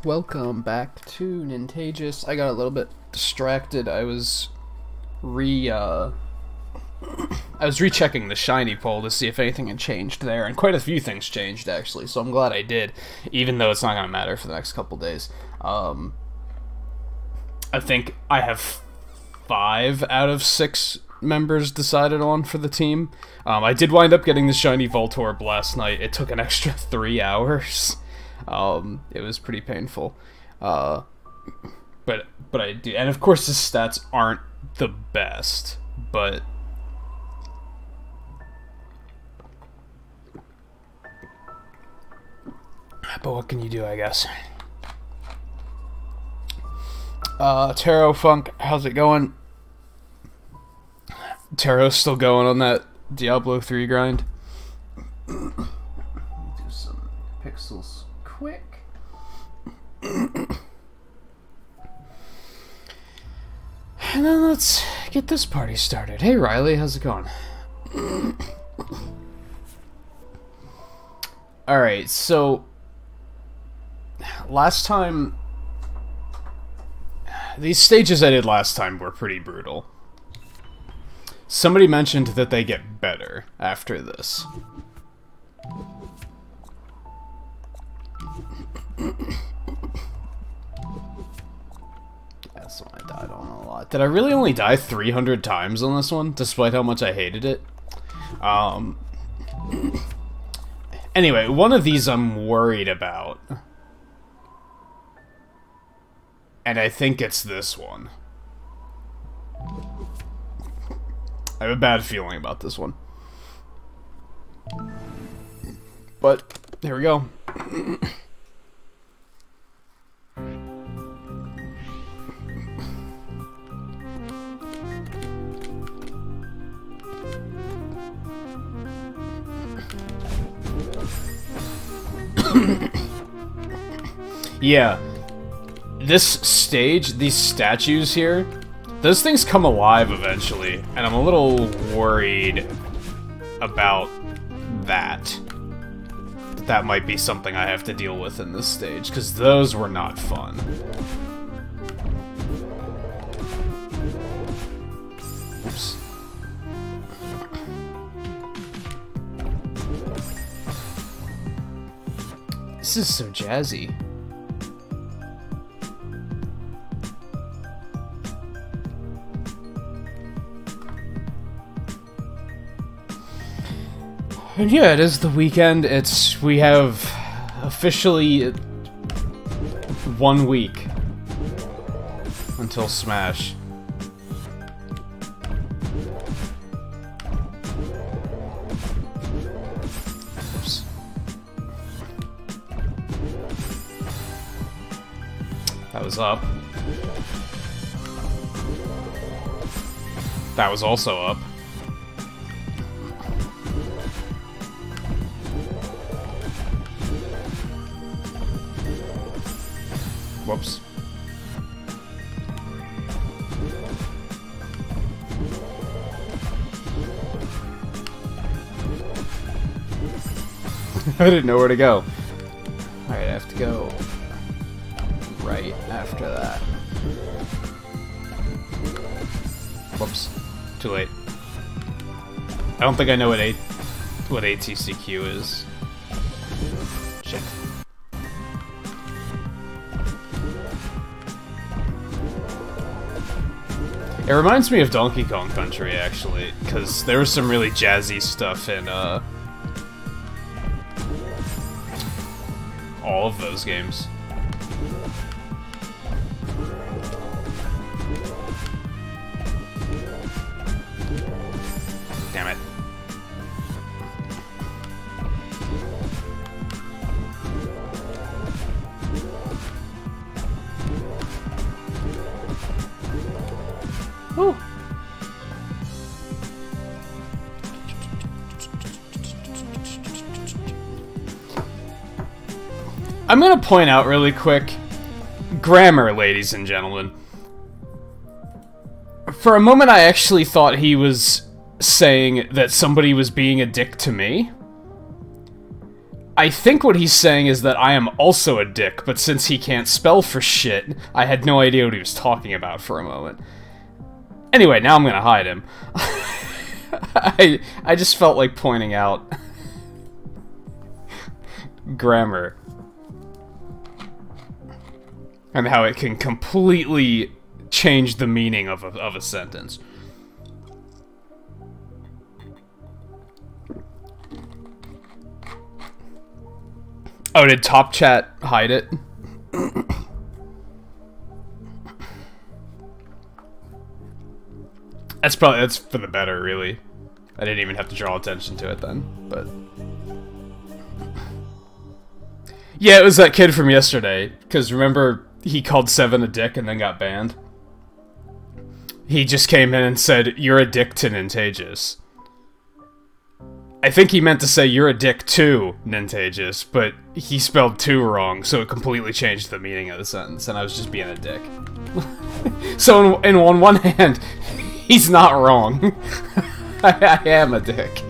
Welcome back to Nintagious. I got a little bit distracted. I was rechecking the shiny poll to see if anything had changed there, and quite a few things changed actually. So I'm glad I did, even though it's not gonna matter for the next couple days. I think I have 5 out of 6 members decided on for the team. I did wind up getting the shiny Voltorb last night. It took an extra 3 hours. It was pretty painful. But I do, and of course his stats aren't the best, but what can you do, I guess. Taro Funk, how's it going? Taro's still going on that Diablo 3 grind. Do some pixels quick. And then let's get this party started. Hey Riley, how's it going? Alright, so last time, these stages I did last time were pretty brutal. Somebody mentioned that they get better after this. That's one I died on a lot. Did I really only die 300 times on this one, despite how much I hated it? Anyway, one of these I'm worried about. And I think it's this one. I have a bad feeling about this one. But, here we go. Yeah. This stage, these statues here, those things come alive eventually, and I'm a little worried about that. That might be something I have to deal with in this stage, because those were not fun. Oops. This is so jazzy. And yeah, it is the weekend. We have officially 1 week until Smash. Oops. That was up. That was also up. Whoops. I didn't know where to go. Alright, I have to go right after that. Whoops. Too late. I don't think I know what ATCQ is. Shit. It reminds me of Donkey Kong Country, actually, because there was some really jazzy stuff in, all of those games. Damn it. Whew. I'm gonna point out really quick, grammar, ladies and gentlemen. For a moment I actually thought he was saying that somebody was being a dick to me. I think what he's saying is that I am also a dick, but since he can't spell for shit, I had no idea what he was talking about for a moment. Anyway, now I'm gonna hide him. I just felt like pointing out grammar. And how it can completely change the meaning of a sentence. Oh, did Top Chat hide it? That's for the better, really. I didn't even have to draw attention to it then, but... Yeah, it was that kid from yesterday, because remember he called Seven a dick and then got banned? He just came in and said, "You're a dick to Nintagious." I think he meant to say, "You're a dick to Nintagious," but he spelled "to" wrong, so it completely changed the meaning of the sentence, and I was just being a dick. So, on one hand, he's not wrong. I am a dick.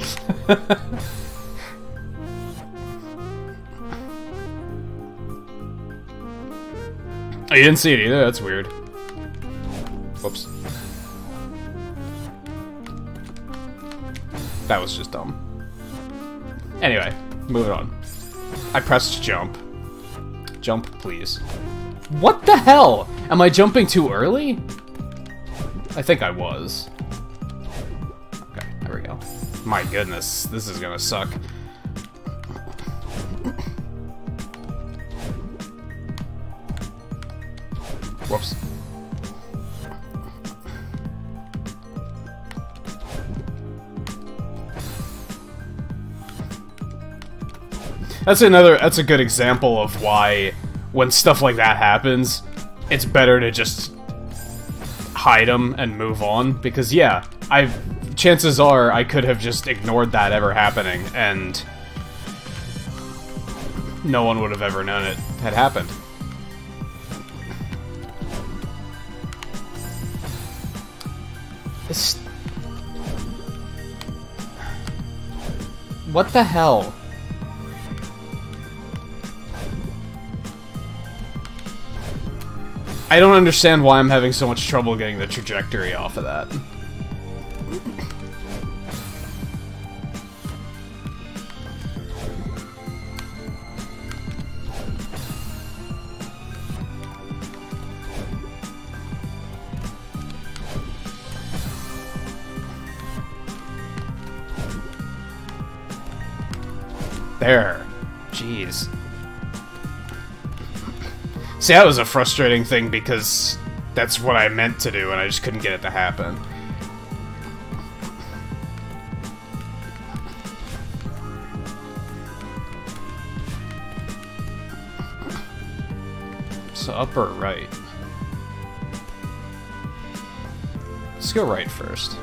Oh, you didn't see it either? That's weird. Whoops. That was just dumb. Anyway, moving on. I pressed jump. Jump, please. What the hell? Am I jumping too early? I think I was. Okay, there we go. My goodness, this is gonna suck. Whoops. That's a good example of why, when stuff like that happens, it's better to just hide them and move on, because yeah, chances are I could have just ignored that ever happening, and no one would have ever known it had happened. What the hell? I don't understand why I'm having so much trouble getting the trajectory off of that. There. Jeez. See, that was a frustrating thing because that's what I meant to do and I just couldn't get it to happen. So up or right? Let's go right first.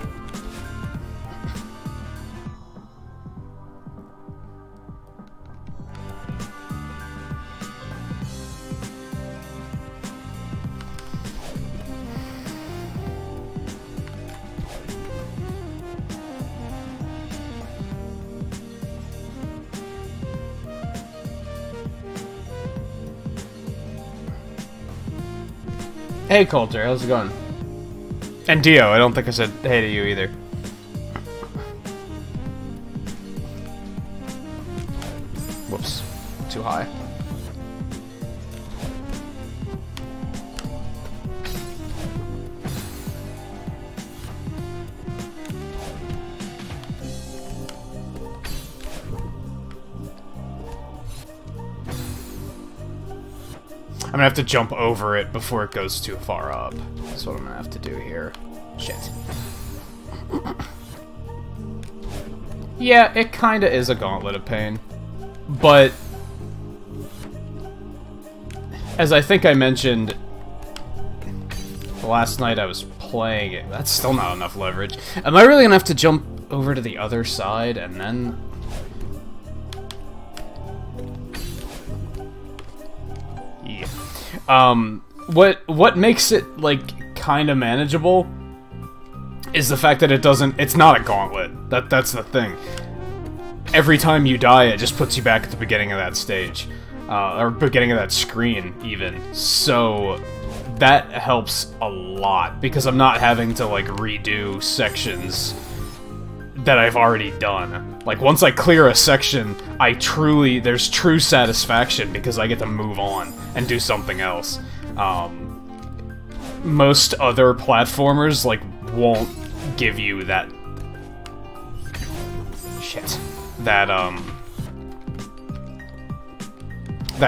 Hey Coulter, how's it going? And Dio, I don't think I said hey to you either. Whoops, too high. I'm gonna have to jump over it before it goes too far up. That's what I'm gonna have to do here. Shit. Yeah, it kinda is a gauntlet of pain. But as I think I mentioned last night I was playing it, that's still not enough leverage. Am I really gonna have to jump over to the other side and then... what makes it, like, kinda manageable is the fact that it's not a gauntlet. That's the thing. every time you die, it just puts you back at the beginning of that stage. Or beginning of that screen, even. So, that helps a lot, because I'm not having to, like, redo sections that I've already done. Like, once I clear a section, there's true satisfaction, because I get to move on and do something else. Most other platformers, like, won't give you that... Shit. That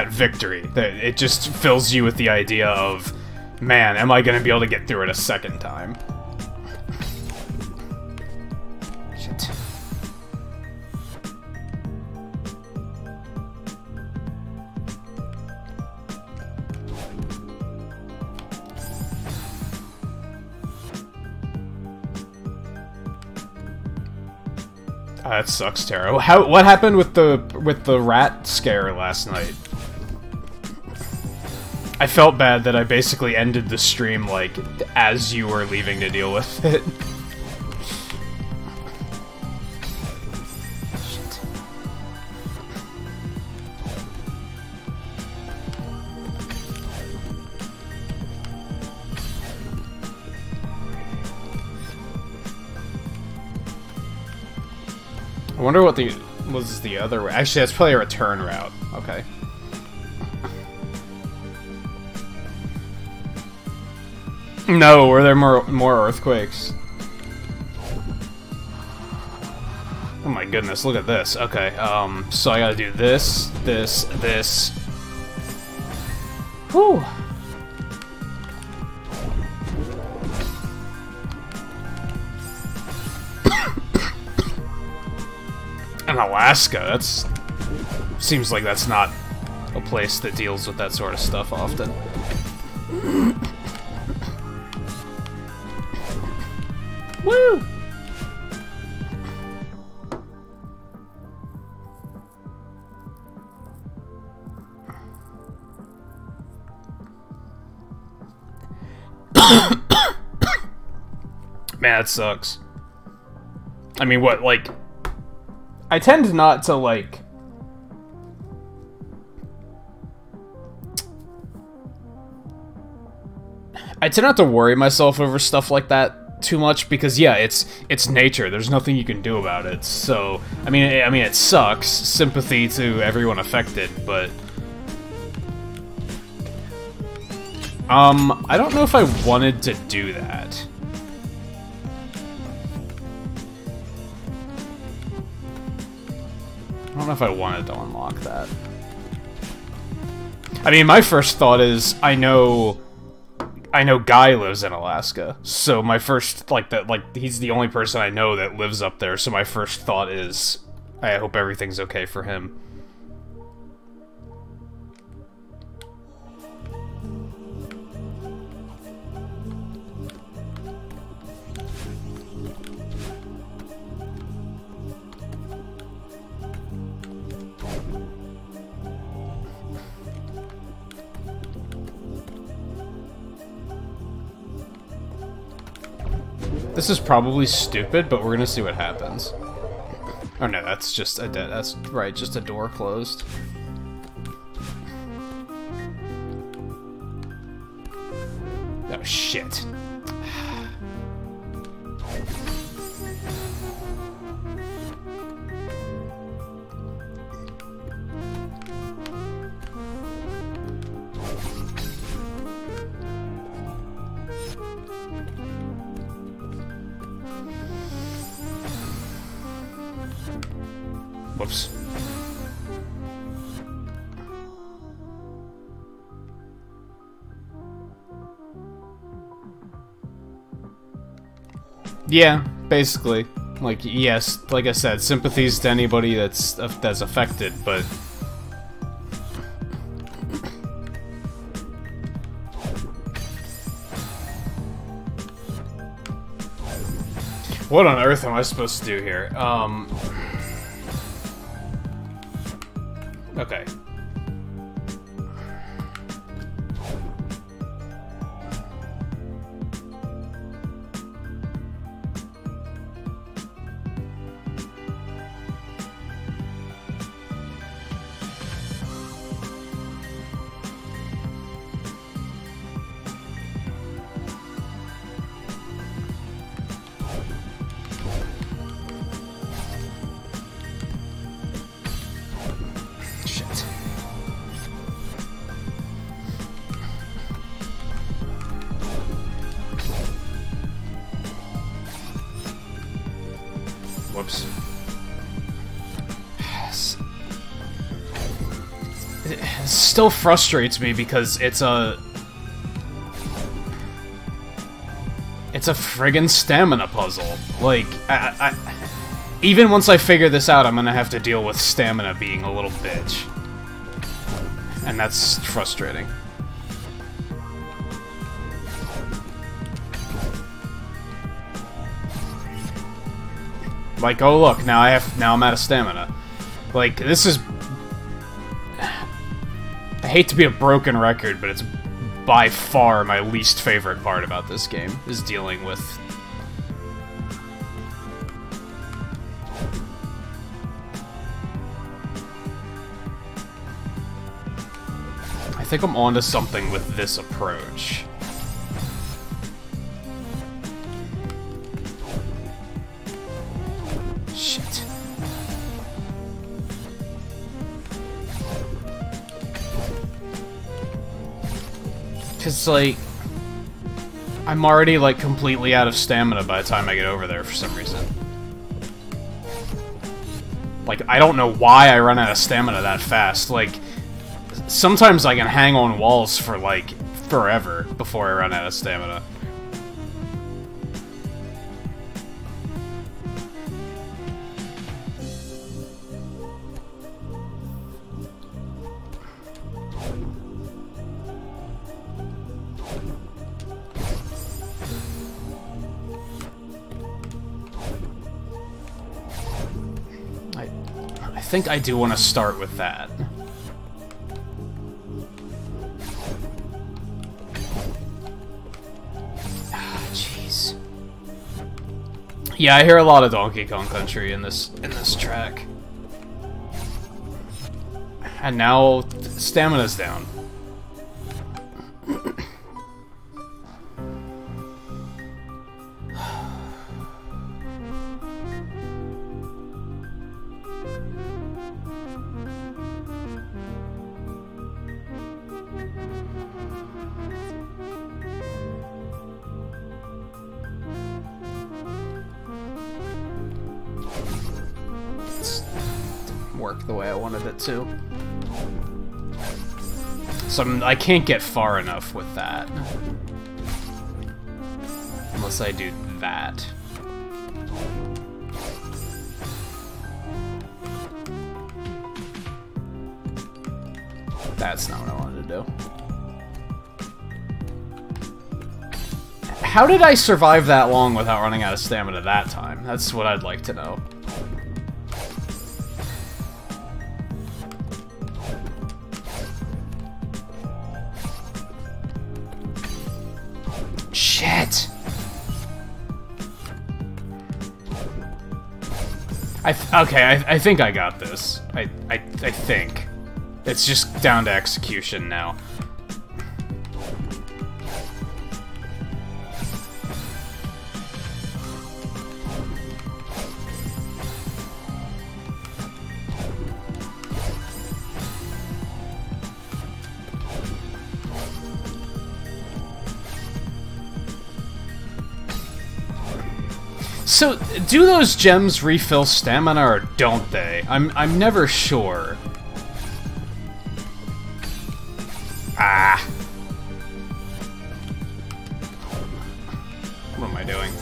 victory. It just fills you with the idea of, man, am I gonna be able to get through it a second time? Shit. That sucks, Taro. What happened with the rat scare last night? I felt bad that I basically ended the stream, like, as you were leaving to deal with it. Shit. I wonder what was the other way. Actually, that's probably a return route. Okay. No, were there more earthquakes? Oh my goodness, look at this. Okay, so I gotta do this, this. Whew. And Alaska, seems like that's not a place that deals with that sort of stuff often. Woo! Man, that sucks. I mean, what, like... I tend not to, like... I tend not to worry myself over stuff like that too much, because yeah, it's nature. There's nothing you can do about it. So I mean it sucks. Sympathy to everyone affected, but I don't know if I wanted to do that. I don't know if I wanted to unlock that. I mean, my first thought is I know Guy lives in Alaska, so my first, he's the only person I know that lives up there, so my first thought is, I hope everything's okay for him. This is probably stupid, but we're gonna see what happens. Oh no, that's just a that's right, just a door closed. Oh shit. Whoops. Yeah, basically. Like, yes, like I said, sympathies to anybody that's affected, but... What on earth am I supposed to do here? Okay. still frustrates me because it's a friggin' stamina puzzle. Like, even once I figure this out, I'm gonna have to deal with stamina being a little bitch. And that's frustrating. Like, oh look, now I'm out of stamina. Like, this is... I hate to be a broken record, but it's by far my least favorite part about this game, is dealing with... I think I'm onto something with this approach. Shit. Cause, like, I'm already, like, completely out of stamina by the time I get over there for some reason. Like, I don't know why I run out of stamina that fast. Like, sometimes I can hang on walls for, like, forever before I run out of stamina. I think I do want to start with that. Jeez. Yeah, I hear a lot of Donkey Kong Country in this track. And now stamina's down. Work the way I wanted it to. So I can't get far enough with that. Unless I do that. That's not what I wanted to do. How did I survive that long without running out of stamina that time? That's what I'd like to know. Shit! I think I got this. I think. It's just down to execution now. So, do those gems refill stamina or don't they? I'm never sure. Ah. What am I doing?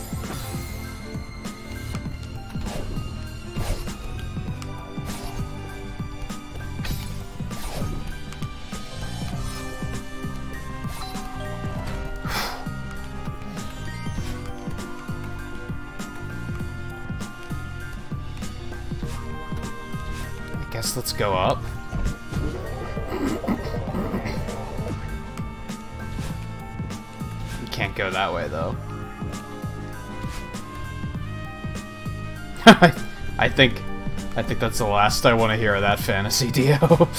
Guess let's go up. You can't go that way, though. I think that's the last I want to hear of that fantasy, Dio.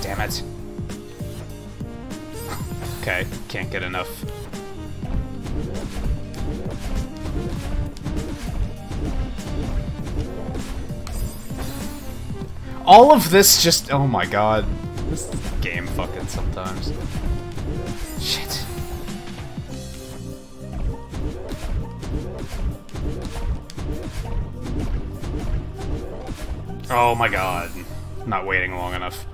Damn it. Okay, can't get enough. All of this just... oh my god. This game fucking sometimes. Shit. Oh my god. Not waiting long enough.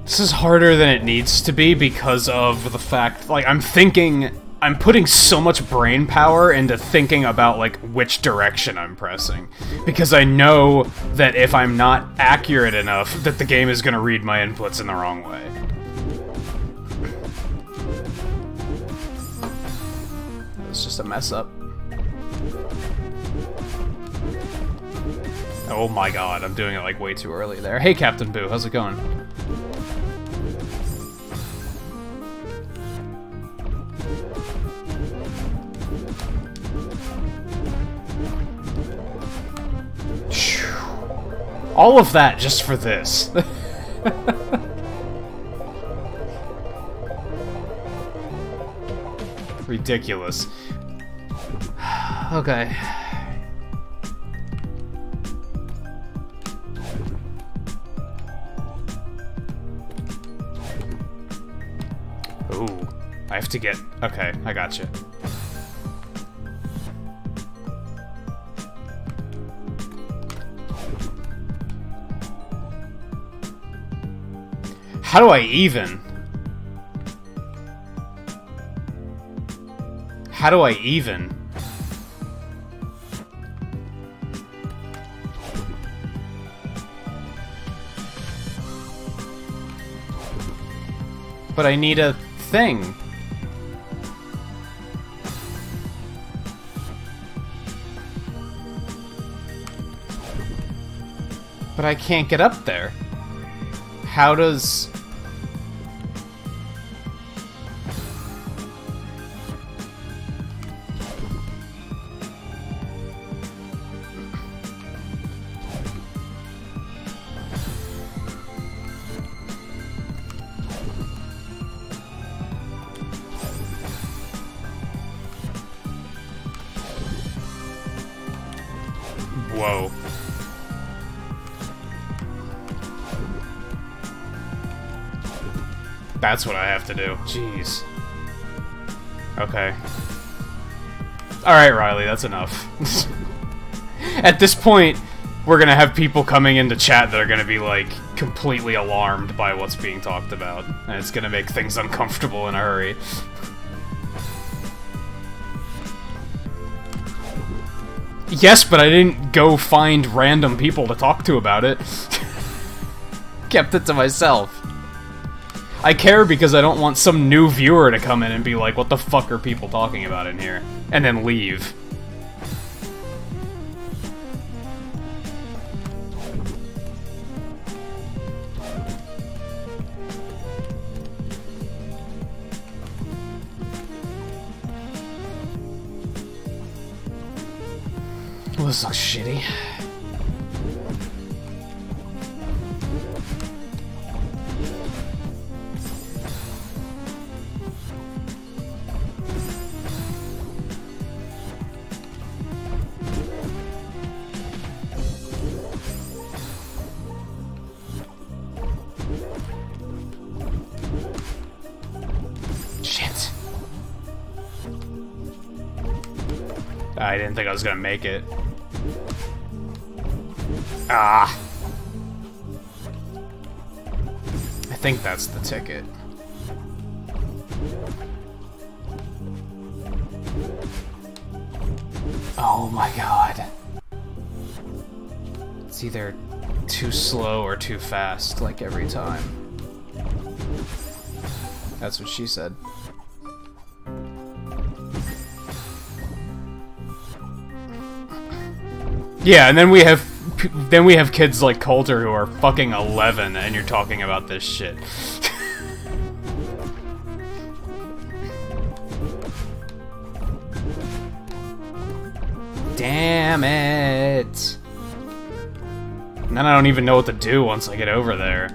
This is harder than it needs to be because of the fact, like, I'm putting so much brain power into thinking about, like, which direction I'm pressing. Because I know that if I'm not accurate enough, that the game is gonna read my inputs in the wrong way. It was just a mess up. Oh my god, I'm doing it, like, way too early there. Hey, Captain Boo, how's it going? All of that just for this. Ridiculous. Okay. Ooh. I have to get... okay, I gotcha. How do I even? How do I even? But I need a thing. But I can't get up there. How does... whoa. That's what I have to do. Jeez. Okay. Alright, Riley, that's enough. At this point, we're gonna have people coming into chat that are gonna be, like, completely alarmed by what's being talked about. And it's gonna make things uncomfortable in a hurry. Yes, but I didn't go find random people to talk to about it. Kept it to myself. I care because I don't want some new viewer to come in and be like, what the fuck are people talking about in here? And then leave. Well, this looks shitty. Shit. I didn't think I was gonna make it. Ah. I think that's the ticket. Oh my god. It's either too slow or too fast, like every time. That's what she said. Yeah, and then we have kids like Coulter who are fucking 11 and you're talking about this shit. Damn it! And then I don't even know what to do once I get over there.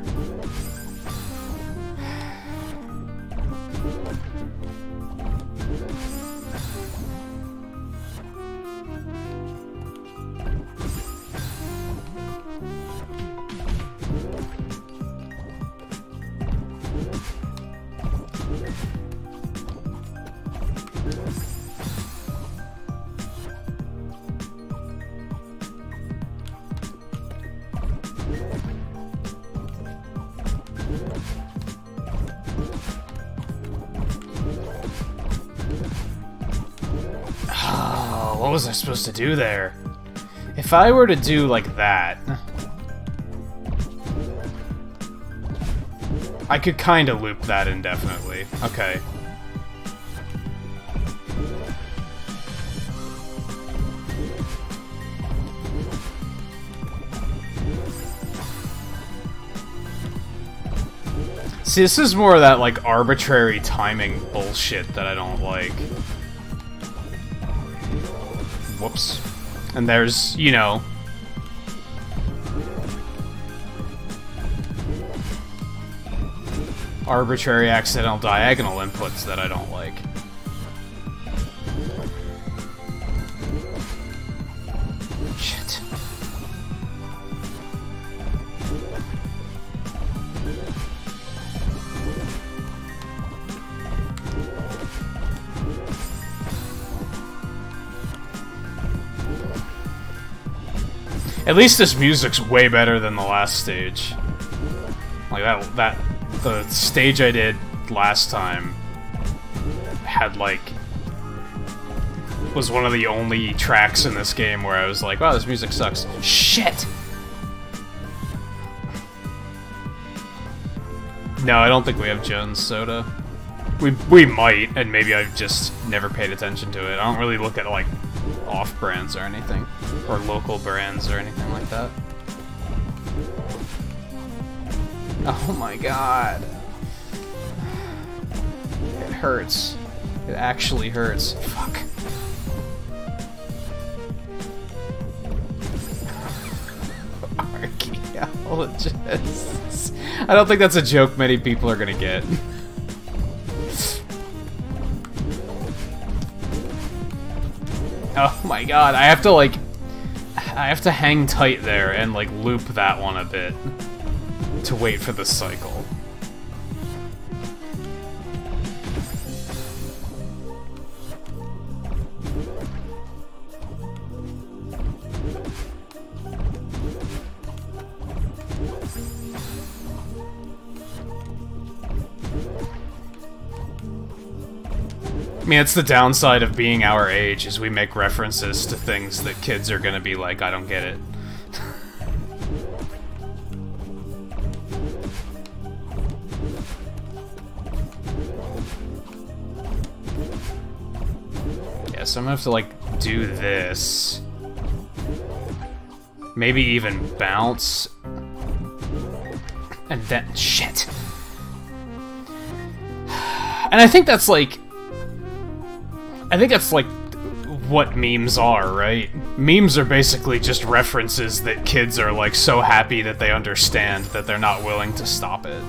What was I supposed to do there? If I were to do like that, I could kind of loop that indefinitely. Okay. See, this is more of that, like, arbitrary timing bullshit that I don't like. Whoops. And there's, you know... arbitrary accidental diagonal inputs that I don't like. Shit. At least this music's way better than the last stage. Like the stage I did last time had like was one of the only tracks in this game where I was like, wow, this music sucks. Shit! No, I don't think we have Jones Soda. We might, and maybe I've just never paid attention to it. I don't really look at like off-brands or anything, or local brands or anything like that. Oh my god. It hurts. It actually hurts. Fuck. Archaeologists. I don't think that's a joke many people are gonna get. Oh my god, I have to hang tight there and like loop that one a bit to wait for the cycle. I mean, it's the downside of being our age, is we make references to things that kids are gonna be like, I don't get it. Yeah, so I'm gonna have to, like, do this. Maybe even bounce. And then, shit. And I think that's, like, what memes are, right? Memes are basically just references that kids are, like, so happy that they understand that they're not willing to stop it.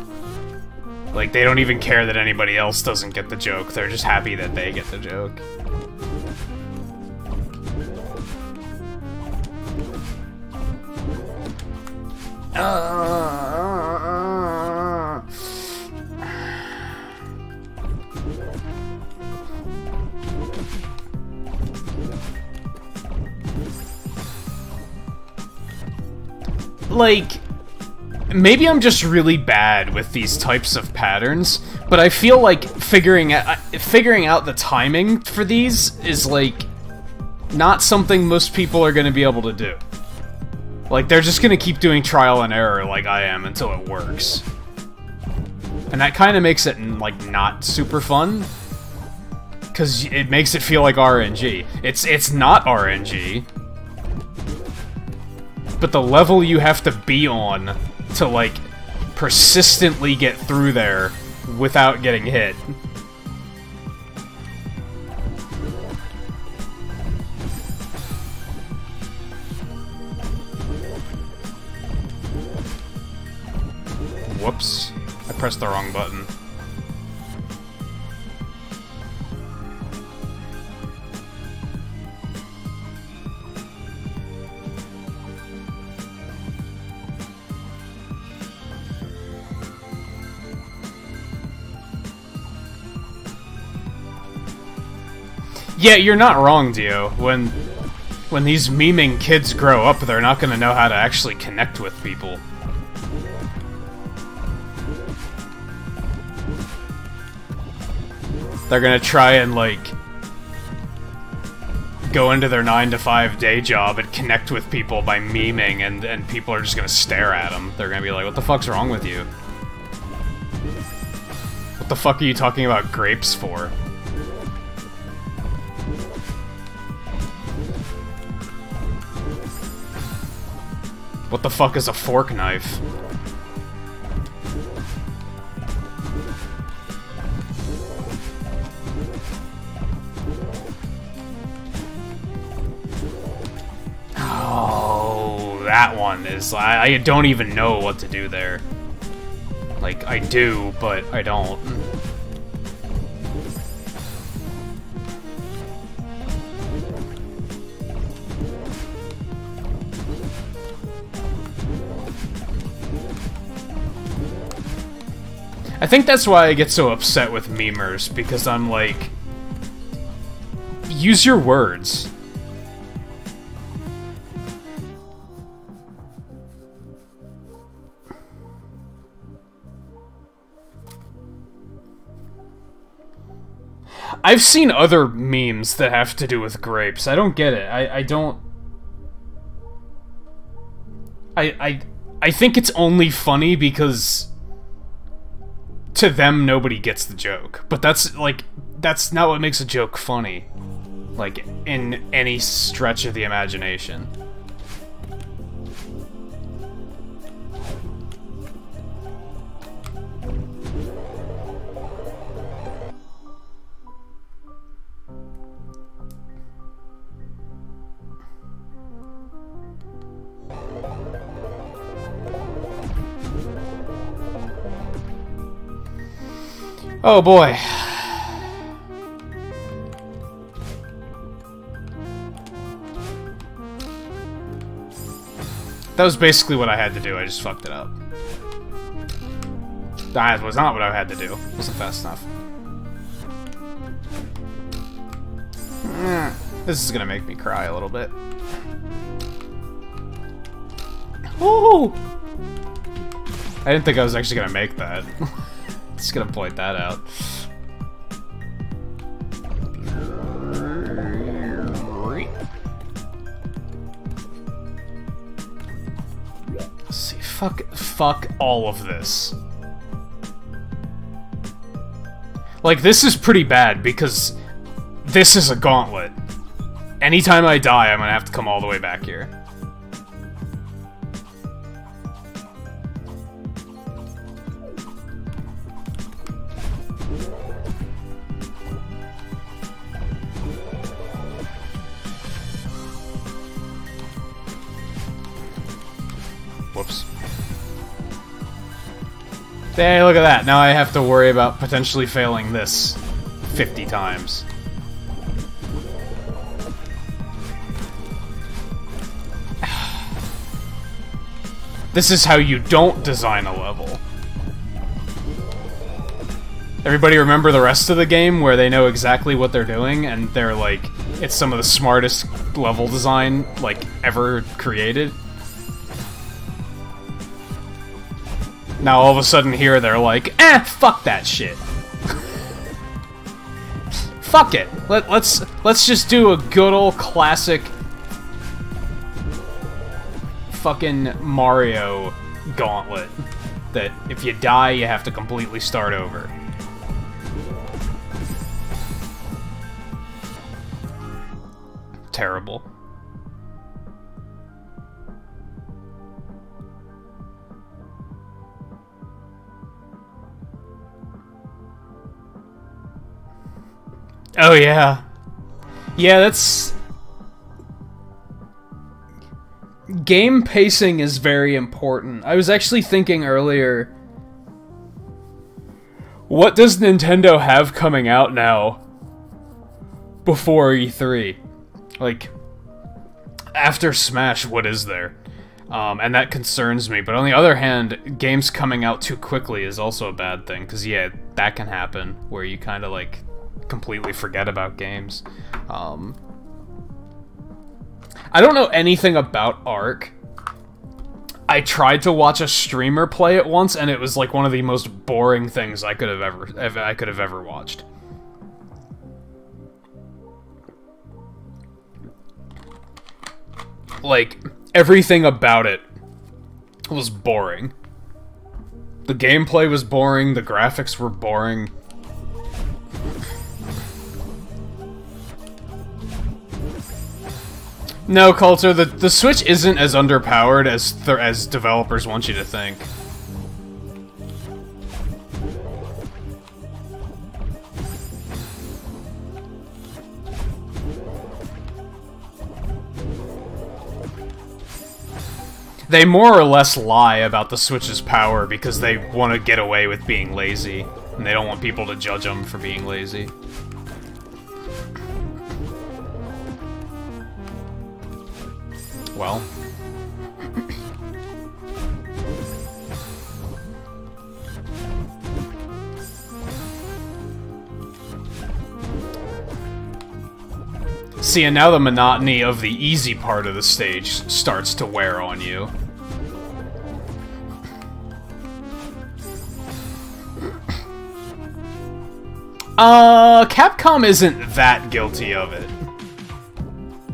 Like, they don't even care that anybody else doesn't get the joke, they're just happy that they get the joke. Like, maybe I'm just really bad with these types of patterns, but I feel like figuring out the timing for these is, like, not something most people are gonna be able to do. Like, they're just gonna keep doing trial and error like I am until it works. And that kind of makes it, like, not super fun, because it makes it feel like RNG. It's not RNG. But the level you have to be on to, like, persistently get through there without getting hit. Whoops. I pressed the wrong button. Yeah, you're not wrong, Dio. When these memeing kids grow up, they're not gonna know how to actually connect with people. They're gonna try and, like, go into their 9-to-5 day job and connect with people by memeing, and people are just gonna stare at them. They're gonna be like, what the fuck's wrong with you? What the fuck are you talking about grapes for? What the fuck is a fork knife? Oh, that one is... I don't even know what to do there. Like, I do, but I don't. I think that's why I get so upset with memers, because I'm like... Use your words. I've seen other memes that have to do with grapes. I don't get it. I don't... I think it's only funny because... to them, nobody gets the joke. But that's, like, that's not what makes a joke funny. Like, in any stretch of the imagination. Oh boy. That was basically what I had to do, I just fucked it up. That was not what I had to do. It wasn't fast enough. This is gonna make me cry a little bit. Woo! I didn't think I was actually gonna make that. Just gonna point that out. Let's see, fuck all of this. Like, this is pretty bad because this is a gauntlet. Anytime I die, I'm gonna have to come all the way back here. Whoops. Hey, look at that. Now I have to worry about potentially failing this 50 times. This is how you don't design a level. Everybody remember the rest of the game where they know exactly what they're doing and they're like, it's some of the smartest level design, like, ever created? Now all of a sudden here they're like, fuck that shit. Fuck it. Let's just do a good old classic fucking Mario gauntlet. That if you die, you have to completely start over. Terrible. Oh, yeah. Yeah, that's... Game pacing is very important. I was actually thinking earlier What does Nintendo have coming out now before E3? Like, after Smash, what is there? And that concerns me. But on the other hand, games coming out too quickly is also a bad thing. Because, yeah, that can happen, where you kind of, like, completely forget about games. I don't know anything about Ark. I tried to watch a streamer play it once, and it was like one of the most boring things I could have ever watched. Like, everything about it was boring. The gameplay was boring, the graphics were boring. No, Coulter, the Switch isn't as underpowered as developers want you to think. They more or less lie about the Switch's power because they want to get away with being lazy, and they don't want people to judge them for being lazy. Well. See, and now the monotony of the easy part of the stage starts to wear on you. Capcom isn't that guilty of it.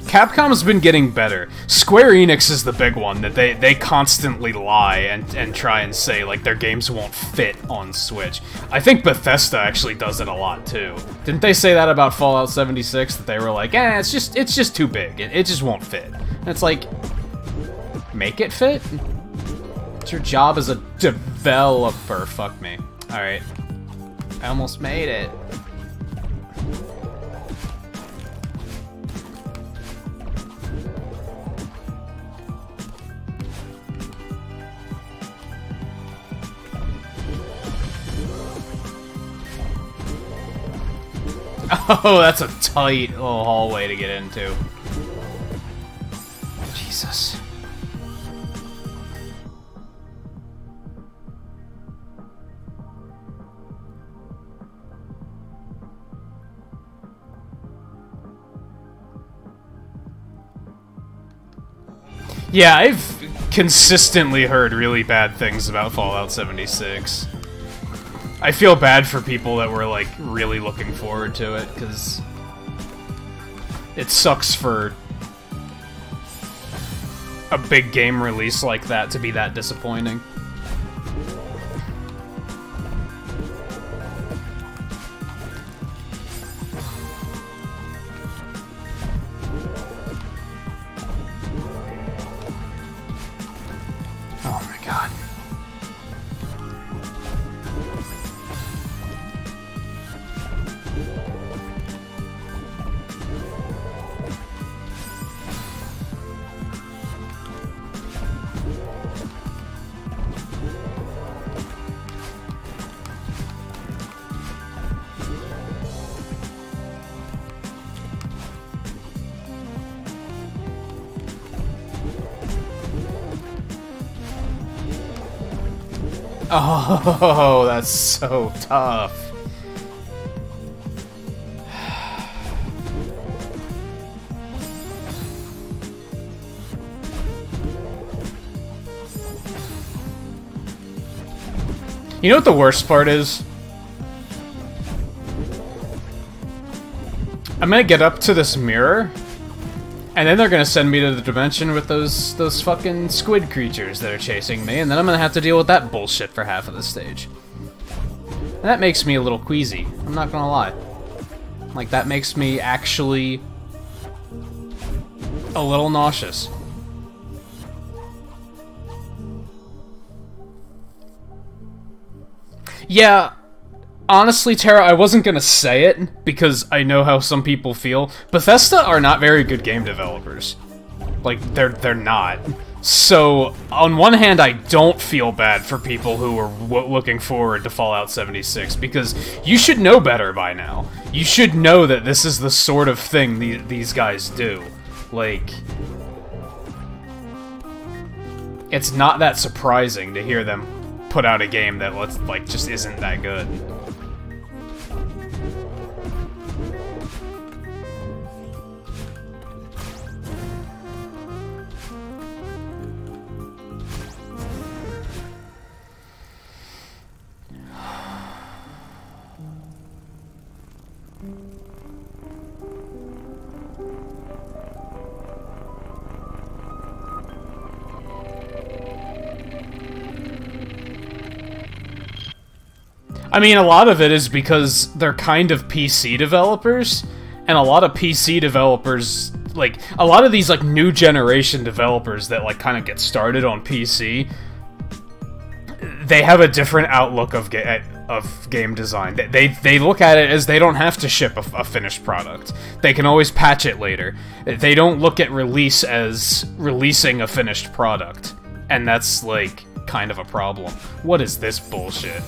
Capcom's been getting better. Square Enix is the big one, that they constantly lie and try and say, like, their games won't fit on Switch. I think Bethesda actually does it a lot, too. Didn't they say that about Fallout 76? That they were like, it's just too big. It just won't fit. And it's like, make it fit? It's your job as a developer. Fuck me. Alright. I almost made it. Oh, that's a tight little hallway to get into. Jesus. Yeah, I've consistently heard really bad things about Fallout 76. I feel bad for people that were, like, really looking forward to it, because it sucks for a big game release like that to be that disappointing. Oh my god. Oh, that's so tough. You know what the worst part is? I'm gonna get up to this mirror, and then they're gonna send me to the dimension with those fucking squid creatures that are chasing me, and then I'm gonna have to deal with that bullshit for half of the stage. And that makes me a little queasy, I'm not gonna lie. Like, that makes me actually a little nauseous. Yeah, honestly, Tara, I wasn't gonna say it, because I know how some people feel. Bethesda are not very good game developers. Like, they're not. So, on one hand, I don't feel bad for people who are looking forward to Fallout 76, because you should know better by now. You should know that this is the sort of thing these guys do. Like, it's not that surprising to hear them put out a game that, like, just isn't that good. I mean, a lot of it is because they're kind of PC developers, and a lot of PC developers, like, a lot of these, like, new generation developers that, like, kind of get started on PC, they have a different outlook of game design. They look at it as they don't have to ship a finished product. They can always patch it later. They don't look at release as releasing a finished product, and that's, like, kind of a problem. What is this bullshit?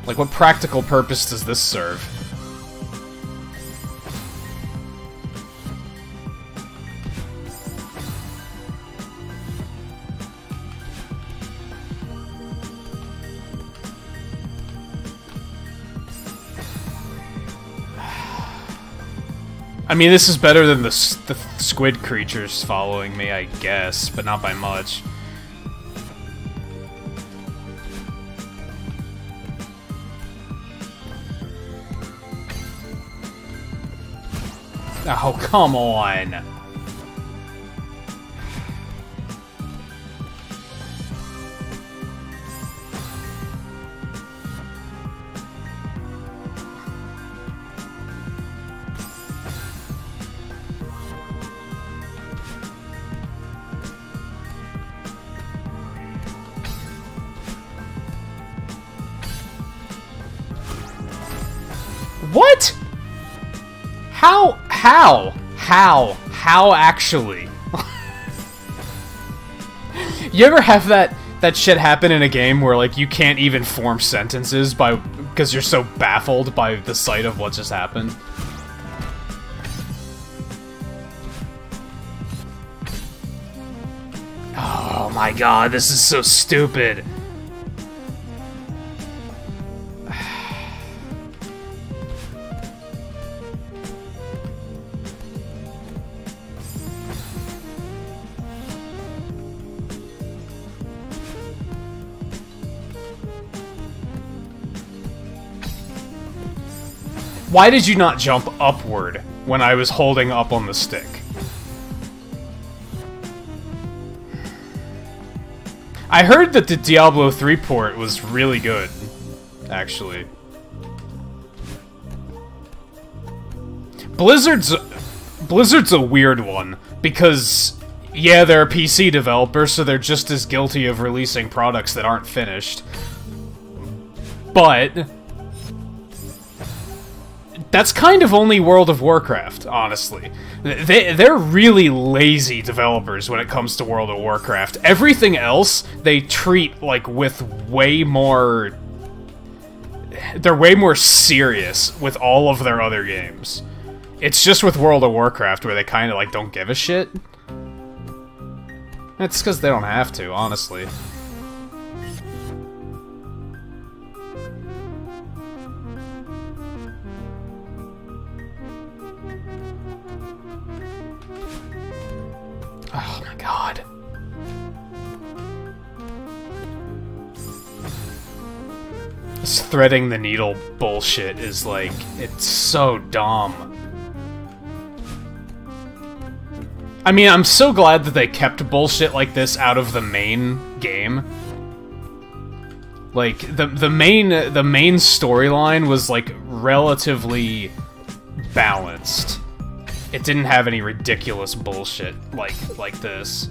Like, what practical purpose does this serve? I mean, this is better than the squid creatures following me, I guess, but not by much. Oh, come on! What? How actually? You ever have that shit happen in a game where, like, you can't even form sentences because you're so baffled by the sight of what just happened? Oh my god, this is so stupid. Why did you not jump upward when I was holding up on the stick? I heard that the Diablo 3 port was really good, actually. Blizzard's a weird one, because, yeah, they're a PC developer, so they're just as guilty of releasing products that aren't finished. But that's kind of only World of Warcraft, honestly. They're really lazy developers when it comes to World of Warcraft. Everything else, they treat, like, with way more... They're way more serious with all of their other games. It's just with World of Warcraft where they kind of, like, don't give a shit. It's because they don't have to, honestly. Oh my god. This threading the needle bullshit is like, it's so dumb. I mean, I'm so glad that they kept bullshit like this out of the main game. Like, the main storyline was, like, relatively balanced. It didn't have any ridiculous bullshit like this.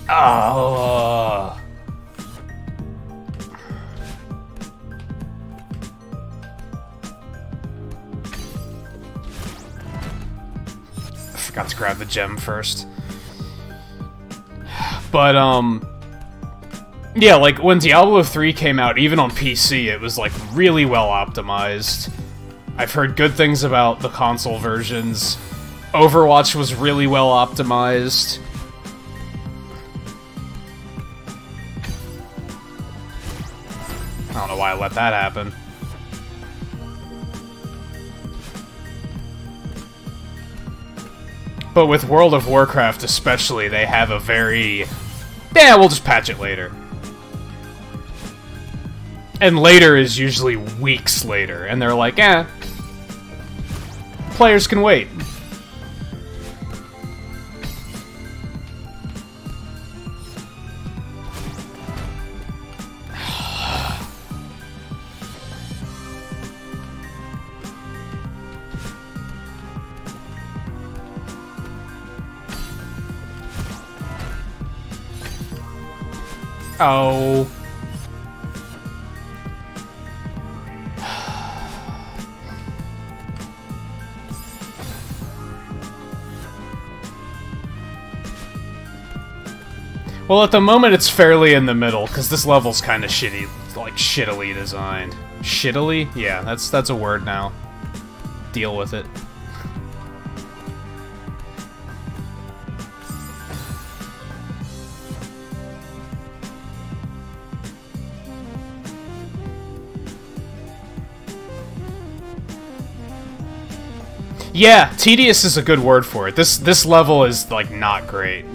Oh. forgot to grab the gem first. But, yeah, like, when Diablo 3 came out, even on PC, it was, like, really well optimized. I've heard good things about the console versions. Overwatch was really well optimized. I don't know why I let that happen. But with World of Warcraft especially, they have a very... yeah, we'll just patch it later. And later is usually weeks later, and they're like, eh, players can wait. Oh. Well, at the moment it's fairly in the middle, because this level's kind of shitty, like, shittily designed. Shittily? Yeah, that's a word now. Deal with it. Yeah, tedious is a good word for it. This level is, like, not great.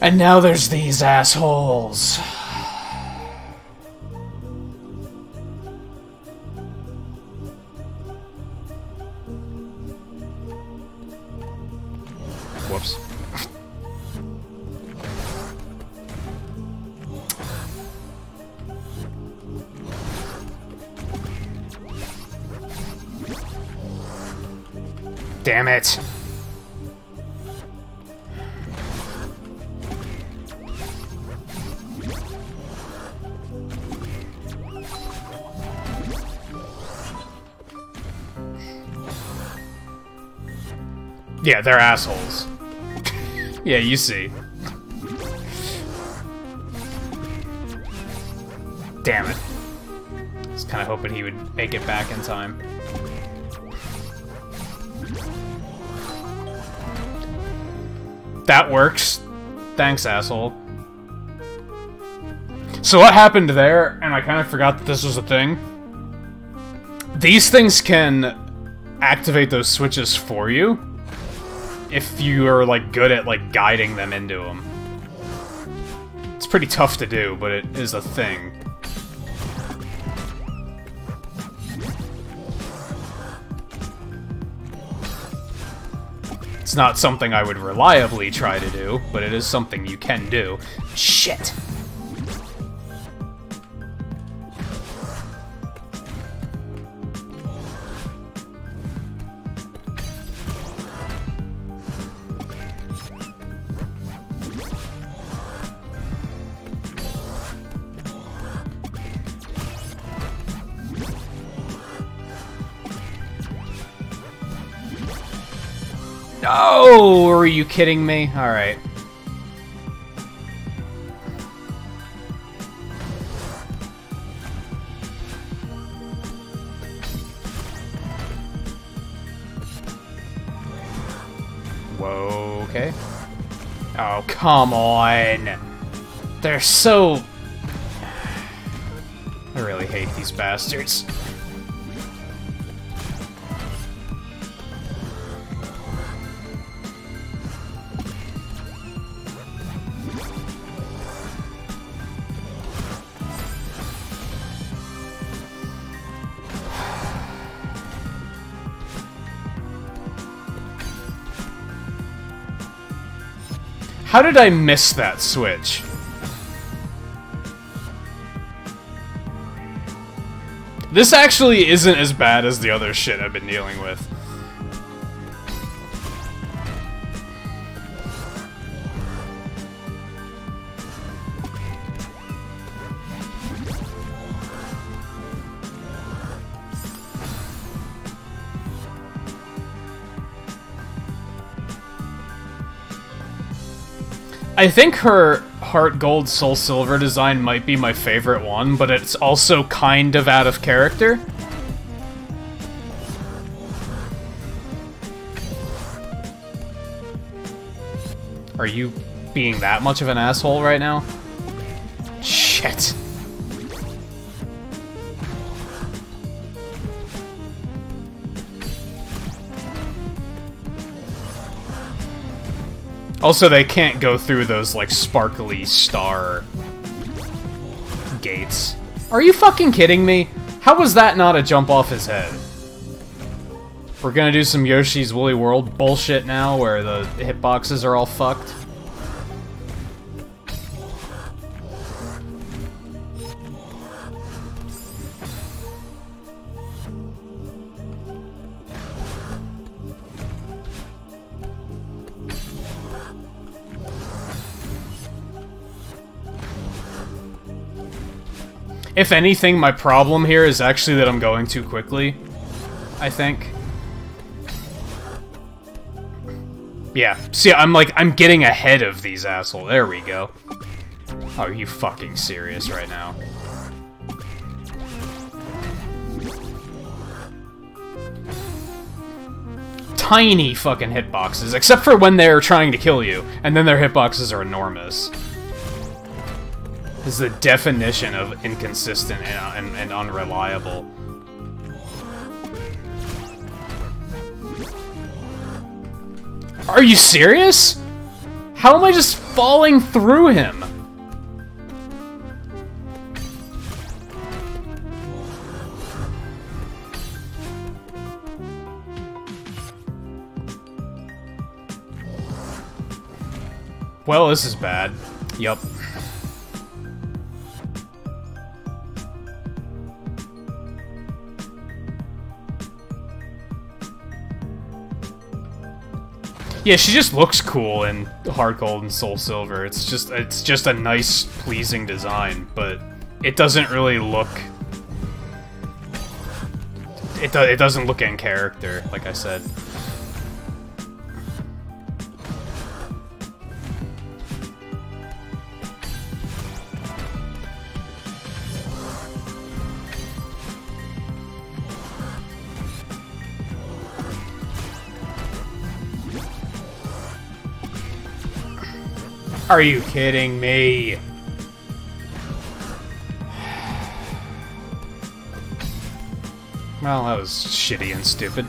And now there's these assholes. Whoops. Damn it. Yeah, they're assholes. Yeah, you see. Damn it. I was kind of hoping he would make it back in time. That works. Thanks, asshole. So what happened there, and I kind of forgot that this was a thing. These things can activate those switches for you if you are, like, good at, like, guiding them into them. It's pretty tough to do, but it is a thing. It's not something I would reliably try to do, but it is something you can do. Shit! No! Are you kidding me? Alright. Whoa, okay. Oh, come on! They're so... I really hate these bastards. How did I miss that switch? This actually isn't as bad as the other shit I've been dealing with. I think her Heart Gold Soul Silver design might be my favorite one, but it's also kind of out of character. Are you being that much of an asshole right now? Shit. Also, they can't go through those, like, sparkly star gates. Are you fucking kidding me? How was that not a jump off his head? We're gonna do some Yoshi's Woolly World bullshit now, where the hitboxes are all fucked. If anything, my problem here is actually that I'm going too quickly, I think. Yeah, see, I'm getting ahead of these assholes. There we go. Oh, are you fucking serious right now? Tiny fucking hitboxes, except for when they're trying to kill you, and then their hitboxes are enormous. This is the definition of inconsistent and unreliable. Are you serious? How am I just falling through him? Well, this is bad. Yup. Yeah, she just looks cool in Heart Gold and Soul Silver. It's just a nice, pleasing design, but it doesn't really look... It doesn't look in character, like I said. Are you kidding me? Well, that was shitty and stupid.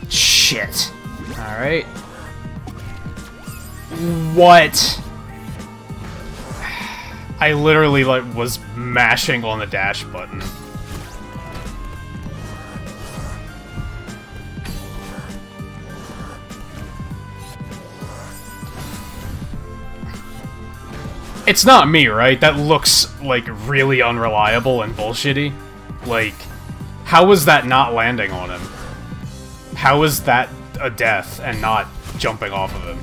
Shit. Alright. What? I literally, like, was mashing on the dash button. It's not me, right? That looks, like, really unreliable and bullshitty. Like, how was that not landing on him? How is that a death and not jumping off of him?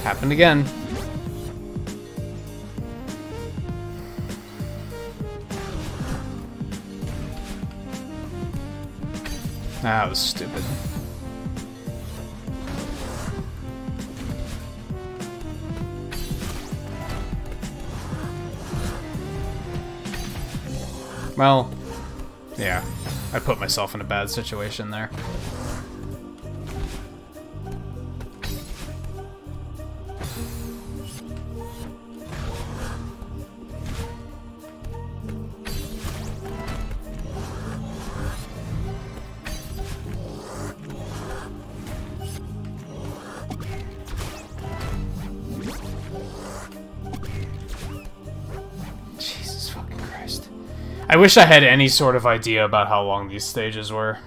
Happened again. That was stupid. Well, yeah, I put myself in a bad situation there. I wish I had any sort of idea about how long these stages were.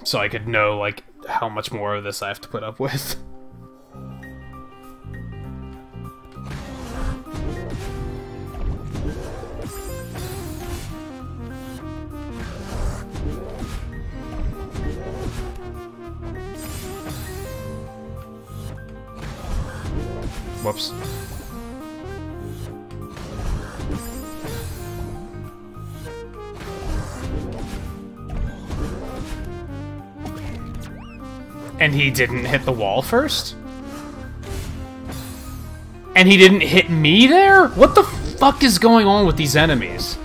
So I could know, like, how much more of this I have to put up with. Whoops. And he didn't hit the wall first? And he didn't hit me there? What the fuck is going on with these enemies?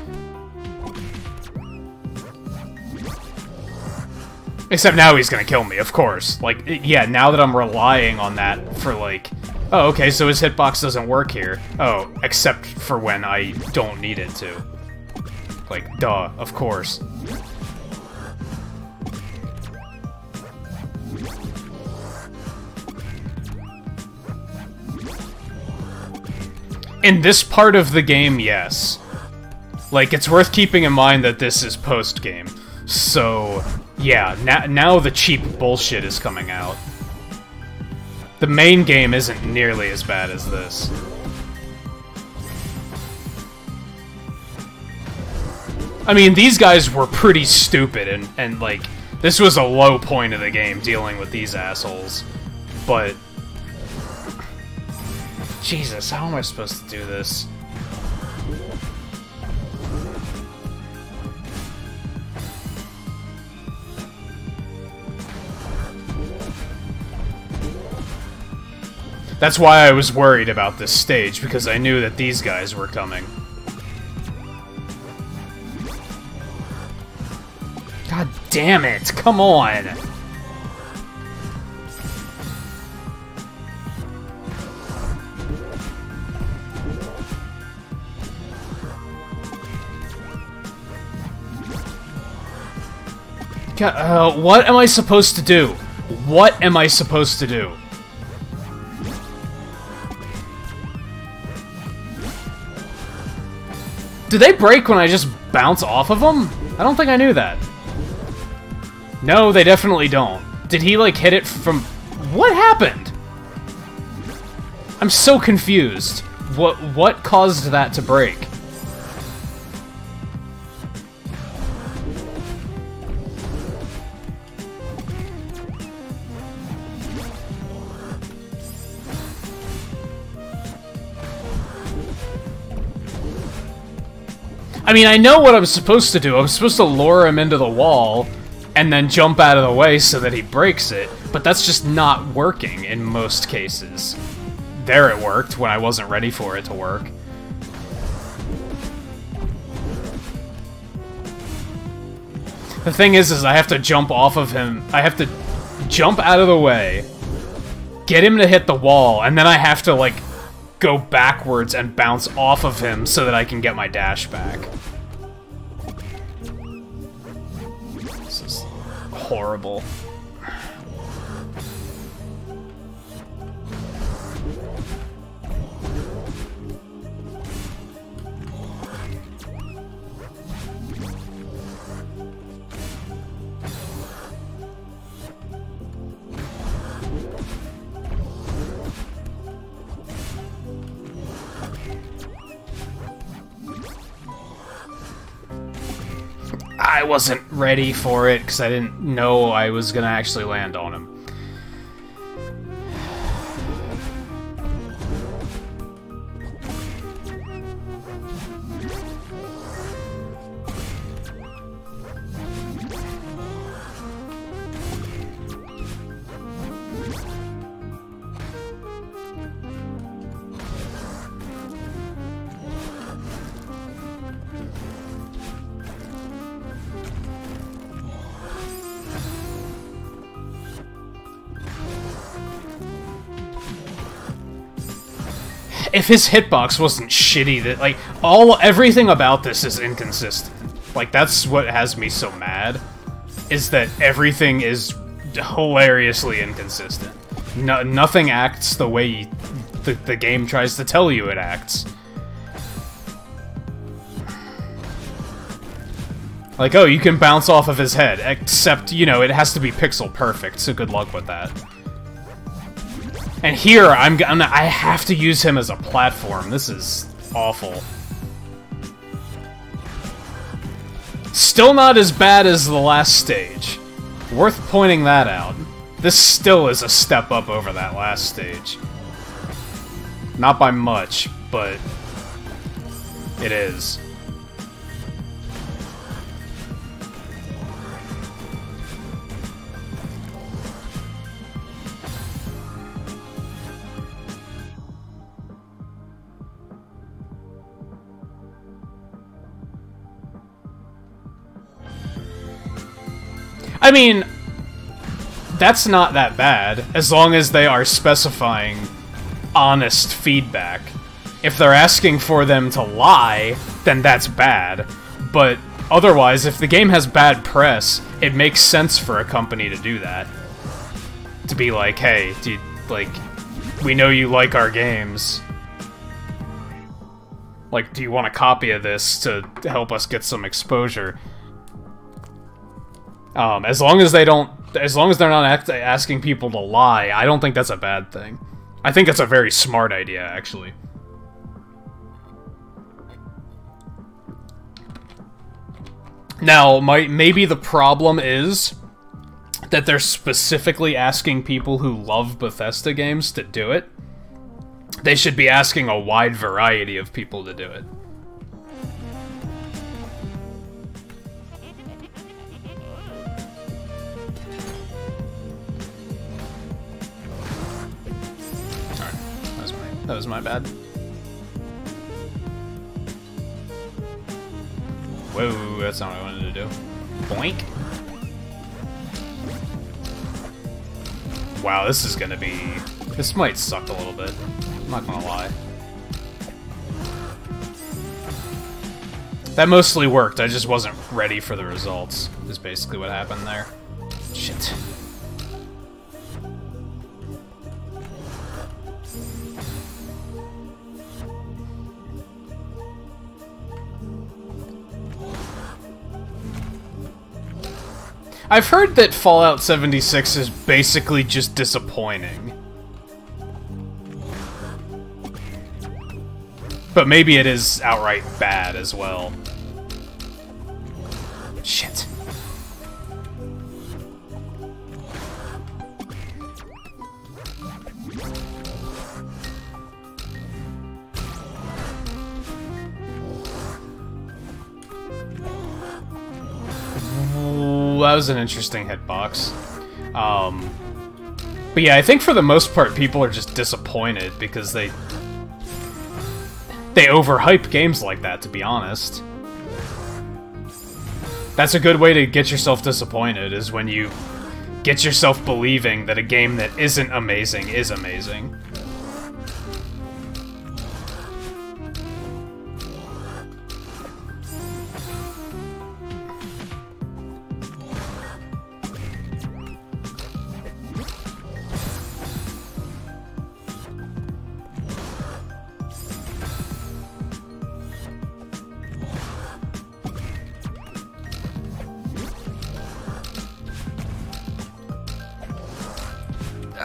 Except now he's gonna kill me, of course. Like, yeah, now that I'm relying on that for, like... Oh, okay, so his hitbox doesn't work here. Oh, except for when I don't need it to. Like, duh, of course. In this part of the game, yes. Like, it's worth keeping in mind that this is post-game. So, yeah, now the cheap bullshit is coming out. The main game isn't nearly as bad as this. I mean, these guys were pretty stupid, and like, this was a low point of the game, dealing with these assholes. But... Jesus, how am I supposed to do this? That's why I was worried about this stage, because I knew that these guys were coming. God damn it, come on! God, what am I supposed to do? What am I supposed to do? Do they break when I just bounce off of them? I don't think I knew that. No, they definitely don't. Did he, like, hit it from... What happened? I'm so confused. What caused that to break? I mean, I know what I'm supposed to do. I'm supposed to lure him into the wall and then jump out of the way so that he breaks it, but that's just not working in most cases. There it worked when I wasn't ready for it to work. The thing is I have to jump off of him. I have to jump out of the way, get him to hit the wall, and then I have to, like, go backwards and bounce off of him so that I can get my dash back. This is horrible. I wasn't ready for it because I didn't know I was gonna actually land on him. If his hitbox wasn't shitty, that, like, everything about this is inconsistent. Like, that's what has me so mad, is that everything is hilariously inconsistent. Nothing acts the way the game tries to tell you it acts. Like, oh, you can bounce off of his head, except, you know, it has to be pixel perfect, so good luck with that. And here, I have to use him as a platform. This is awful. Still not as bad as the last stage. Worth pointing that out. This still is a step up over that last stage. Not by much, but it is. I mean, that's not that bad, as long as they are specifying honest feedback. If they're asking for them to lie, then that's bad. But otherwise, if the game has bad press, it makes sense for a company to do that. To be like, hey, we know you like our games. Like, do you want a copy of this to help us get some exposure? As long as they're not asking people to lie, I don't think that's a bad thing. I think it's a very smart idea, actually. Now, maybe the problem is that they're specifically asking people who love Bethesda games to do it. They should be asking a wide variety of people to do it. That was my bad. Whoa, that's not what I wanted to do. Boink. Wow, this is gonna be... This might suck a little bit. I'm not gonna lie. That mostly worked, I just wasn't ready for the results, is basically what happened there. Shit. I've heard that Fallout 76 is basically just disappointing. But maybe it is outright bad as well. Shit. That was an interesting hitbox. But yeah, I think for the most part people are just disappointed because they overhype games like that, to be honest. That's a good way to get yourself disappointed, is when you get yourself believing that a game that isn't amazing is amazing.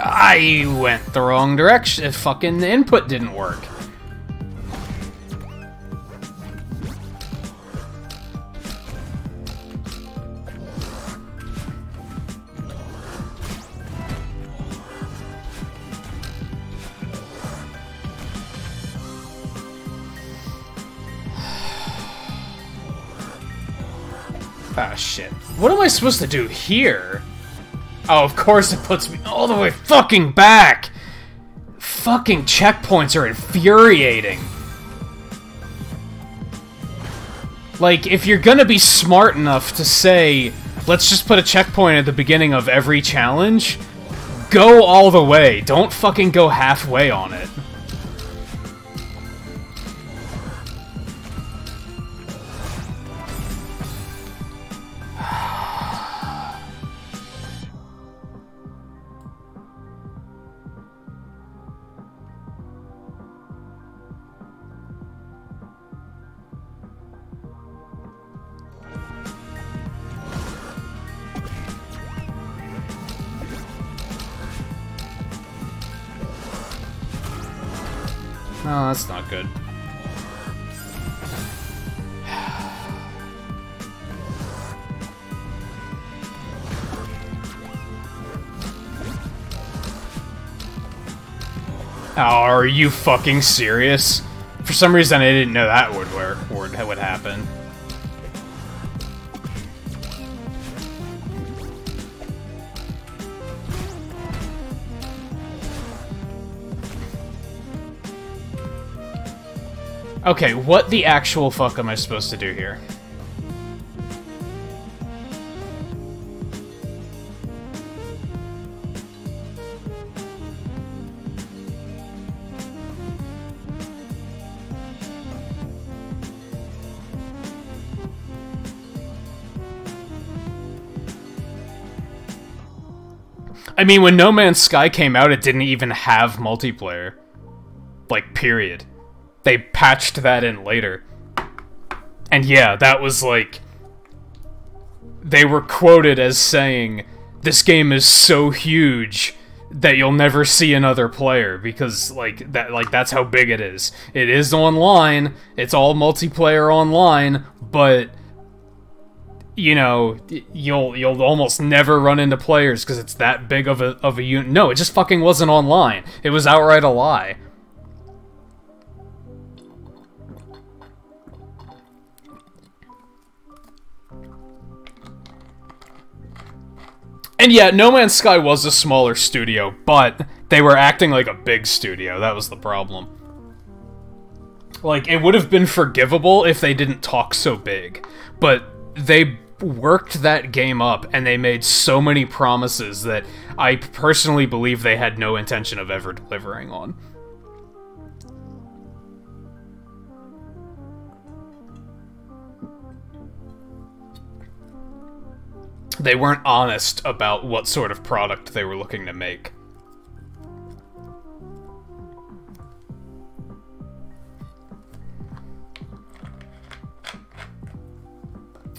I went the wrong direction. Fucking the input didn't work. Ah, shit. What am I supposed to do here? Oh, of course it puts me all the way fucking back! Fucking checkpoints are infuriating. Like, if you're gonna be smart enough to say, let's just put a checkpoint at the beginning of every challenge, go all the way. Don't fucking go halfway on it. Oh, that's not good. Oh, are you fucking serious? For some reason, I didn't know that would happen. Okay, what the actual fuck am I supposed to do here? I mean, when No Man's Sky came out, it didn't even have multiplayer. Like, period. They patched that in later. And yeah, that was like... They were quoted as saying, this game is so huge that you'll never see another player, because, that's how big it is. It is online, it's all multiplayer online, but... You know, you'll almost never run into players because it's that big of a unit. No, it just fucking wasn't online. It was outright a lie. And yeah, No Man's Sky was a smaller studio, but they were acting like a big studio. That was the problem. Like, it would have been forgivable if they didn't talk so big, but they worked that game up, and they made so many promises that I personally believe they had no intention of ever delivering on. They weren't honest about what sort of product they were looking to make.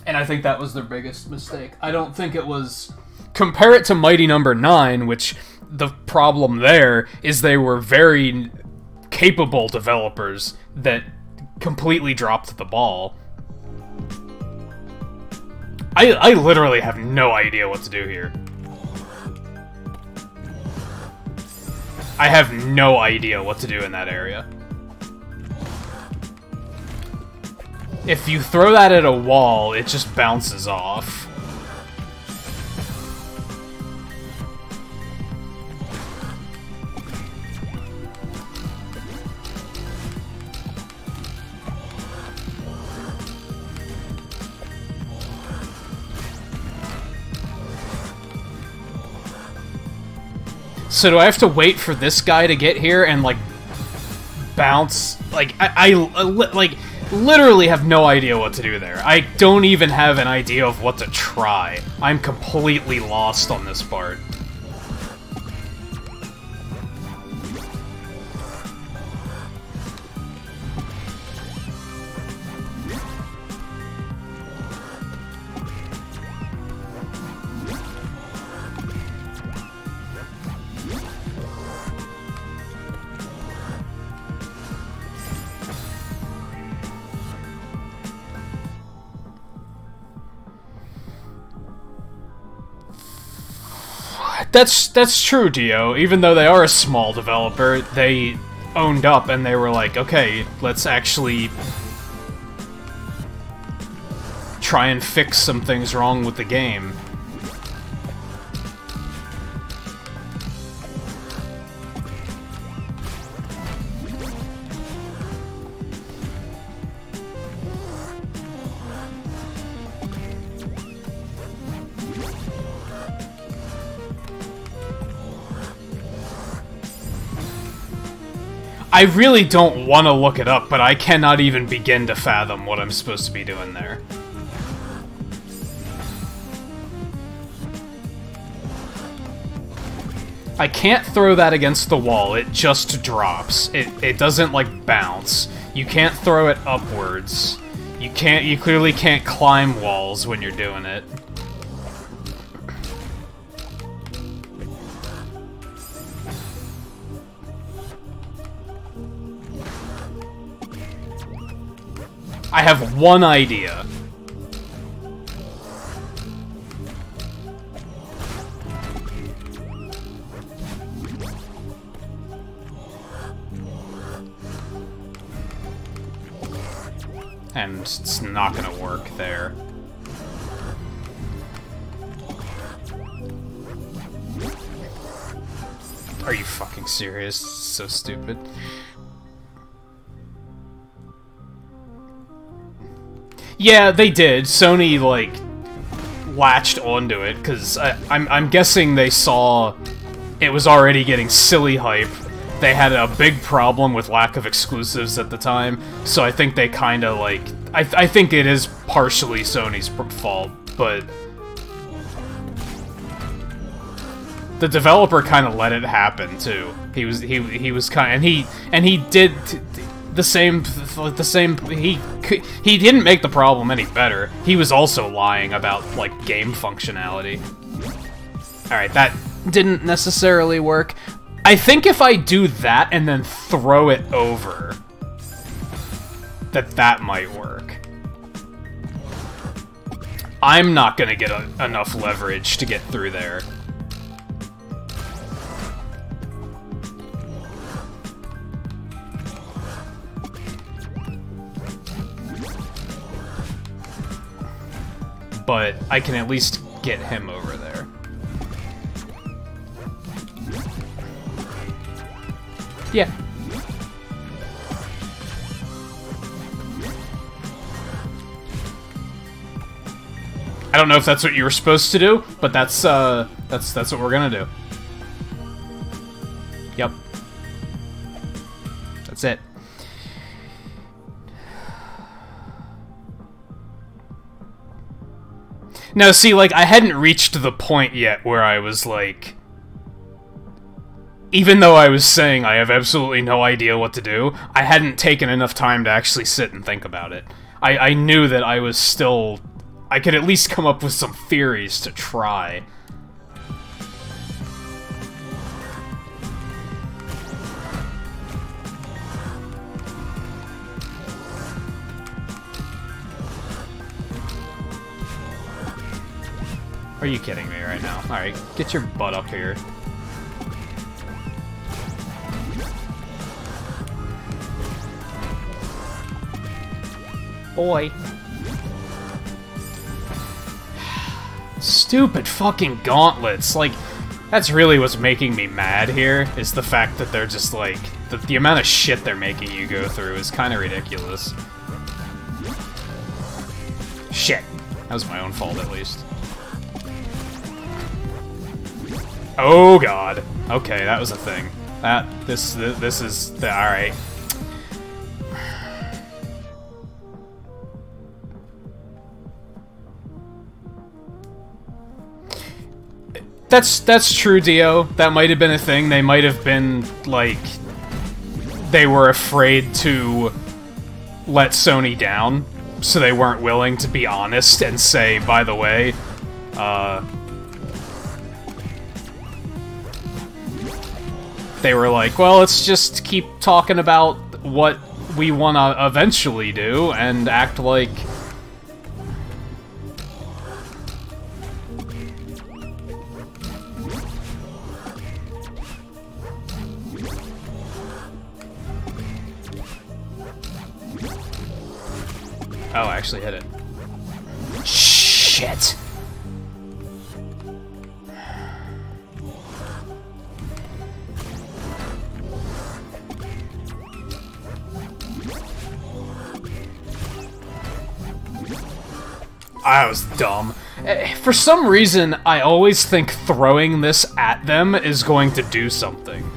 And I think that was their biggest mistake. I don't think it was... Compare it to Mighty Number 9, which the problem there is they were very capable developers that completely dropped the ball. I literally have no idea what to do here. I have no idea what to do in that area. If you throw that at a wall, it just bounces off. So do I have to wait for this guy to get here and, like, bounce? Like, I literally have no idea what to do there. I don't even have an idea of what to try. I'm completely lost on this part. That's true, Dio. Even though they are a small developer, they owned up and they were like, okay, let's actually try and fix some things wrong with the game. I really don't want to look it up, but I cannot even begin to fathom what I'm supposed to be doing there. I can't throw that against the wall, it just drops. It doesn't, like, bounce. You can't throw it upwards. You clearly can't climb walls when you're doing it. I have one idea. And it's not gonna work there. Are you fucking serious? So stupid. Yeah, they did. Sony, like, latched onto it, because I'm guessing they saw it was already getting silly hype. They had a big problem with lack of exclusives at the time, so I think they kind of, like... I think it is partially Sony's fault, but... the developer kind of let it happen, too. He was kind... and he did... the same, he didn't make the problem any better. He was also lying about, like, game functionality. Alright, that didn't necessarily work. I think if I do that and then throw it over, that might work. I'm not gonna get enough leverage to get through there. But I can at least get him over there. Yeah. I don't know if that's what you were supposed to do, but that's what we're gonna do. Yep. That's it. Now, see, like, I hadn't reached the point yet where I was, like... even though I was saying I have absolutely no idea what to do, I hadn't taken enough time to actually sit and think about it. I knew that I was still... I could at least come up with some theories to try. Are you kidding me right now? Alright, get your butt up here. Boy. Stupid fucking gauntlets. Like, that's really what's making me mad here, is the fact that they're just like... the amount of shit they're making you go through is kind of ridiculous. Shit. That was my own fault, at least. Oh god. Okay, that was a thing. This is the alright. That's true, Dio. That might have been a thing. They might have been like they were afraid to let Sony down, so they weren't willing to be honest and say, by the way, they were like, well, let's just keep talking about what we want to eventually do and act like... Oh, I actually hit it. Shit! I was dumb. For some reason, I always think throwing this at them is going to do something.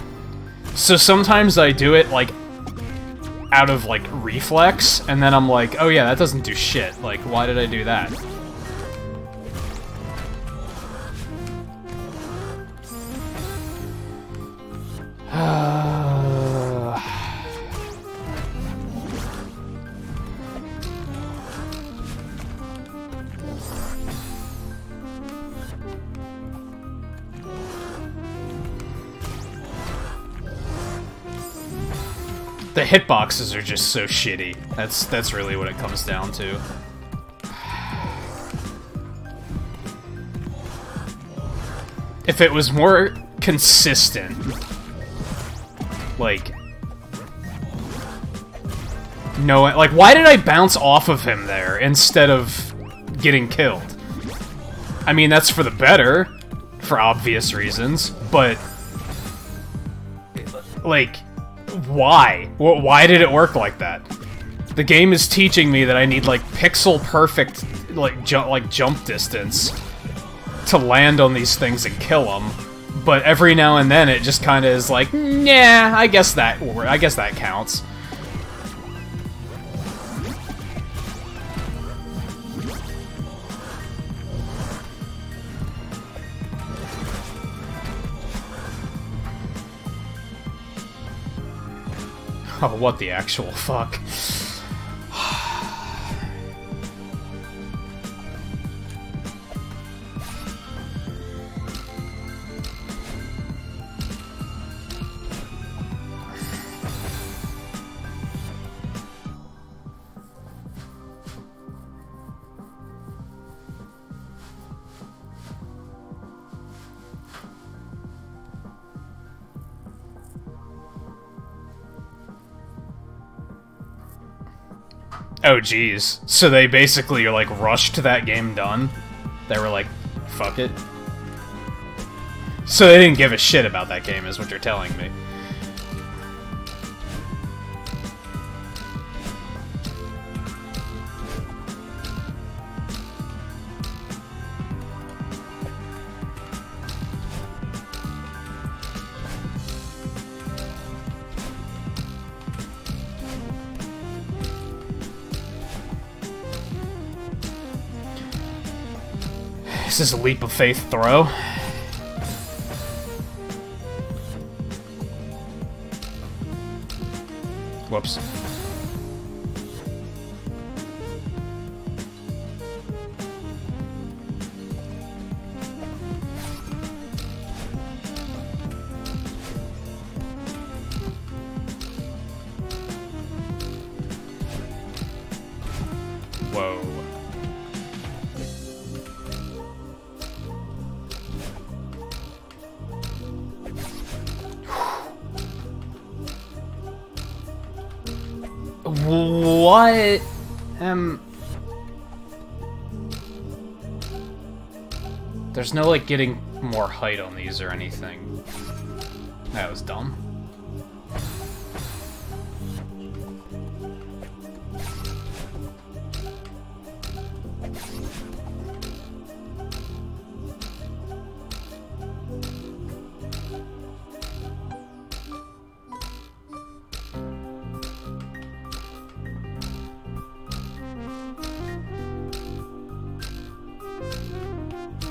So sometimes I do it, like, out of, like, reflex, and then I'm like, oh yeah, that doesn't do shit. Like, why did I do that? The hitboxes are just so shitty. That's really what it comes down to. If it was more consistent, like, no, like, why did I bounce off of him there instead of getting killed? I mean, that's for the better, for obvious reasons, but, like, why? Why did it work like that? The game is teaching me that I need, like, pixel-perfect, like, jump distance to land on these things and kill them, but every now and then it just kind of is like, nah, I guess that counts. Oh, what the actual fuck? Oh, geez. So they basically are, like, rushed that game done? They were like, fuck it? So they didn't give a shit about that game, is what you're telling me. This is a leap of faith throw. Whoops. Whoa. What? There's no, like, getting more height on these or anything. That was dumb.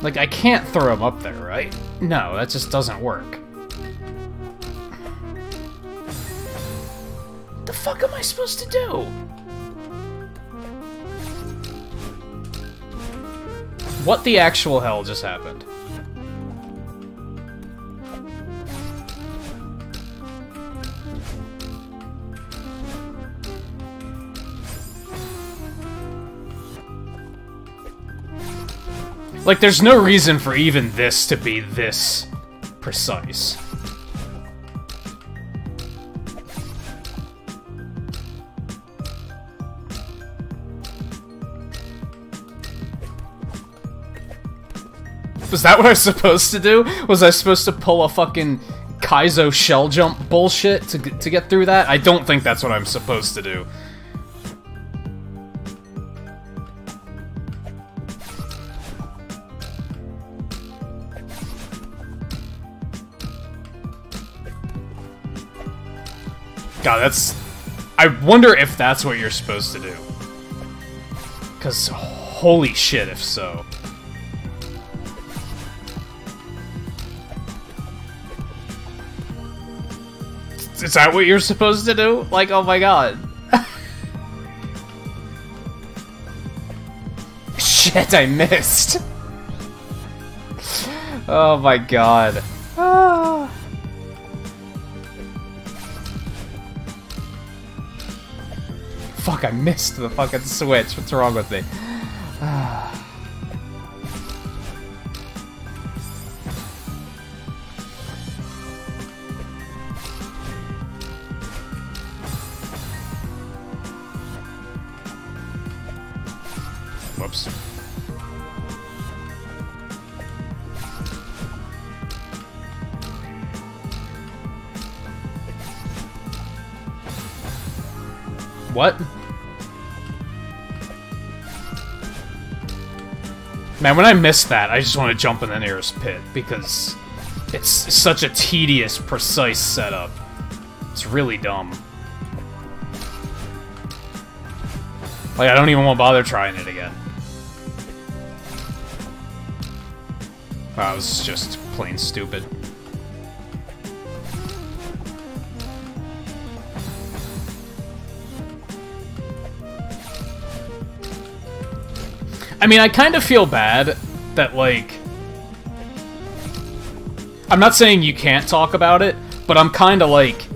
Like, I can't throw him up there, right? No, that just doesn't work. What the fuck am I supposed to do? What the actual hell just happened? Like, there's no reason for even this to be this precise. Was that what I was supposed to do? Was I supposed to pull a fucking Kaizo shell jump bullshit to get through that? I don't think that's what I'm supposed to do. God, that's... I wonder if that's what you're supposed to do. Because, holy shit, if so. Is that what you're supposed to do? Like, oh my god. Shit, I missed. Oh my god. Ah. Fuck, I missed the fucking switch. What's wrong with me? Whoops. What? Man, when I miss that, I just want to jump in the nearest pit, because it's such a tedious, precise setup. It's really dumb. Like, I don't even want to bother trying it again. Wow, it was just plain stupid. I mean, I kind of feel bad that, like... I'm not saying you can't talk about it, but I'm kind of like...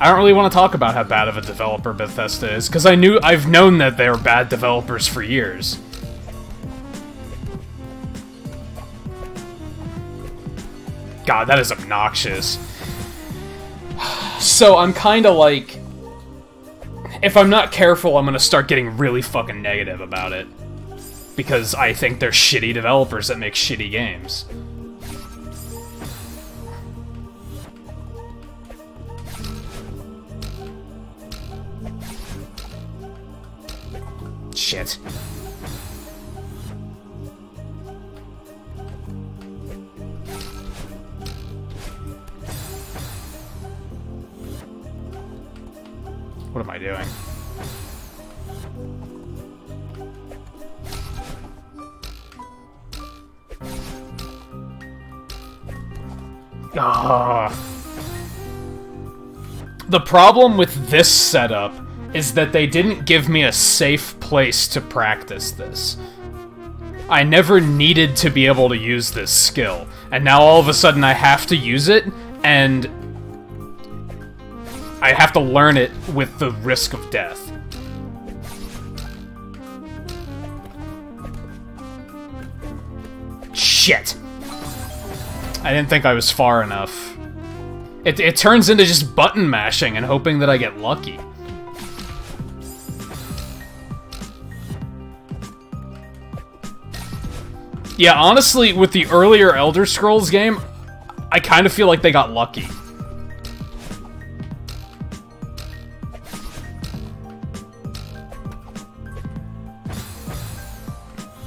I don't really want to talk about how bad of a developer Bethesda is, because I've known that they're bad developers for years. God, that is obnoxious. So I'm kind of like... If I'm not careful, I'm going to start getting really fucking negative about it. Because I think they're shitty developers that make shitty games. Shit. What am I doing? The problem with this setup is that they didn't give me a safe place to practice this. I never needed to be able to use this skill, and now all of a sudden I have to use it, and I have to learn it with the risk of death. Shit! I didn't think I was far enough. It turns into just button mashing and hoping that I get lucky. Yeah, honestly, with the earlier Elder Scrolls game, I kind of feel like they got lucky.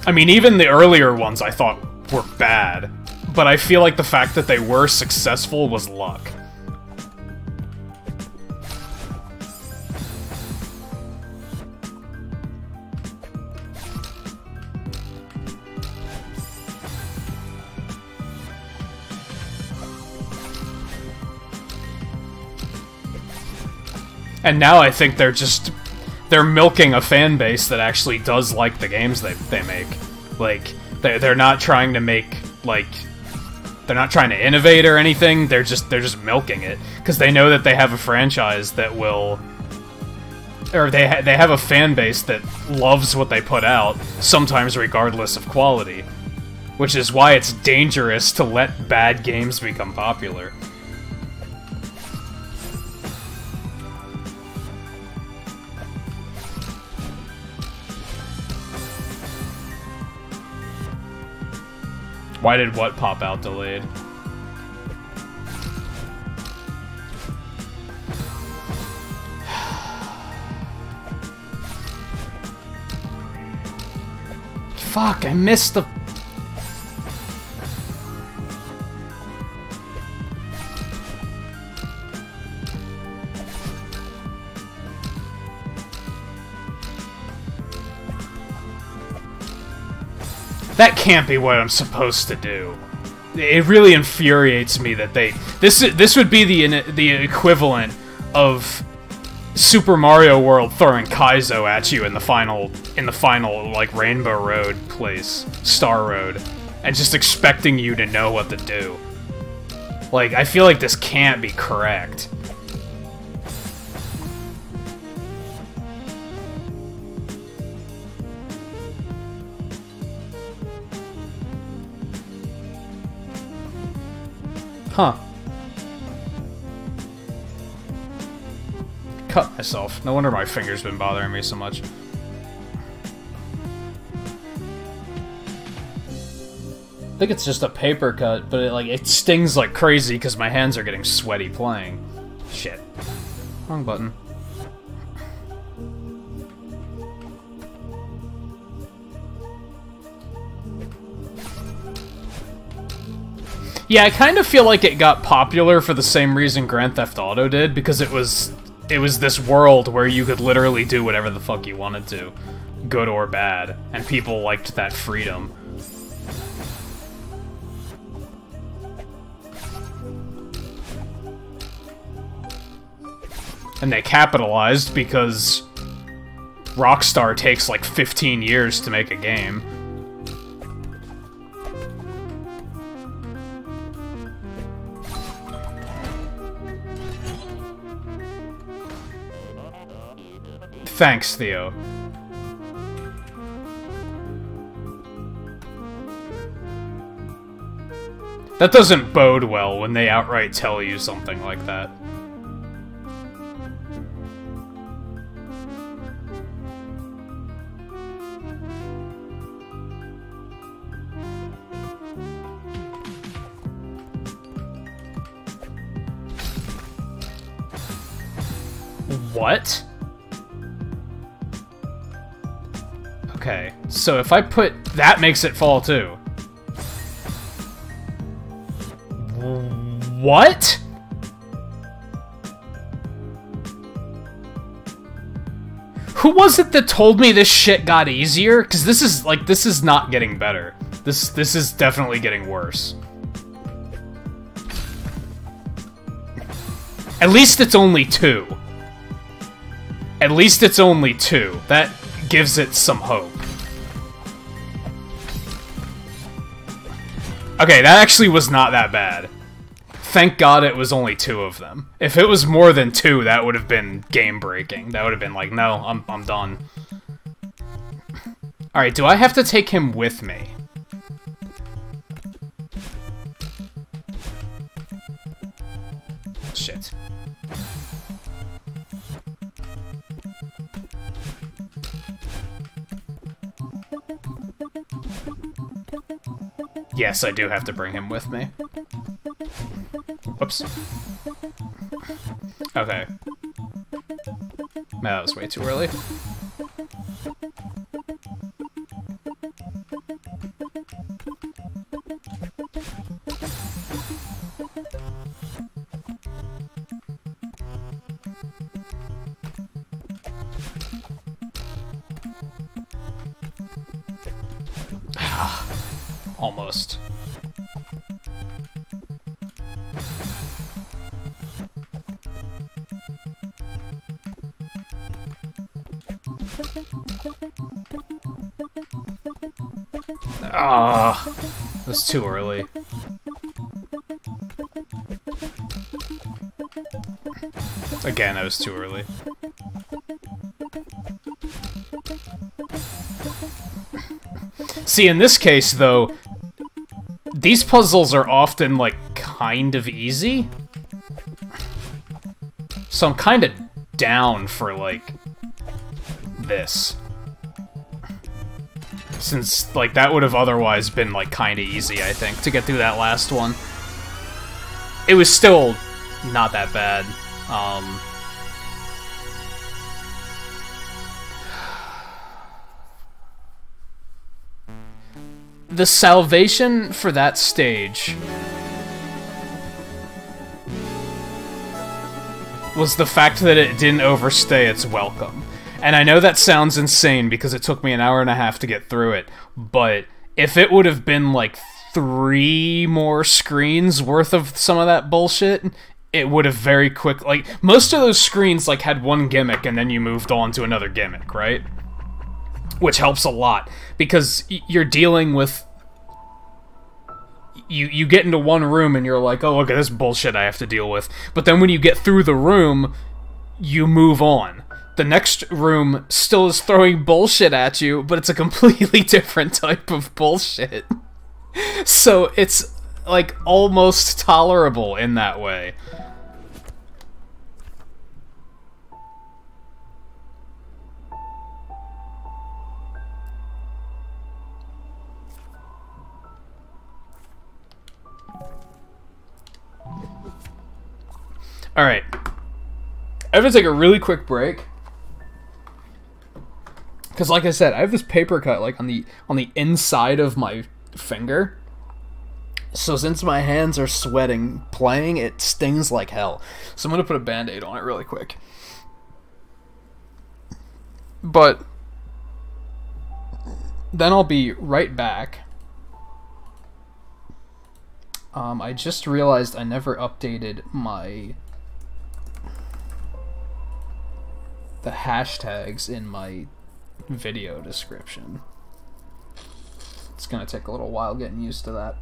I mean, even the earlier ones I thought were bad, but I feel like the fact that they were successful was luck. And now I think they're milking a fan base that actually does like the games they make. Like, they're not trying to make, like, they're not trying to innovate or anything, they're just milking it. Because they know that they have a franchise that will... Or they have a fan base that loves what they put out, sometimes regardless of quality. Which is why it's dangerous to let bad games become popular. Why did what pop out delayed? Fuck, I missed the... That can't be what I'm supposed to do. It really infuriates me that they... This would be the equivalent of Super Mario World throwing Kaizo at you in the final like Rainbow Road place, Star Road, and just expecting you to know what to do. Like, I feel like this can't be correct. Huh. Cut myself. No wonder my finger's been bothering me so much. I think it's just a paper cut, but it stings like crazy because my hands are getting sweaty playing. Shit. Wrong button. Yeah, I kind of feel like it got popular for the same reason Grand Theft Auto did, because it was this world where you could literally do whatever the fuck you wanted to, good or bad, and people liked that freedom. And they capitalized because Rockstar takes like 15 years to make a game. Thanks, Theo. That doesn't bode well when they outright tell you something like that. What? Okay, so if I put... that makes it fall too. What? Who was it that told me this shit got easier? Because this is not getting better. This is definitely getting worse. At least it's only 2. At least it's only 2. That gives it some hope. Okay, that actually was not that bad. Thank God it was only 2 of them. If it was more than 2, that would have been game-breaking. That would have been like, no, I'm done. Alright, do I have to take him with me? Shit. Yes, I do have to bring him with me. Whoops. Okay. Man, that was way too early. Almost. Ah, that's too early. Again, I was too early. See, in this case, though, these puzzles are often, like, kind of easy. So I'm kind of down for, like, this. Since, like, that would have otherwise been, like, kind of easy, I think, to get through that last one. It was still not that bad. The salvation for that stage was the fact that it didn't overstay its welcome. And I know that sounds insane because it took me an hour and a half to get through it, but if it would have been like 3 more screens worth of some of that bullshit, it would have very quick, like, most of those screens like had one gimmick and then you moved on to another gimmick, right? Which helps a lot, because you're dealing with... You get into one room and you're like, oh, look at this bullshit I have to deal with. But then when you get through the room, you move on. The next room still is throwing bullshit at you, but it's a completely different type of bullshit. So it's like, almost tolerable in that way. Alright. I have to take a really quick break. Because like I said, I have this paper cut like on the inside of my finger. So since my hands are sweating playing, it stings like hell. So I'm going to put a band-aid on it really quick. But then I'll be right back. I just realized I never updated the hashtags in my video description. It's gonna take a little while getting used to that.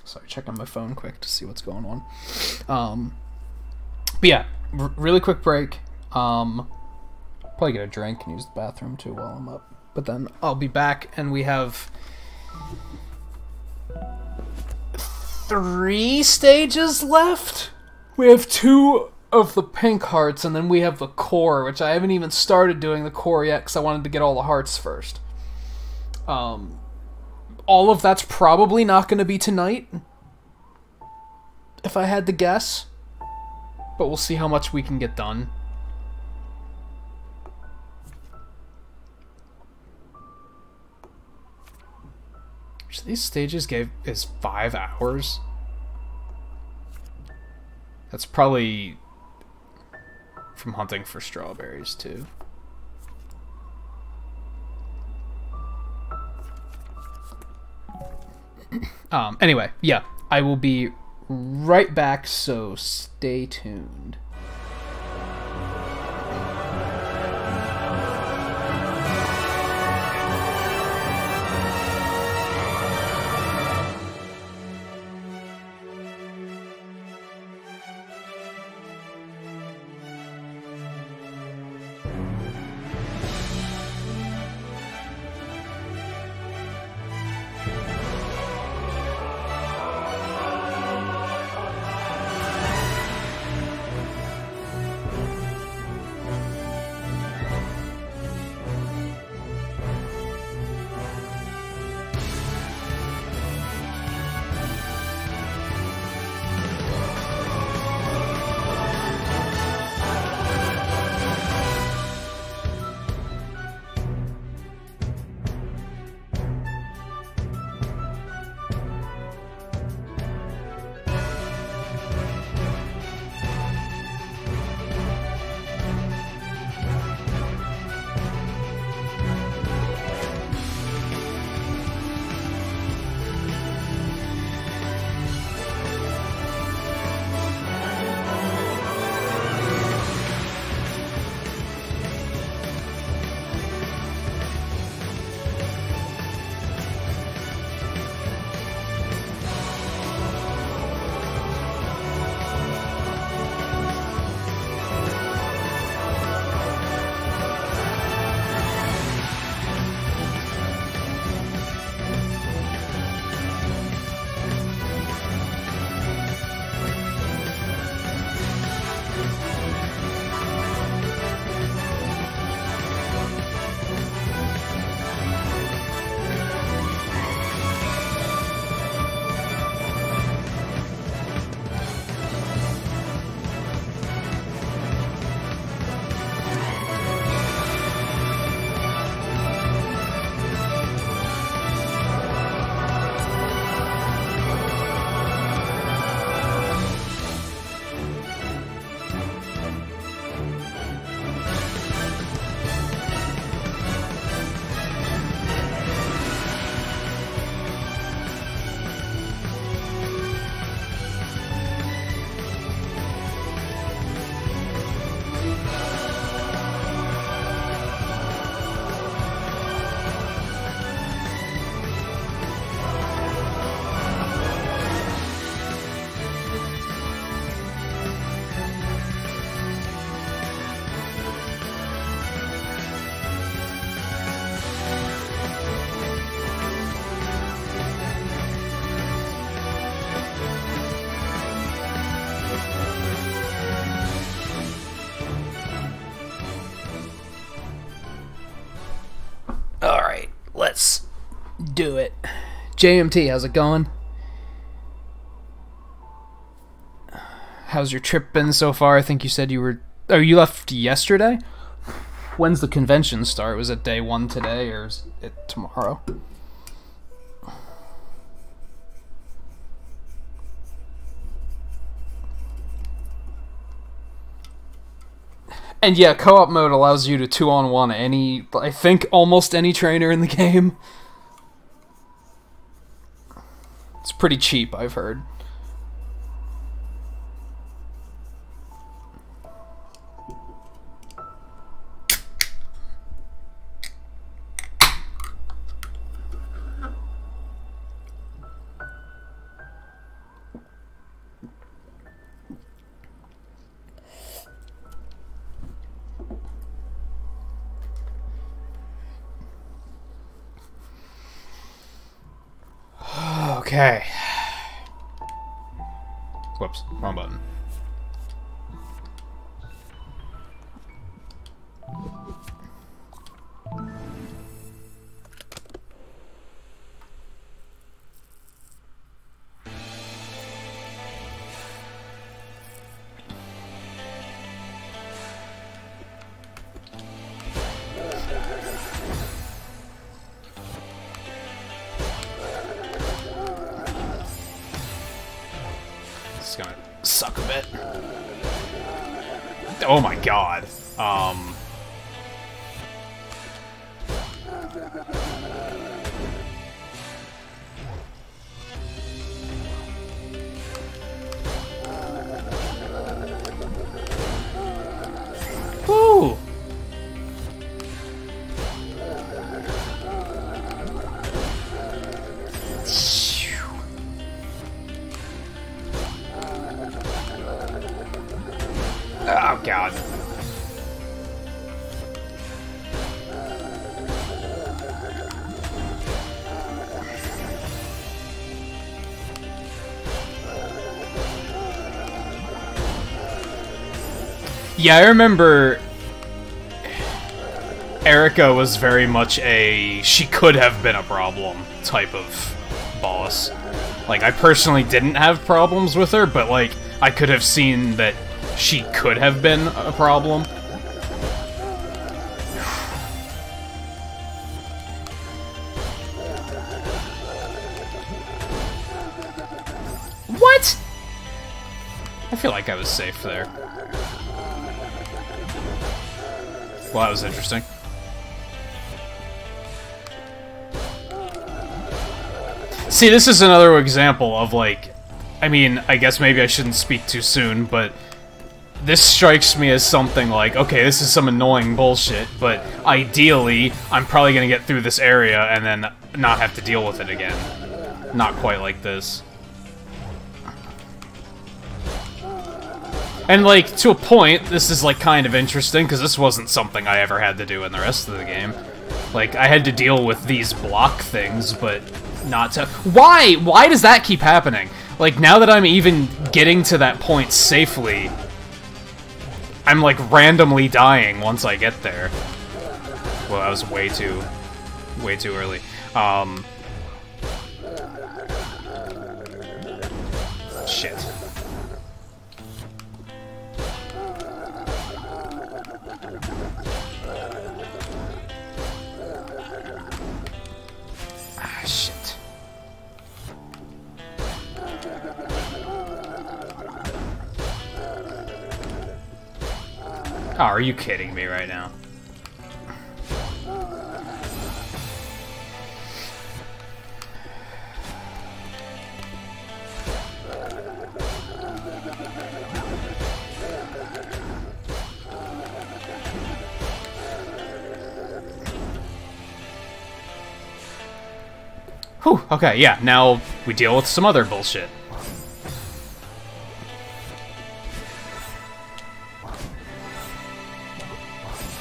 Sorry, checking my phone quick to see what's going on. But yeah, really quick break. Probably get a drink and use the bathroom too while I'm up. But then I'll be back, and we have 3 stages left. We have 2 of the pink hearts, and then we have the core, which I haven't even started doing the core yet because I wanted to get all the hearts first. All of that's probably not going to be tonight, if I had to guess. But we'll see how much we can get done. So these stages is 5 hours. That's probably from hunting for strawberries too. Anyway, yeah, I will be right back, so stay tuned. do it. JMT, how's it going? How's your trip been so far? I think you said you were... Oh, you left yesterday? When's the convention start? Was it day 1 today, or is it tomorrow? And yeah, co-op mode allows you to 2-on-1 any... I think almost any trainer in the game. It's pretty cheap, I've heard. Okay. Whoops, wrong button. It's gonna suck a bit. Oh my god. Woo! Oh god. Yeah, I remember Erica was very much a she could have been a problem type of boss. Like, I personally didn't have problems with her, but like, I could have seen that she could have been a problem. What? I feel like I was safe there. Well, that was interesting. See, this is another example of, like, I mean, I guess maybe I shouldn't speak too soon, but this strikes me as something like, okay, this is some annoying bullshit, but ideally, I'm probably gonna get through this area and then not have to deal with it again. Not quite like this. And, like, to a point, this is, like, kind of interesting, because this wasn't something I ever had to do in the rest of the game. Like, I had to deal with these block things, but not to... Why? Why does that keep happening? Like, now that I'm even getting to that point safely, I'm, like, randomly dying once I get there. Well, that was way too early. Shit. Ah, shit. Oh, are you kidding me right now? Whew, okay, yeah, now we deal with some other bullshit.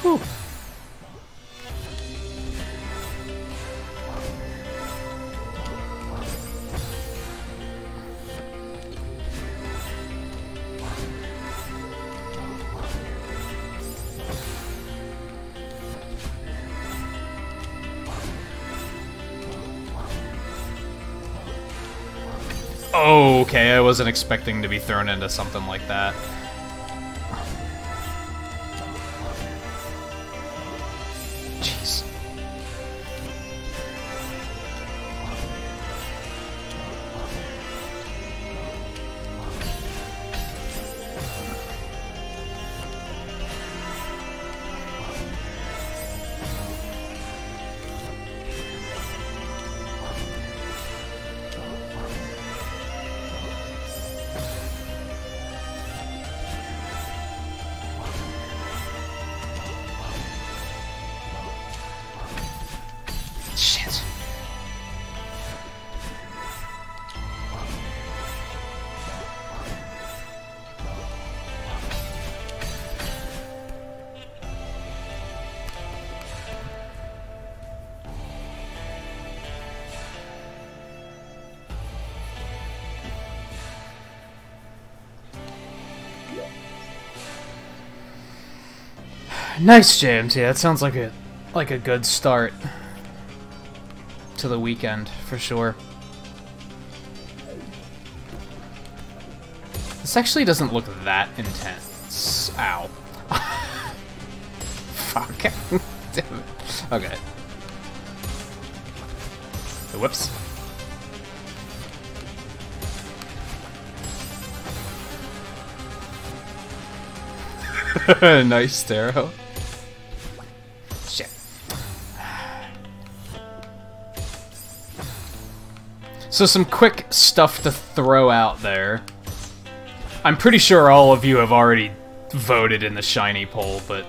Whew. Oh, okay, I wasn't expecting to be thrown into something like that. Jeez. Shit. Nice, JMT. That sounds like a good start to the weekend, for sure. This actually doesn't look that intense. Ow. Fuck. Damn it. Okay. Whoops. Nice, Taro. Shit. So some quick stuff to throw out there. I'm pretty sure all of you have already voted in the shiny poll, but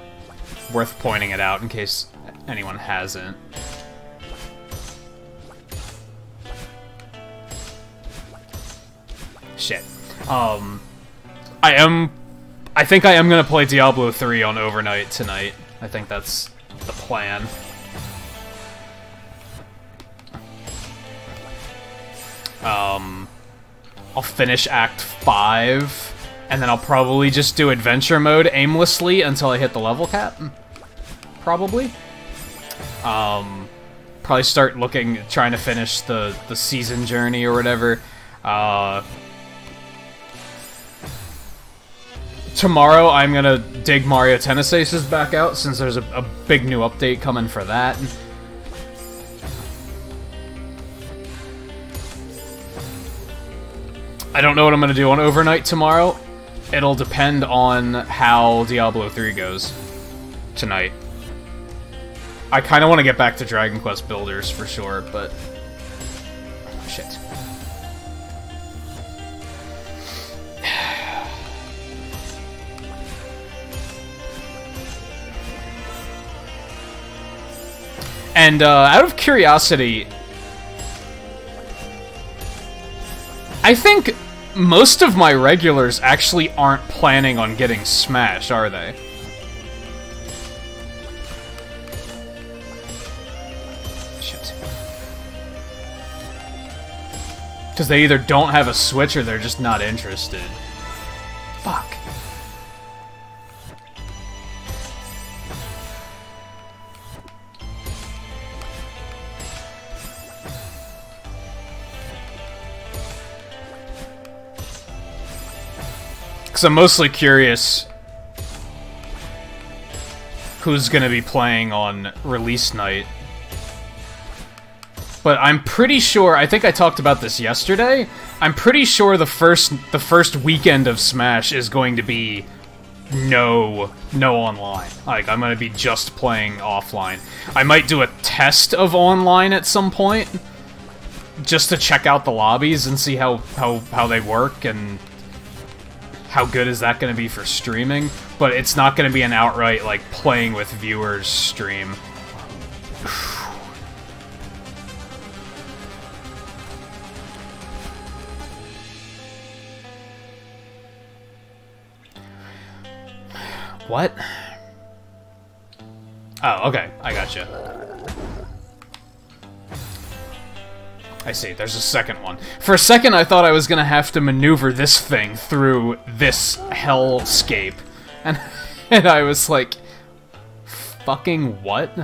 worth pointing it out in case anyone hasn't. Shit. I think I am gonna play Diablo 3 on overnight tonight. I think that's the plan. I'll finish Act 5, and then I'll probably just do adventure mode aimlessly until I hit the level cap. Probably. Probably start trying to finish the season journey or whatever. Tomorrow I'm gonna dig Mario Tennis Aces back out since there's a big new update coming for that. I don't know what I'm gonna do on overnight tomorrow. It'll depend on how Diablo 3 goes tonight. I kind of want to get back to Dragon Quest Builders for sure, but shit. And out of curiosity, I think most of my regulars actually aren't planning on getting Smash, are they? Shit. Because they either don't have a Switch or they're just not interested. Fuck. Because I'm mostly curious who's going to be playing on release night. But I'm pretty sure, I think I talked about this yesterday, I'm pretty sure the first weekend of Smash is going to be no online. Like, I'm going to be just playing offline. I might do a test of online at some point, just to check out the lobbies and see how they work and how good is that going to be for streaming, but it's not going to be an outright, like, playing with viewers stream. What? Oh, okay, I gotcha. I see, there's a second one. For a second, I thought I was gonna have to maneuver this thing through this hellscape. And, and I was like, fucking what?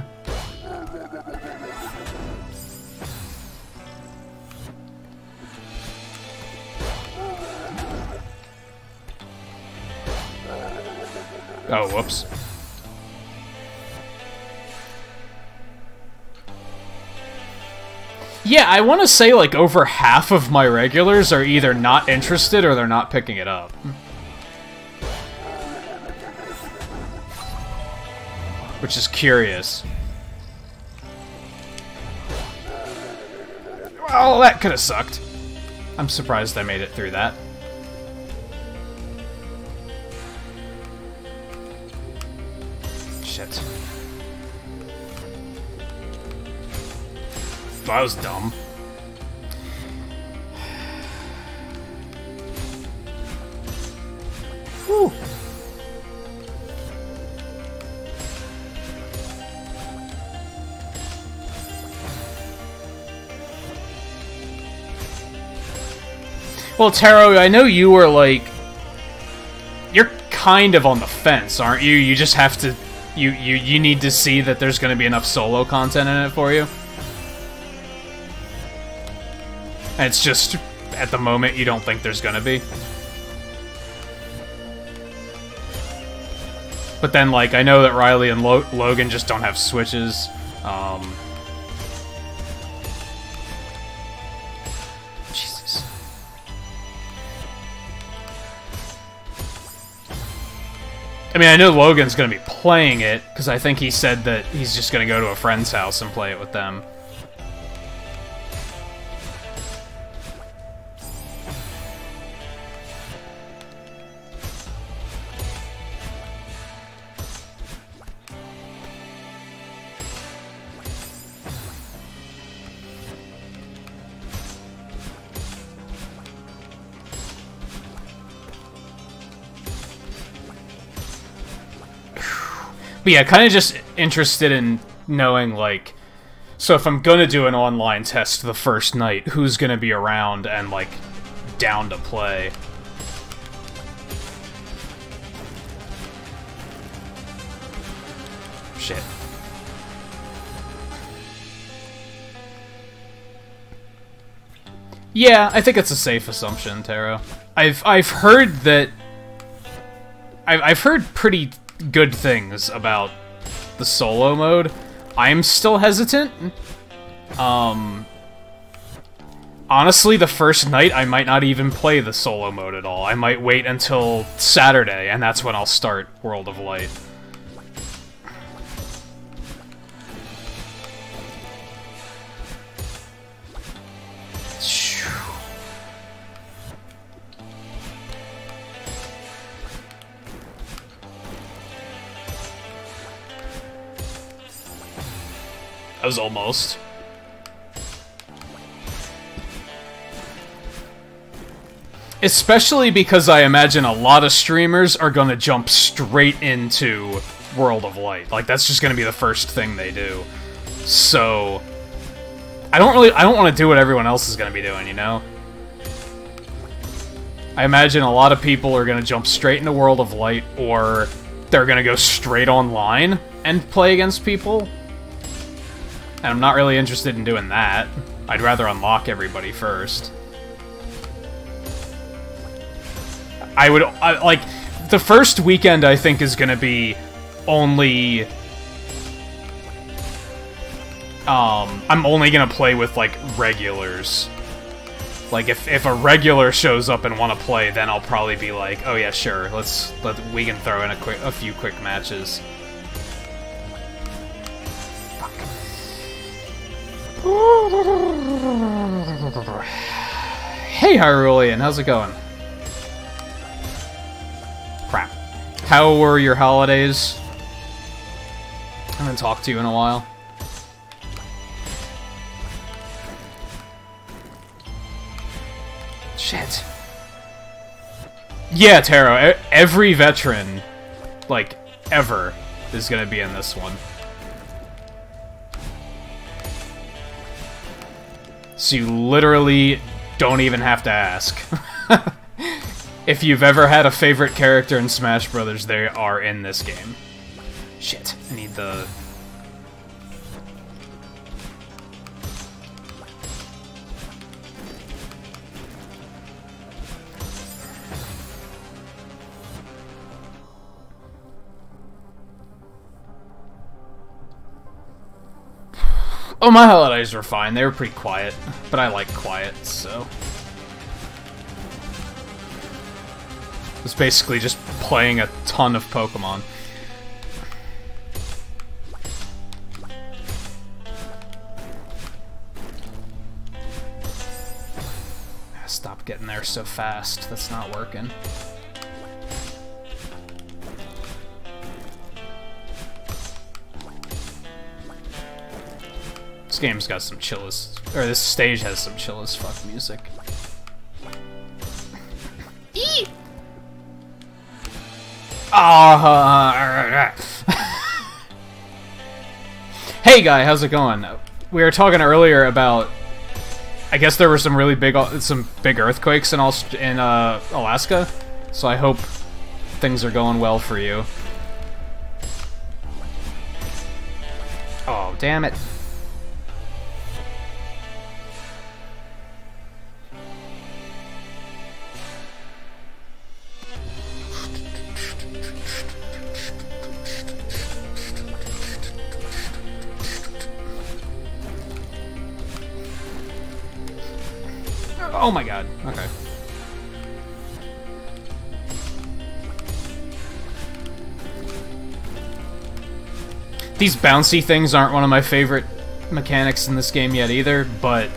Oh, whoops. Yeah, I want to say like over half of my regulars are either not interested or they're not picking it up. Which is curious. Well, that could have sucked. I'm surprised I made it through that. Shit. That was dumb. Whew. Well, Taro, I know you were like... You're kind of on the fence, aren't you? You just have to... You need to see that there's going to be enough solo content in it for you. And it's just, at the moment, you don't think there's going to be. But then, like, I know that Riley and Logan just don't have Switches. Jesus. I mean, I know Logan's going to be playing it, because I think he said that he's just going to go to a friend's house and play it with them. But yeah, kind of just interested in knowing, like, so if I'm gonna do an online test the first night, who's gonna be around and, like, down to play? Shit. Yeah, I think it's a safe assumption, Taro. I've heard that... I've heard pretty good things about the solo mode. I'm still hesitant. Honestly, the first night, I might not even play the solo mode at all. I might wait until Saturday, and that's when I'll start World of Light. That was almost. Especially because I imagine a lot of streamers are gonna jump straight into World of Light. Like, that's just gonna be the first thing they do. So... I don't want to do what everyone else is gonna be doing, you know? I imagine a lot of people are gonna jump straight into World of Light, or they're gonna go straight online and play against people. And I'm not really interested in doing that. I'd rather unlock everybody first. Like, the first weekend, I think, is gonna be only... I'm only gonna play with, like, regulars. Like, if a regular shows up and want to play, then I'll probably be like, oh yeah, sure, we can throw in a few quick matches. Hey, Hyrulean, how's it going? Crap. How were your holidays? I haven't talked to you in a while. Shit. Yeah, Taro, every veteran, like, ever, is gonna be in this one. So you literally don't even have to ask. If you've ever had a favorite character in Smash Brothers, they are in this game. Shit, I need the... Oh, my holidays were fine. They were pretty quiet, but I like quiet, so... It was basically just playing a ton of Pokemon. Stop getting there so fast. That's not working. This game's got some chill as... or this stage has some chill as fuck music. Eee! Hey guy, how's it going? We were talking earlier about... I guess there were some really big earthquakes in Alaska, so I hope things are going well for you. Oh, damn it. Oh my god, okay. These bouncy things aren't one of my favorite mechanics in this game yet either, but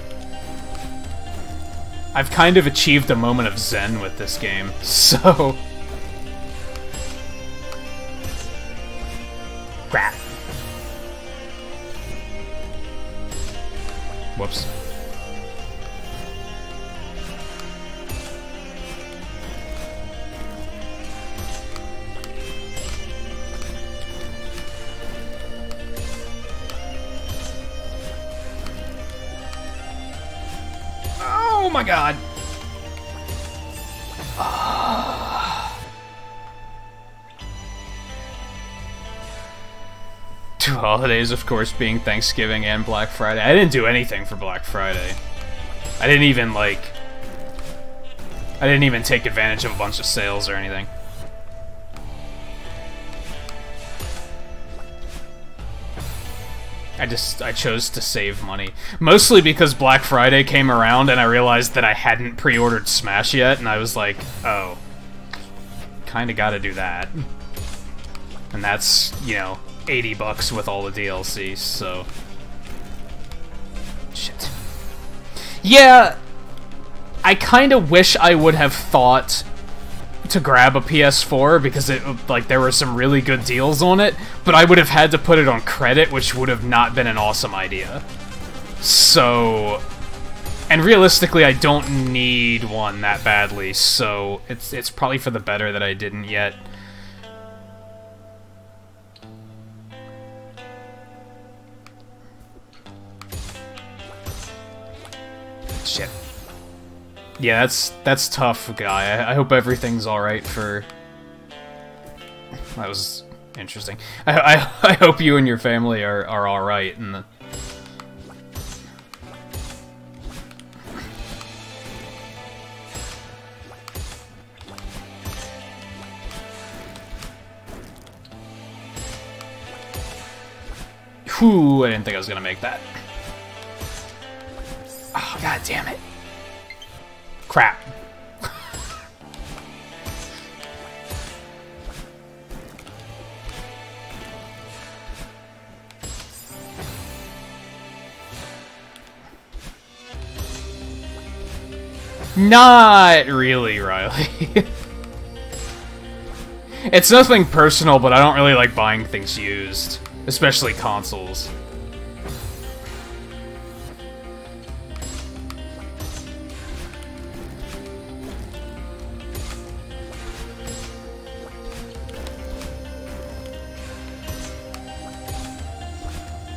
I've kind of achieved a moment of zen with this game, so... Crap. Whoops. Oh my god! Two holidays, of course, being Thanksgiving and Black Friday. I didn't do anything for Black Friday. I didn't even, like... I didn't even take advantage of a bunch of sales or anything. I chose to save money. Mostly because Black Friday came around and I realized that I hadn't pre-ordered Smash yet, and I was like, oh, kinda gotta do that. And that's, you know, 80 bucks with all the DLC, so... Shit. Yeah, I kinda wish I would have thought to grab a PS4 because it, like, there were some really good deals on it, but I would have had to put it on credit, which would have not been an awesome idea. So, and realistically, I don't need one that badly, so it's probably for the better that I didn't yet. Shit. Yeah, that's tough, guy. I hope everything's alright for... That was interesting. I hope you and your family are alright and the... Whew, I didn't think I was gonna make that. Oh, god damn it. Crap. Not really, Riley. It's nothing personal, but I don't really like buying things used, especially consoles.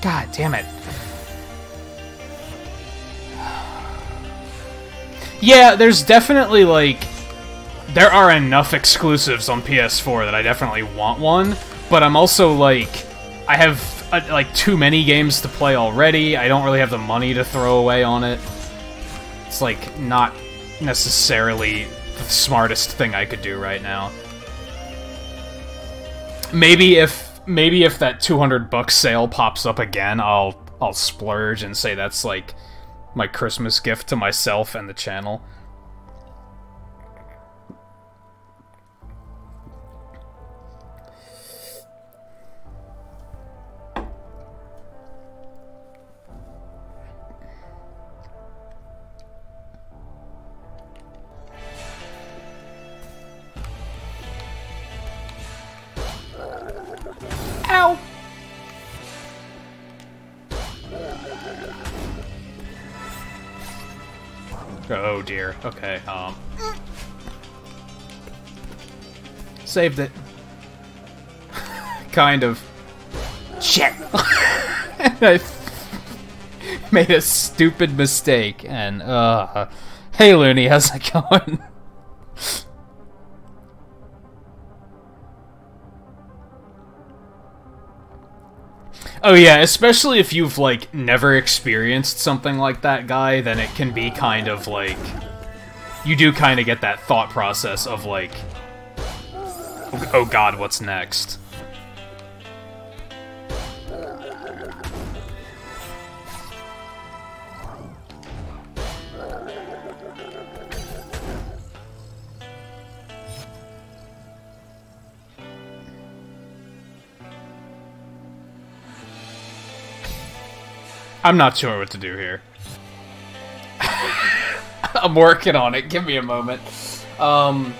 God damn it. Yeah, there's definitely, like... There are enough exclusives on PS4 that I definitely want one, but I'm also, like... I have, like, too many games to play already. I don't really have the money to throw away on it. It's, like, not necessarily the smartest thing I could do right now. Maybe if that $200 sale pops up again, I'll I'll splurge and say that's like my Christmas gift to myself and the channel. Ow! Oh dear. Okay, saved it. Kind of. Shit! I made a stupid mistake, and, hey Looney, how's it going? Oh yeah, especially if you've, like, never experienced something like that, Guy, then it can be kind of, like... You do kind of get that thought process of, like... Oh god, what's next? I'm not sure what to do here. I'm working on it. Give me a moment. I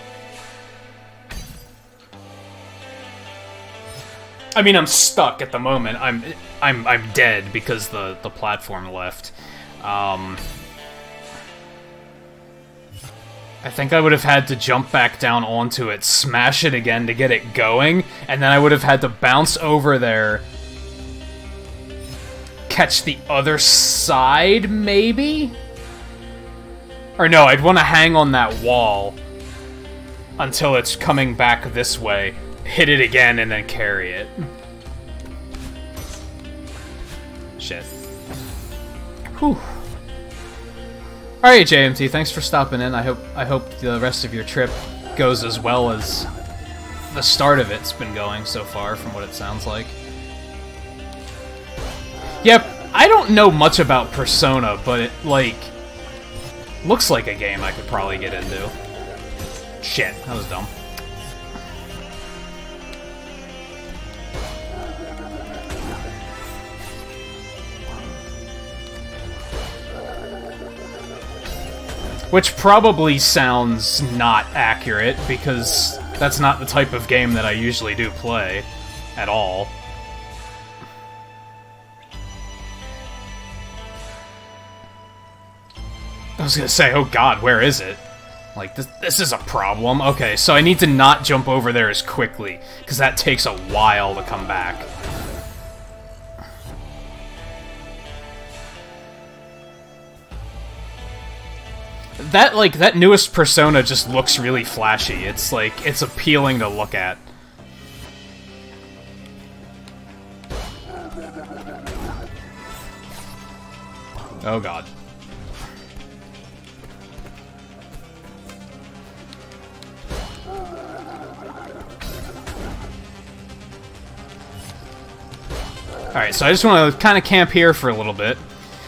mean, I'm stuck at the moment. I'm dead because the platform left. I think I would have had to jump back down onto it, smash it again to get it going, and then I would have had to bounce over there, catch the other side, maybe? Or no, I'd want to hang on that wall until it's coming back this way, hit it again, and then carry it. Shit. Whew. Alright, JMT, thanks for stopping in. I hope the rest of your trip goes as well as the start of it's been going so far, from what it sounds like. Yep, I don't know much about Persona, but it, like, looks like a game I could probably get into. Shit, that was dumb. Which probably sounds not accurate, because that's not the type of game that I usually do play at all. I was gonna say, oh god, where is it? Like, this is a problem. Okay, so I need to not jump over there as quickly, because that takes a while to come back. That newest Persona just looks really flashy. It's, like, it's appealing to look at. Oh god. Alright, so I just want to kind of camp here for a little bit,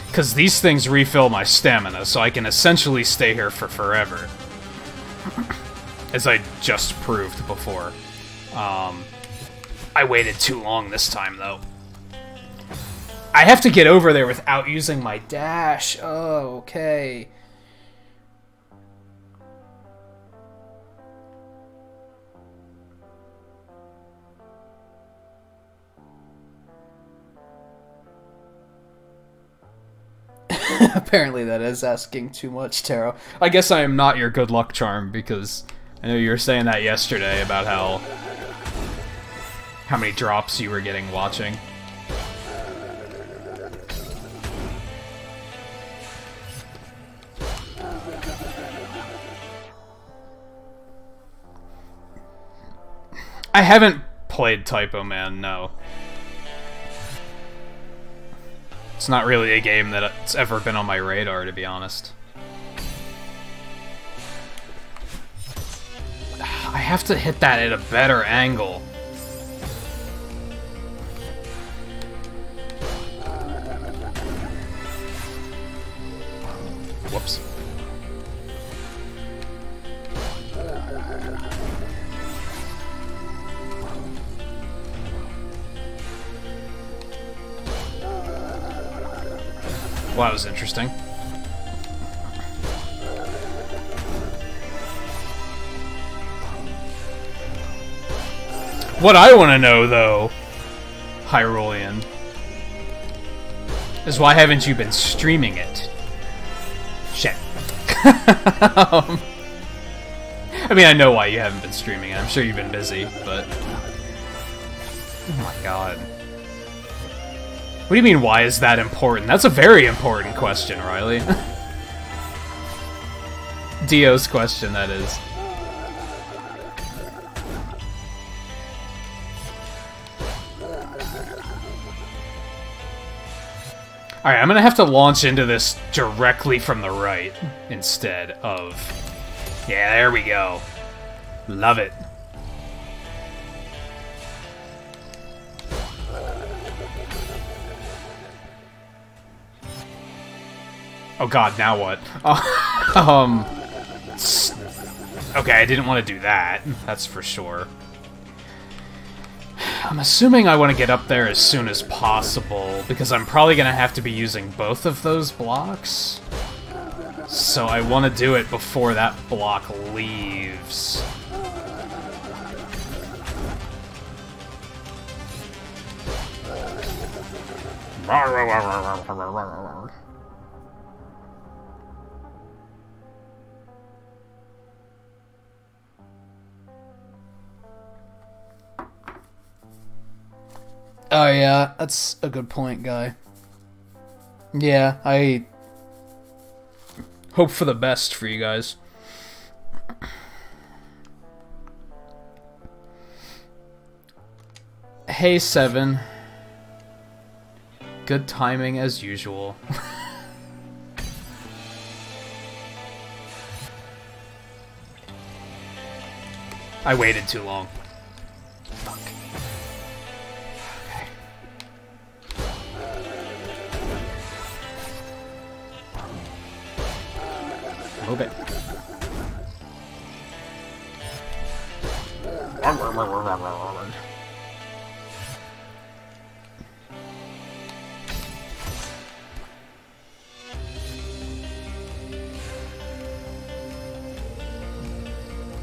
because these things refill my stamina, so I can essentially stay here for forever. As I just proved before. I waited too long this time, though. I have to get over there without using my dash. Oh, okay. Apparently that is asking too much, Taro. I guess I am not your good luck charm, because I know you were saying that yesterday about how many drops you were getting watching. I haven't played Typo Man, no. It's not really a game that's ever been on my radar, to be honest. I have to hit that at a better angle. Well, that was interesting. What I want to know, though, Hyrulean, is why haven't you been streaming it? Shit. I mean, I know why you haven't been streaming it. I'm sure you've been busy, but... Oh my god. What do you mean, why is that important? That's a very important question, Riley. Dio's question, that is. Alright, I'm gonna have to launch into this directly from the right instead of... Yeah, there we go. Love it. Oh god, now what? Okay, I didn't want to do that. That's for sure. I'm assuming I want to get up there as soon as possible, because I'm probably going to have to be using both of those blocks. So I want to do it before that block leaves. Oh yeah, that's a good point, Guy. Yeah, I hope for the best for you guys. Hey, Seven. Good timing as usual. I waited too long. Fuck. Move it.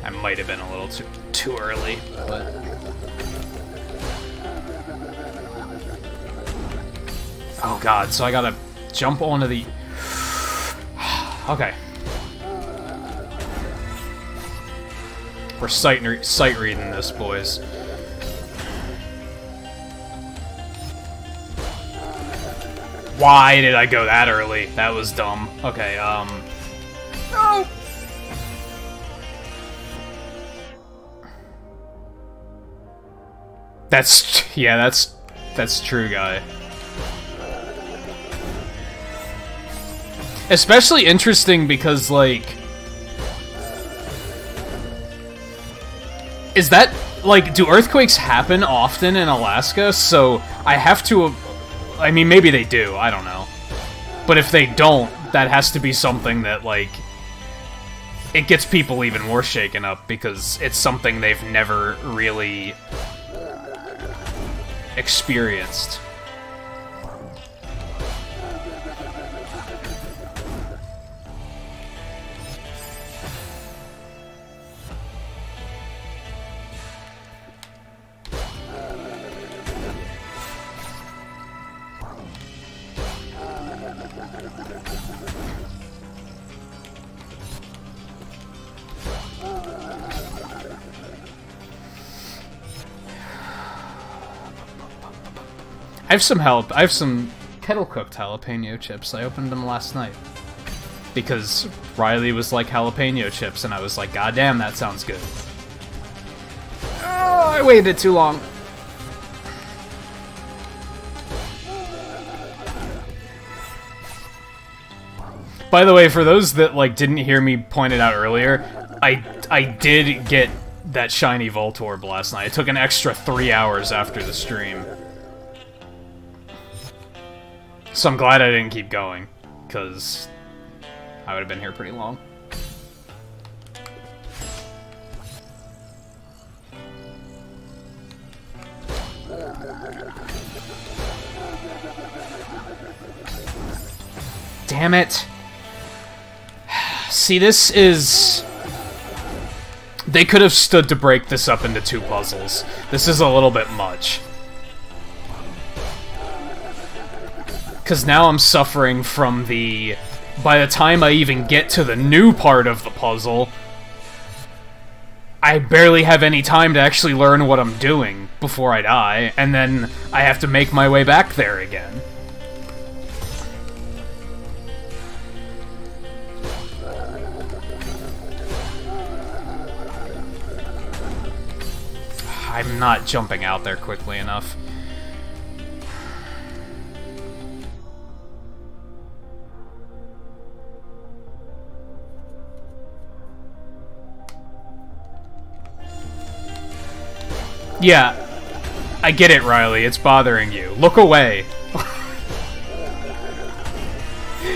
I might have been a little too early, but... Oh god, so I gotta jump onto the... Okay. We're sight reading this, boys. Why did I go that early? That was dumb. Okay, No! Yeah, that's true, Guy. Especially interesting because, like... Is that, like, do earthquakes happen often in Alaska? So I have to, I mean, maybe they do, I don't know. But if they don't, that has to be something that, like, it gets people even more shaken up because it's something they've never really experienced. I have some kettle-cooked jalapeno chips. I opened them last night. Because Riley was like jalapeno chips, and I was like, God damn, that sounds good. Oh, I waited too long. By the way, for those that like didn't hear me point it out earlier, I did get that shiny Voltorb last night. It took an extra 3 hours after the stream. So I'm glad I didn't keep going, because I would have been here pretty long. Damn it. See, this is... They could have stood to break this up into 2 puzzles. This is a little bit much. Because now I'm suffering from the... By the time I even get to the new part of the puzzle, I barely have any time to actually learn what I'm doing before I die, and then I have to make my way back there again. I'm not jumping out there quickly enough. Yeah, I get it, Riley. It's bothering you. Look away.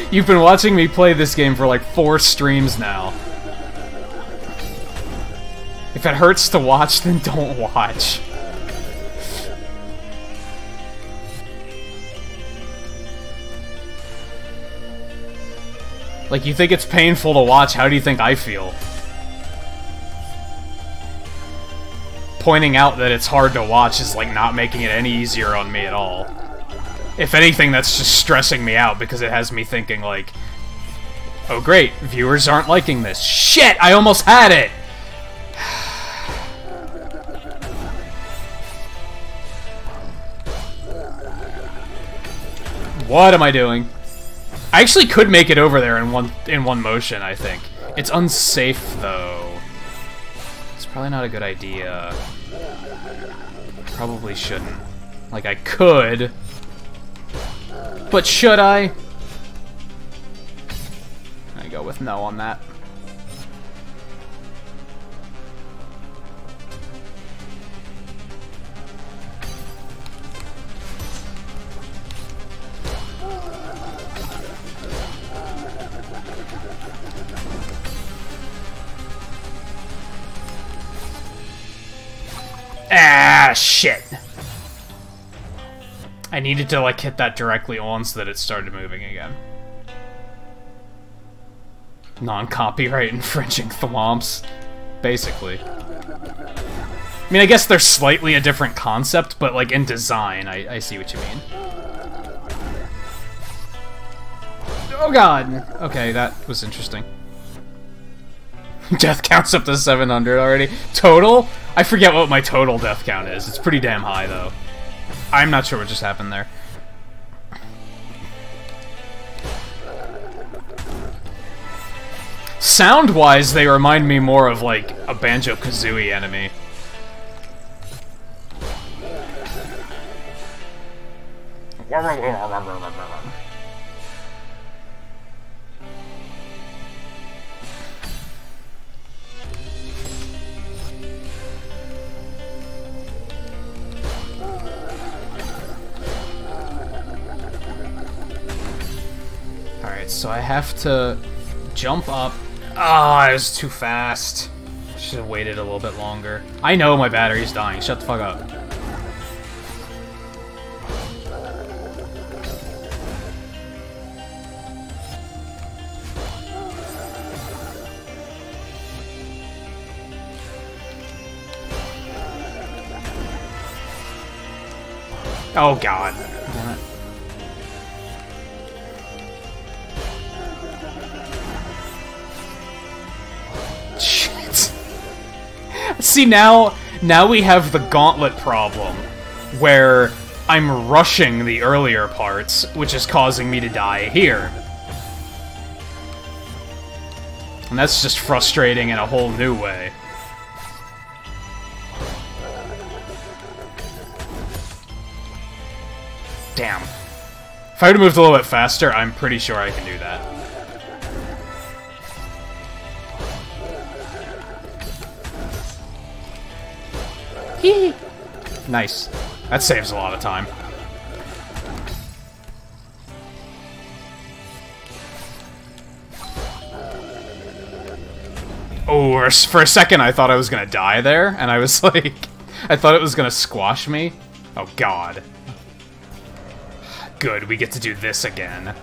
You've been watching me play this game for like 4 streams now. If it hurts to watch, then don't watch. Like, you think it's painful to watch, how do you think I feel? Pointing out that it's hard to watch is, like, not making it any easier on me at all. If anything, that's just stressing me out, because it has me thinking, like, oh great, viewers aren't liking this. Shit, I almost had it! What am I doing? I actually could make it over there in one motion, I think. It's unsafe, though. It's probably not a good idea. Probably shouldn't. Like, I could. But should I? I go with no on that. Ah, shit. I needed to, like, hit that directly on so that it started moving again. Non-copyright infringing thwomps. Basically. I mean, I guess they're slightly a different concept, but, like, in design, I see what you mean. Oh god! Okay, that was interesting. Death count's up to 700 already. Total? I forget what my total death count is. It's pretty damn high, though. I'm not sure what just happened there. Sound-wise, they remind me more of, like, a Banjo-Kazooie enemy. Alright, so I have to jump up. Ah, oh, it was too fast. Should have waited a little bit longer. I know my battery's dying. Shut the fuck up. Oh god. Damn it. Shit. See, now we have the gauntlet problem, where I'm rushing the earlier parts, which is causing me to die here. And that's just frustrating in a whole new way. Damn. If I would have moved a little bit faster, I'm pretty sure I can do that. Hee. Nice. That saves a lot of time. Oh, for a second I thought I was gonna die there, and I was like... I thought it was gonna squash me. Oh god. Good, we get to do this again.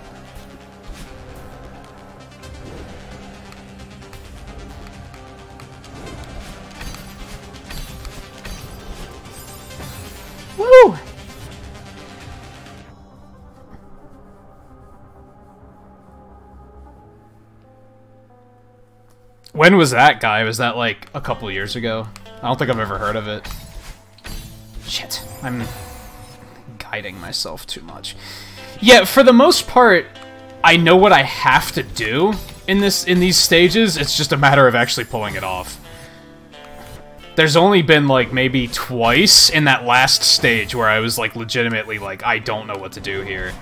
When was that, guy? Was that, like, a couple years ago? I don't think I've ever heard of it. Shit. I'm guiding myself too much. Yeah, for the most part, I know what I have to do in these stages. It's just a matter of actually pulling it off. There's only been, like, maybe twice in that last stage where I was, like, legitimately, like, I don't know what to do here.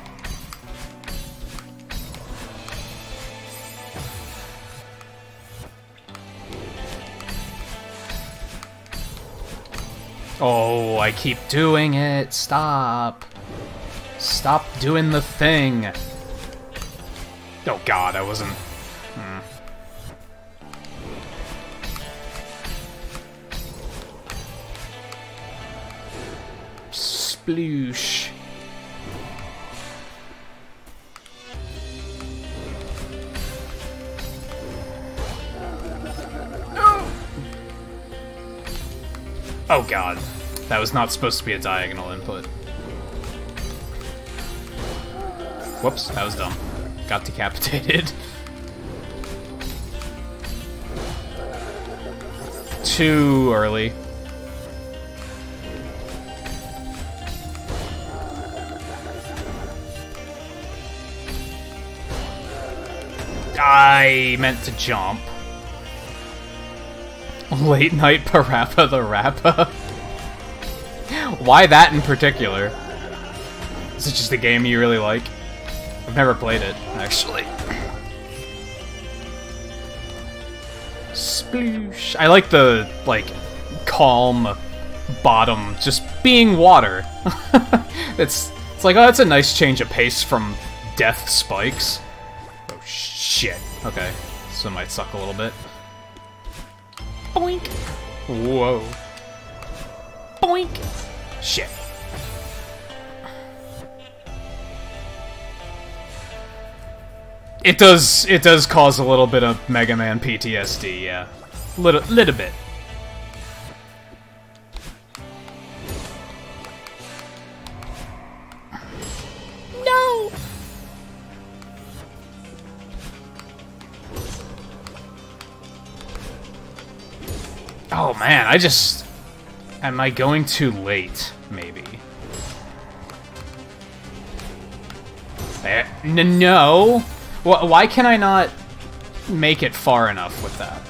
Oh, I keep doing it. Stop. Stop doing the thing. Oh god, I wasn't... Sploosh. Oh god. That was not supposed to be a diagonal input. Whoops, that was dumb. Got decapitated. Too early. I meant to jump. Late Night Parappa the Rappa? Why that in particular? Is it just a game you really like? I've never played it, actually. Sploosh. I like the, like, calm bottom just being water. It's like, oh, that's a nice change of pace from death spikes. Oh, shit. Okay, so it might suck a little bit. Boink! Whoa. Boink! Shit. It does cause a little bit of Mega Man PTSD, yeah. Little bit. No! Oh man, I just... Am I going too late? Maybe. No! Why can I not make it far enough with that?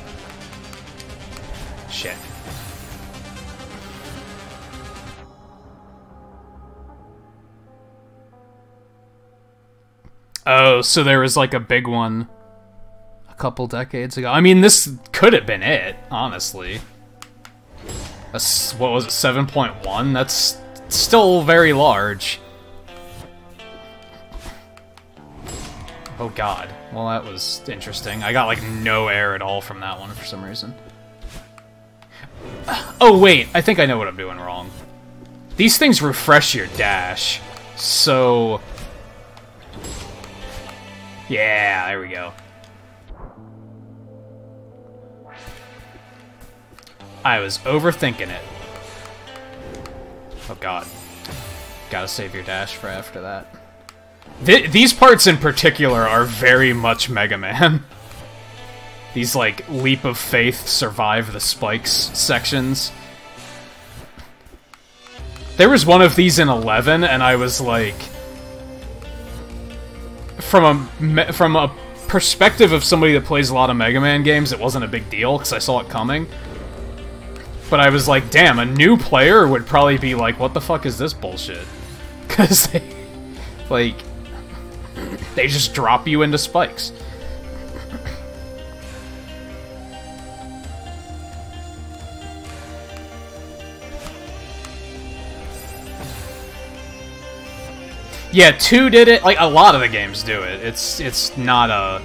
Shit. Oh, so there was like a big one a couple decades ago. I mean, this could have been it, honestly. What was it, 7.1? That's still very large. Oh god. Well, that was interesting. I got, like, no air at all from that one for some reason. Oh, wait. I think I know what I'm doing wrong. These things refresh your dash. So... yeah, there we go. I was overthinking it. Oh god. Gotta save your dash for after that. These parts in particular are very much Mega Man. These, like, leap of faith, survive the spikes sections. There was one of these in 11, and I was like... From a perspective of somebody that plays a lot of Mega Man games, it wasn't a big deal, because I saw it coming. But I was like, damn, a new player would probably be like, what the fuck is this bullshit? Because they... like... they just drop you into spikes. Yeah, 2 did it. Like, a lot of the games do it. It's not a...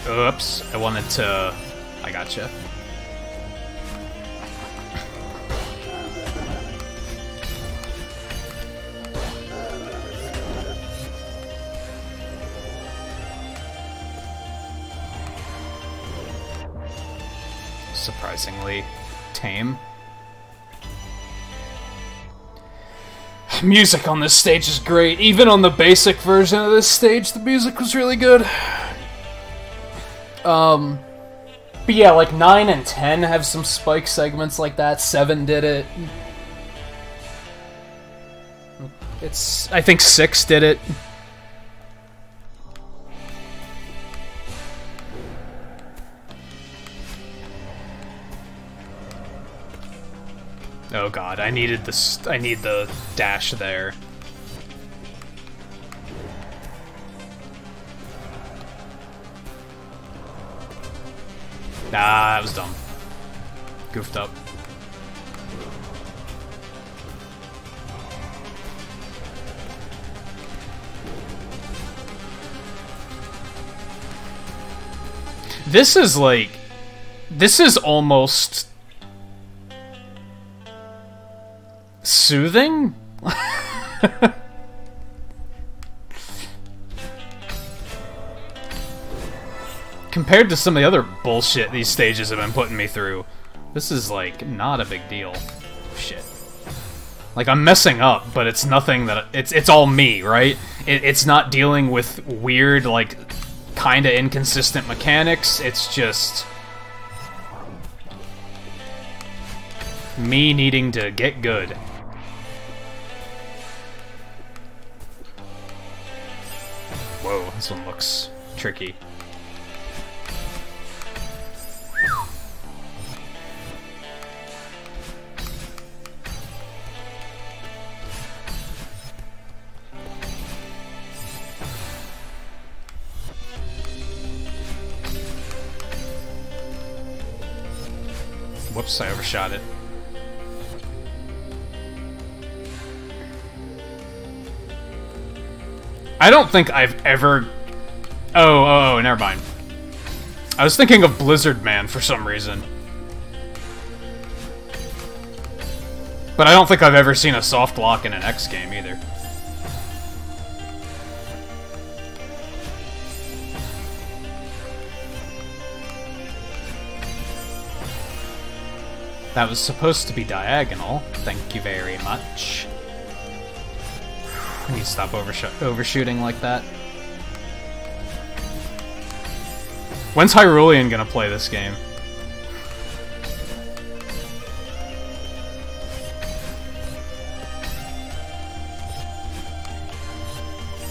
Oops. I wanted to... I gotcha. Surprisingly tame. Music on this stage is great. Even on the basic version of this stage, the music was really good. But yeah, like 9 and 10 have some spike segments like that. 7 did it. I think 6 did it. Oh god, I need the dash there. Ah, that was dumb. Goofed up. This is almost soothing? Compared to some of the other bullshit these stages have been putting me through, this is, like, not a big deal. Shit. Like, I'm messing up, but it's nothing that... It's all me, right? It's not dealing with weird, like, kinda inconsistent mechanics. It's just... me needing to get good. Whoa, this one looks tricky. Whoops, I overshot it. I don't think I've ever... Oh, never mind. I was thinking of Blizzard Man for some reason. But I don't think I've ever seen a soft lock in an X game either. That was supposed to be diagonal. Thank you very much. I need to stop overshooting like that. When's Hyrulean gonna play this game?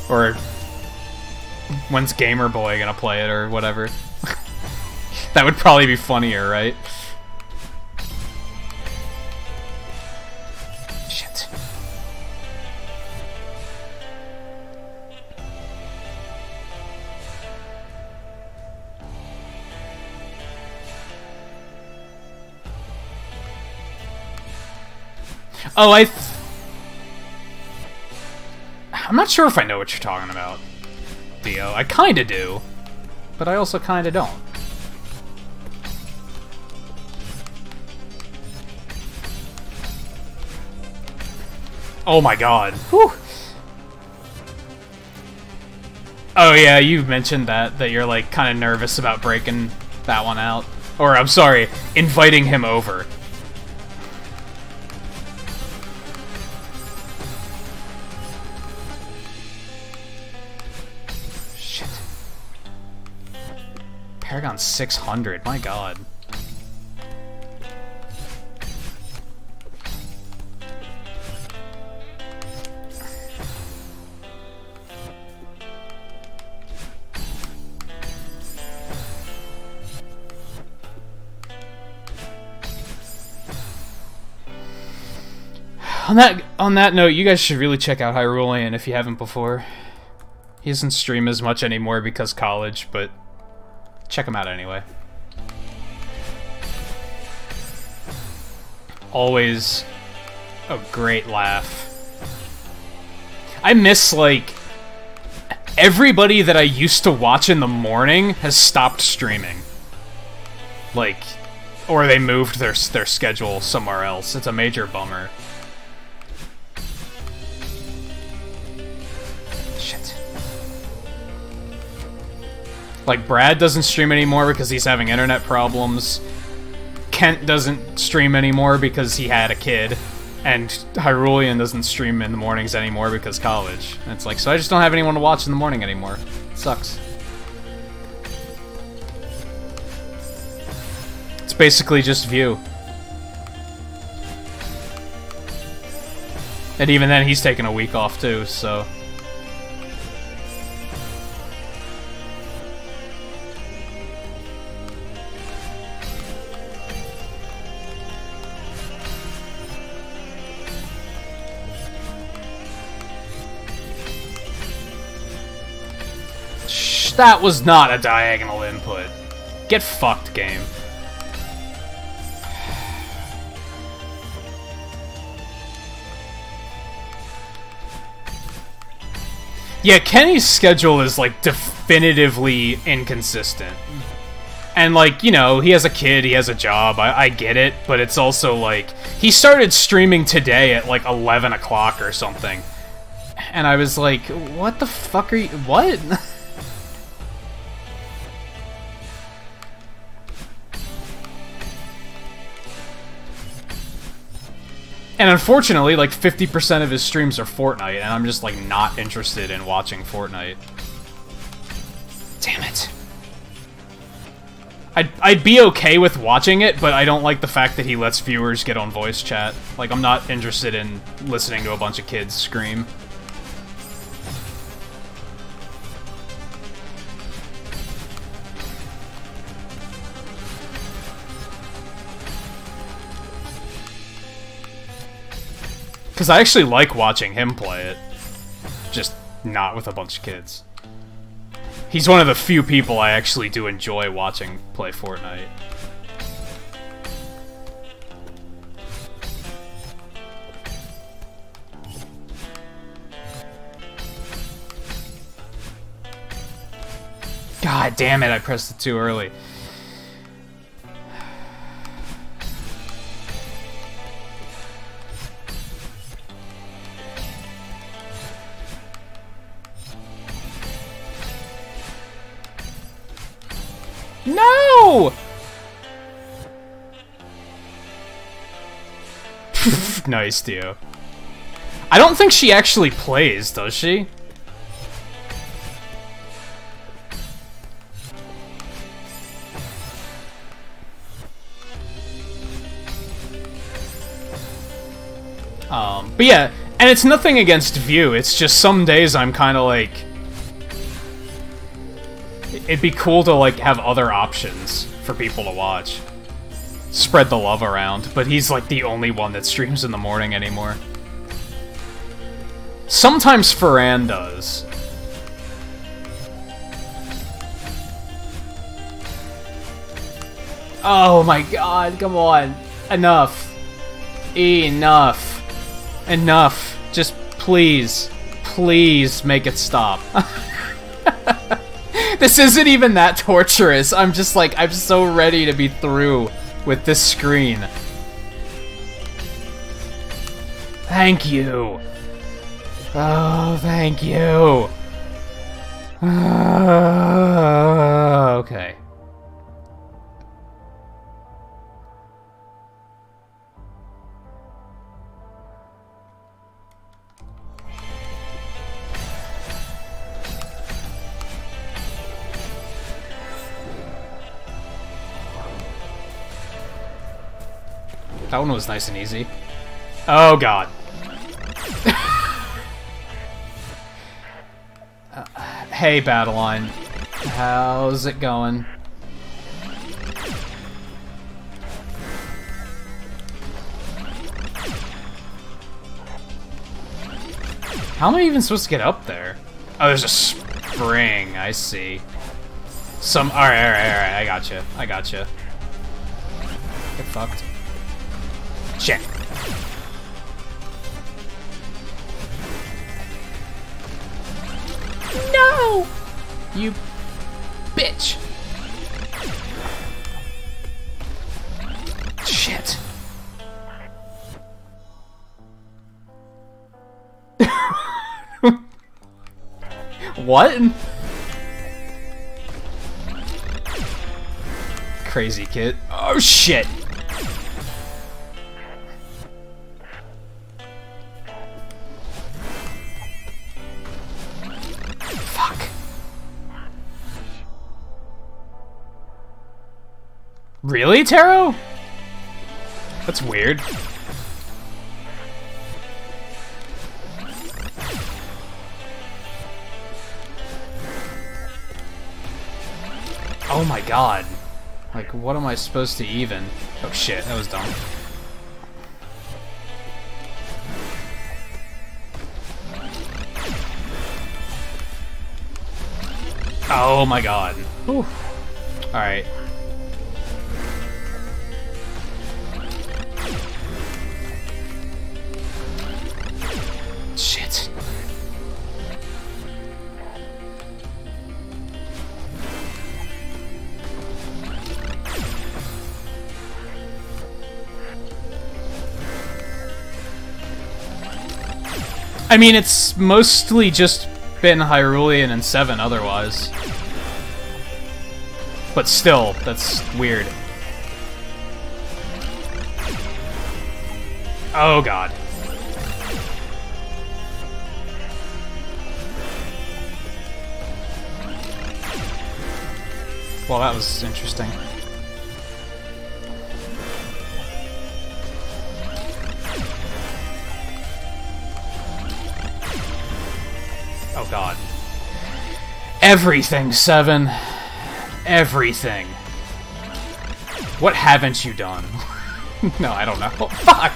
Or when's Gamer Boy gonna play it or whatever? That would probably be funnier, right? Shit. Oh, I'm not sure if I know what you're talking about, Theo. I kinda do, but I also kinda don't. Oh my god. Whew. Oh yeah, you mentioned that you're like kinda nervous about breaking that one out. Or, I'm sorry, inviting him over. Paragon 600, my god. On that note, you guys should really check out Hyrulean if you haven't before. He doesn't stream as much anymore because college, but check him out anyway. Always a great laugh. I miss, like, everybody that I used to watch in the morning has stopped streaming. Like, or they moved their schedule somewhere else. It's a major bummer. Like, Brad doesn't stream anymore because he's having internet problems. Kent doesn't stream anymore because he had a kid. And Hyrulean doesn't stream in the mornings anymore because college. And it's like, so I just don't have anyone to watch in the morning anymore. It sucks. It's basically just View. And even then, he's taking a week off too, so... Shh, that was not a diagonal input. Get fucked, game. Yeah, Kenny's schedule is, like, definitively inconsistent. And, like, you know, he has a kid, he has a job, I get it, but it's also, like, he started streaming today at, like, 11 o'clock or something. And I was like, what the fuck are you... What? And unfortunately, like, 50% of his streams are Fortnite, and I'm just, like, not interested in watching Fortnite. Damn it. I'd be okay with watching it, but I don't like the fact that he lets viewers get on voice chat. Like, I'm not interested in listening to a bunch of kids scream. Because I actually like watching him play it. Just not with a bunch of kids. He's one of the few people I actually do enjoy watching play Fortnite. God damn it, I pressed it too early. No! Nice, Dio. I don't think she actually plays, does she? But yeah, and it's nothing against View, it's just some days I'm kind of like... It'd be cool to, like, have other options for people to watch. Spread the love around, but he's, like, the only one that streams in the morning anymore. Sometimes Ferran does. Oh my god, come on. Enough. Enough. Enough. Just please. Please make it stop. This isn't even that torturous. I'm just like, I'm so ready to be through with this screen. Thank you. Oh, thank you. Okay. That one was nice and easy. Oh, God. Hey, Battleline. How's it going? How am I even supposed to get up there? Oh, there's a spring. I see. Alright, I gotcha. I gotcha. Get fucked. Shit. No! You bitch. Shit. What? Crazy kid. Oh shit. Really, Taro? That's weird. Oh my god. Like, what am I supposed to even? Oh shit, that was dumb. Oh my god. Alright. Shit. I mean, it's mostly just been Hyrulean and 7 otherwise. But still, that's weird. Oh god. Well, that was interesting. Oh god. Everything, 7. Everything. What haven't you done? No, I don't know. Fuck!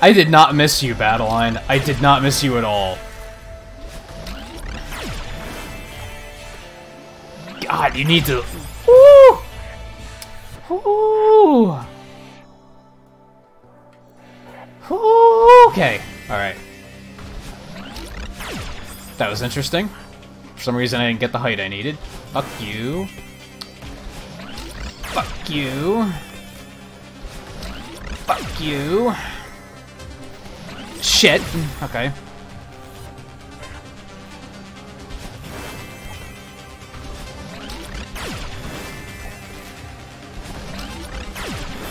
I did not miss you, Battleline. I did not miss you at all. God, you need to... Woo! Woo! Woo! Okay, alright. That was interesting. For some reason I didn't get the height I needed. Fuck you. Fuck you. Fuck you. Shit. Okay.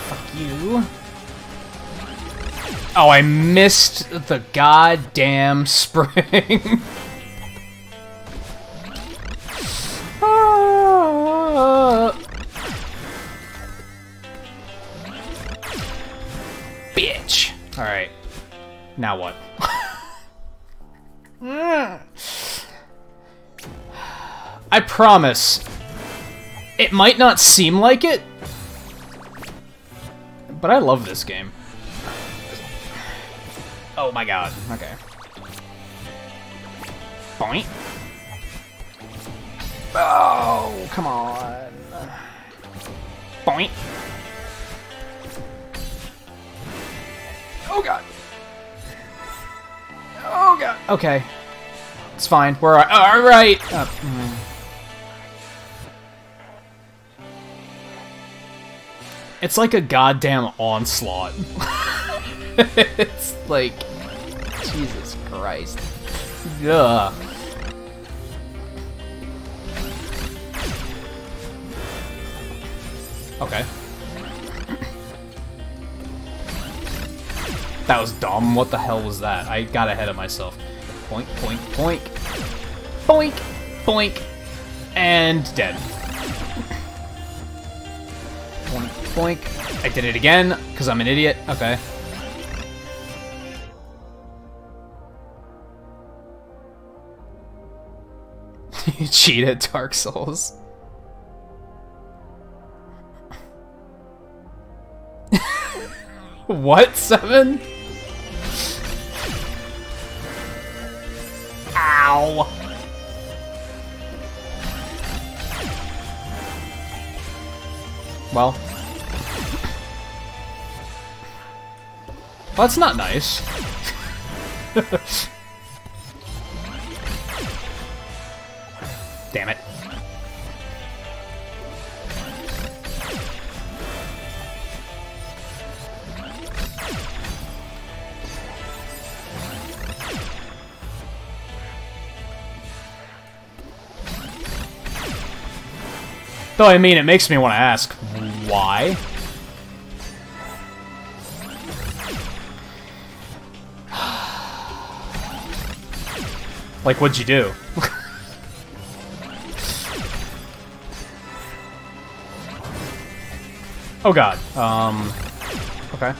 Fuck you. Oh, I missed the goddamn spring. Bitch. Alright. Now what? I promise. It might not seem like it, but I love this game. Oh my god. Okay. Boink. Oh, come on. Boink. Oh god. Oh god. Okay. It's fine. We're alright. It's like a goddamn onslaught. It's like... Jesus Christ. Ugh. Okay. That was dumb. What the hell was that? I got ahead of myself. Boink, boink, boink. Boink, boink. And dead. Boink, boink. I did it again, because I'm an idiot. Okay. You cheat at Dark Souls. What? 7? Ow. Well, that's not nice. Damn it. Though, I mean, it makes me want to ask, why? Like, what'd you do? Oh god. Okay.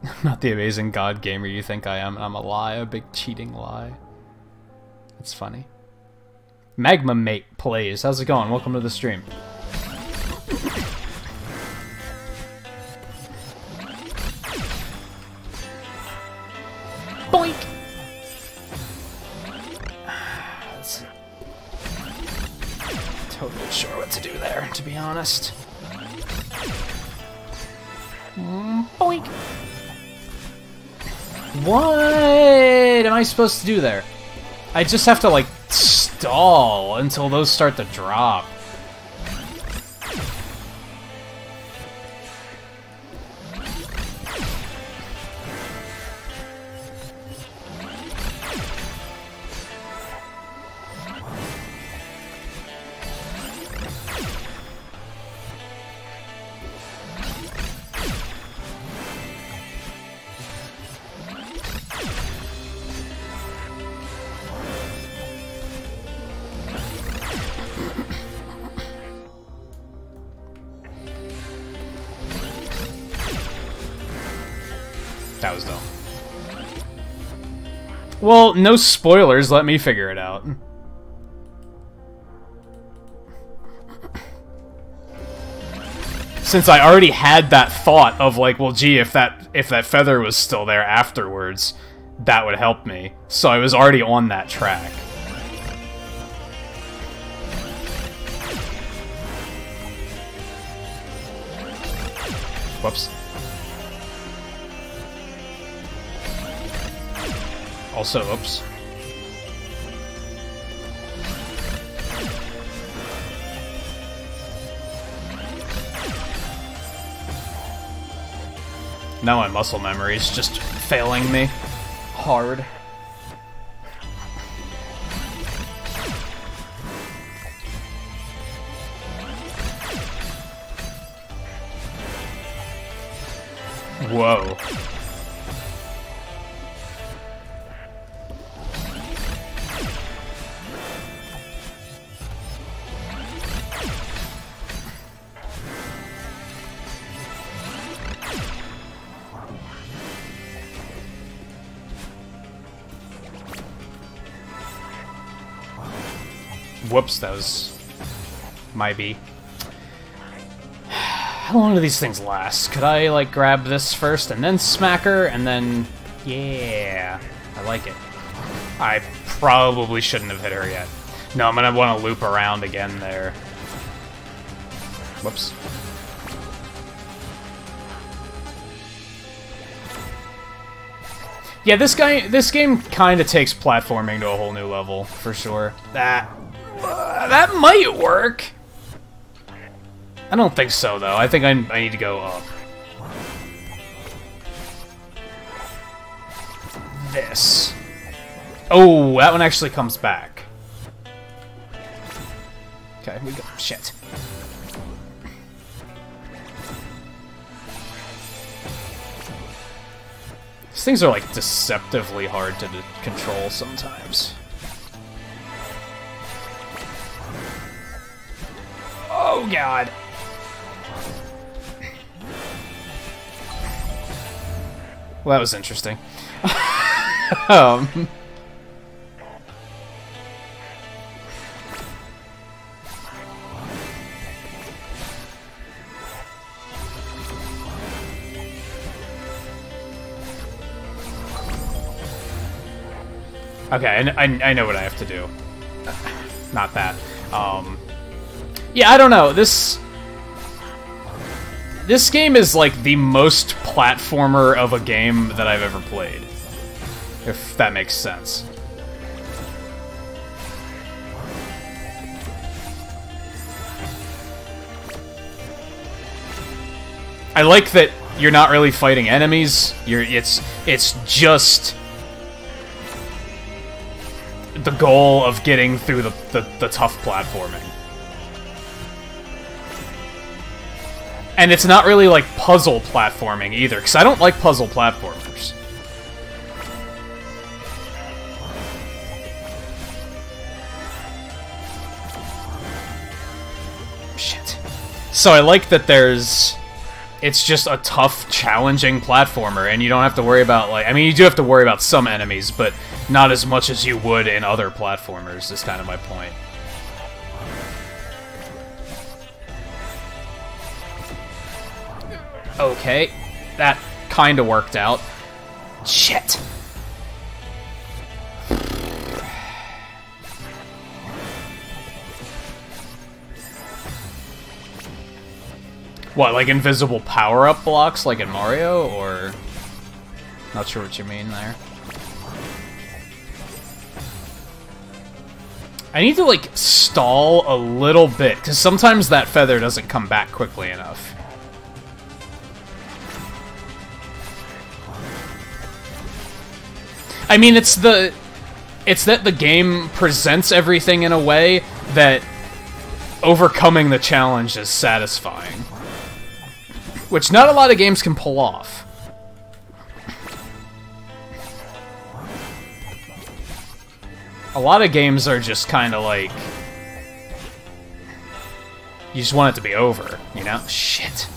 I'm not the amazing god gamer you think I am. I'm a lie, a big cheating lie. It's funny. Magma Mate plays. How's it going? Welcome to the stream. Boink! Totally sure what to do there, to be honest. Boink! What am I supposed to do there? I just have to, like, stall until those start to drop. That was dumb. Well, no spoilers, let me figure it out. Since I already had that thought of like, well gee, if that feather was still there afterwards, that would help me. So I was already on that track. Whoops. Also, oops. Now my muscle memory is just failing me hard. Whoa. Whoops, that was my B. How long do these things last? Could I, like, grab this first and then smack her, and then... Yeah, I like it. I probably shouldn't have hit her yet. No, I'm gonna want to loop around again there. Whoops. Yeah, this game kind of takes platforming to a whole new level, for sure. That might work. I don't think so, though. I think I need to go up. This. Oh, that one actually comes back. Okay, we go. Shit. These things are, like, deceptively hard to control sometimes. Oh, God. Well, that was interesting. Okay, I know what I have to do. Not that. Yeah, I don't know. This game is like the most platformer of a game that I've ever played. If that makes sense. I like that you're not really fighting enemies. It's just the goal of getting through the tough platforming. And it's not really like puzzle platforming either, because I don't like puzzle platformers. Shit. So I like that there's... It's just a tough, challenging platformer, and you don't have to worry about, like... I mean, you do have to worry about some enemies, but not as much as you would in other platformers, is kind of my point. Okay, that kind of worked out. Shit. What, like invisible power-up blocks like in Mario, or... Not sure what you mean there. I need to, like, stall a little bit, because sometimes that feather doesn't come back quickly enough. I mean, it's that the game presents everything in a way that overcoming the challenge is satisfying. Which not a lot of games can pull off. A lot of games are just kind of like... You just want it to be over, you know? Shit.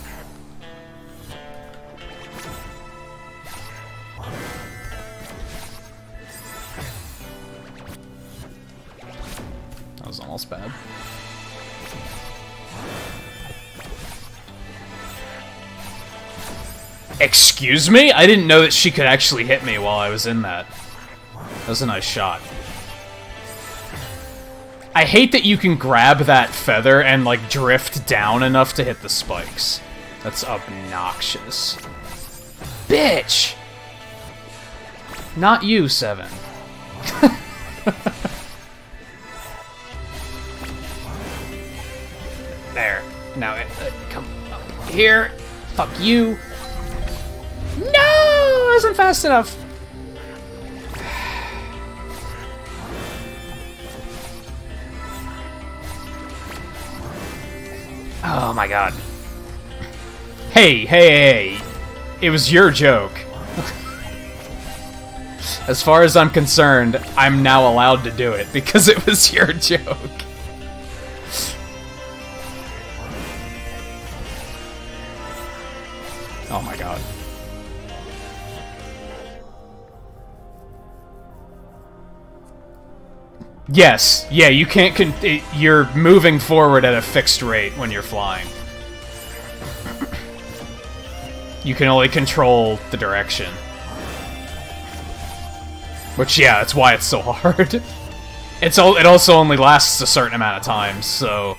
That was almost bad. Excuse me? I didn't know that she could actually hit me while I was in that. That was a nice shot. I hate that you can grab that feather and, like, drift down enough to hit the spikes. That's obnoxious. Bitch! Not you, Seven. There. Now, come up here. Fuck you. No! It wasn't fast enough. Oh my god. Hey, hey, hey. It was your joke. As far as I'm concerned, I'm now allowed to do it because it was your joke. Oh my god. Yes, yeah, you can't you're moving forward at a fixed rate when you're flying. You can only control the direction. Which, yeah, that's why it's so hard. It also only lasts a certain amount of time, so...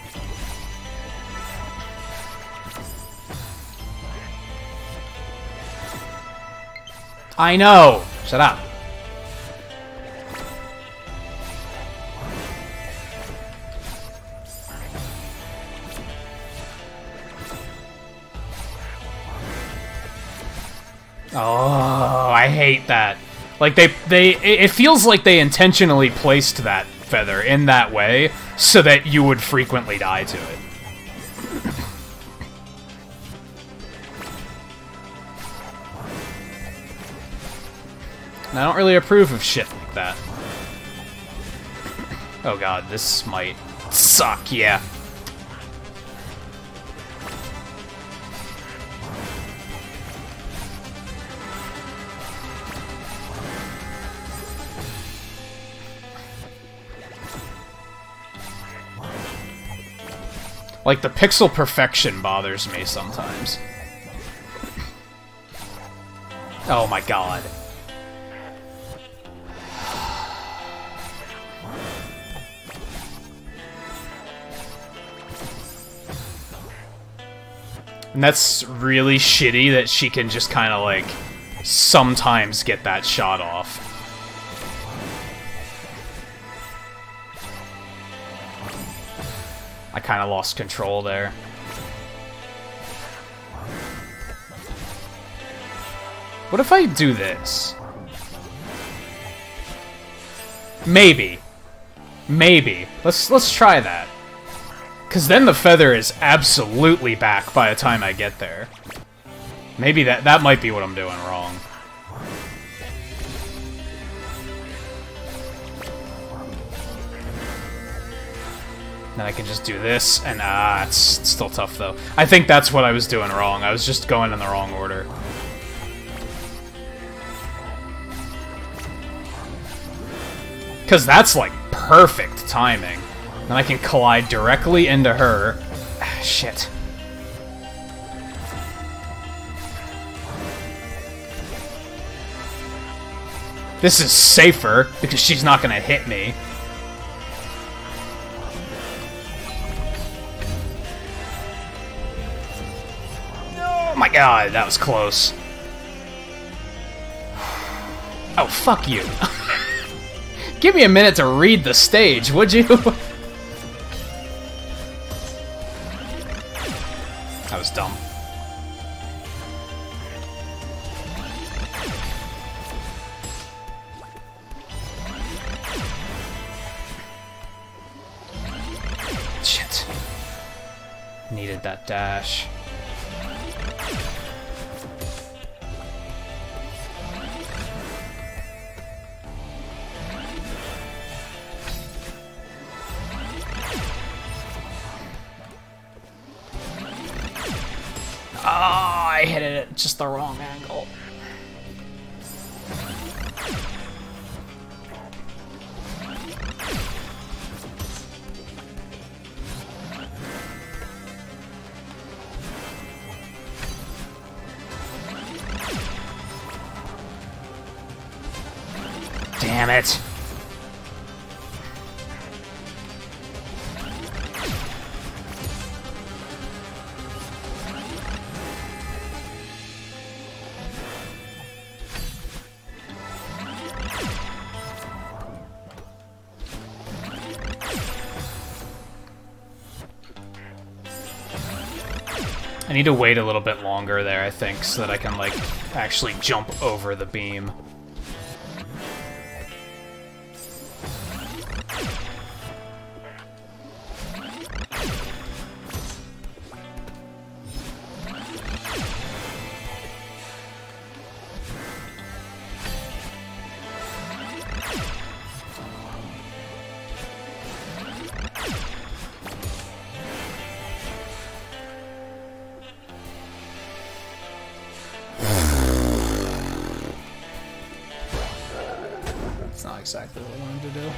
I know! Shut up. Oh, I hate that. Like, it feels like they intentionally placed that feather in that way so that you would frequently die to it. And I don't really approve of shit like that. Oh god, this might suck, yeah. Like, the pixel perfection bothers me sometimes. Oh my god. And that's really shitty that she can just kind of, like, sometimes get that shot off. I kind of lost control there. What if I do this? Maybe. Maybe. Let's try that. Because then the feather is absolutely back by the time I get there. Maybe that might be what I'm doing wrong. Then I can just do this, and it's still tough though. I think that's what I was doing wrong. I was just going in the wrong order. Because that's like perfect timing. Then I can collide directly into her. Shit. This is safer, because she's not gonna hit me. Oh my god, that was close. Oh, fuck you. Give me a minute to read the stage, would you? That was dumb. Shit. Needed that dash. Oh, I hit it at just the wrong angle. Damn it. I need to wait a little bit longer there, I think, so that I can, like, actually jump over the beam. It's not exactly what I wanted to do.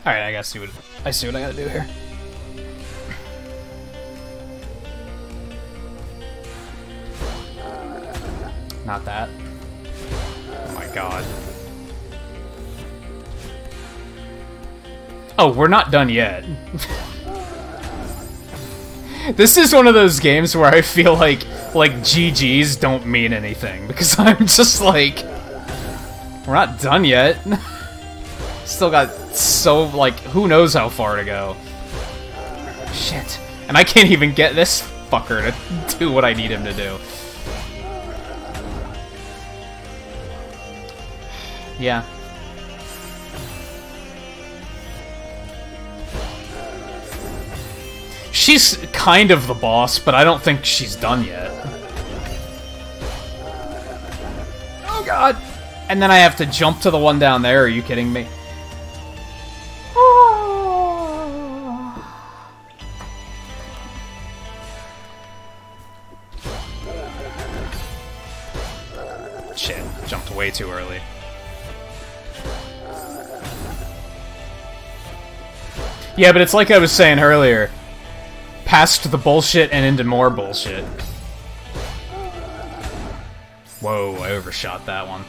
Alright, I see what I gotta do here. Not that. Oh my god. Oh, we're not done yet. This is one of those games where I feel like GGs don't mean anything, because I'm just like, we're not done yet. Still got so, like, who knows how far to go. Shit. And I can't even get this fucker to do what I need him to do. Yeah. She's kind of the boss, but I don't think she's done yet. Oh god! And then I have to jump to the one down there, are you kidding me? Shit, jumped way too early. Yeah, but it's like I was saying earlier. Past the bullshit and into more bullshit. Whoa, I overshot that one.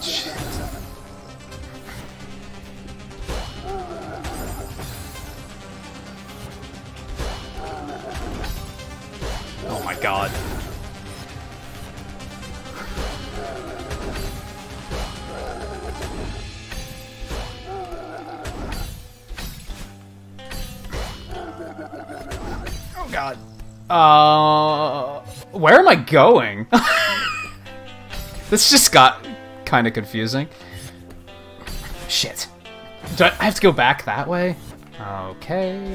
Shit. Oh my god. Oh god. Where am I going? This just got kind of confusing. Shit. Do I have to go back that way? Okay.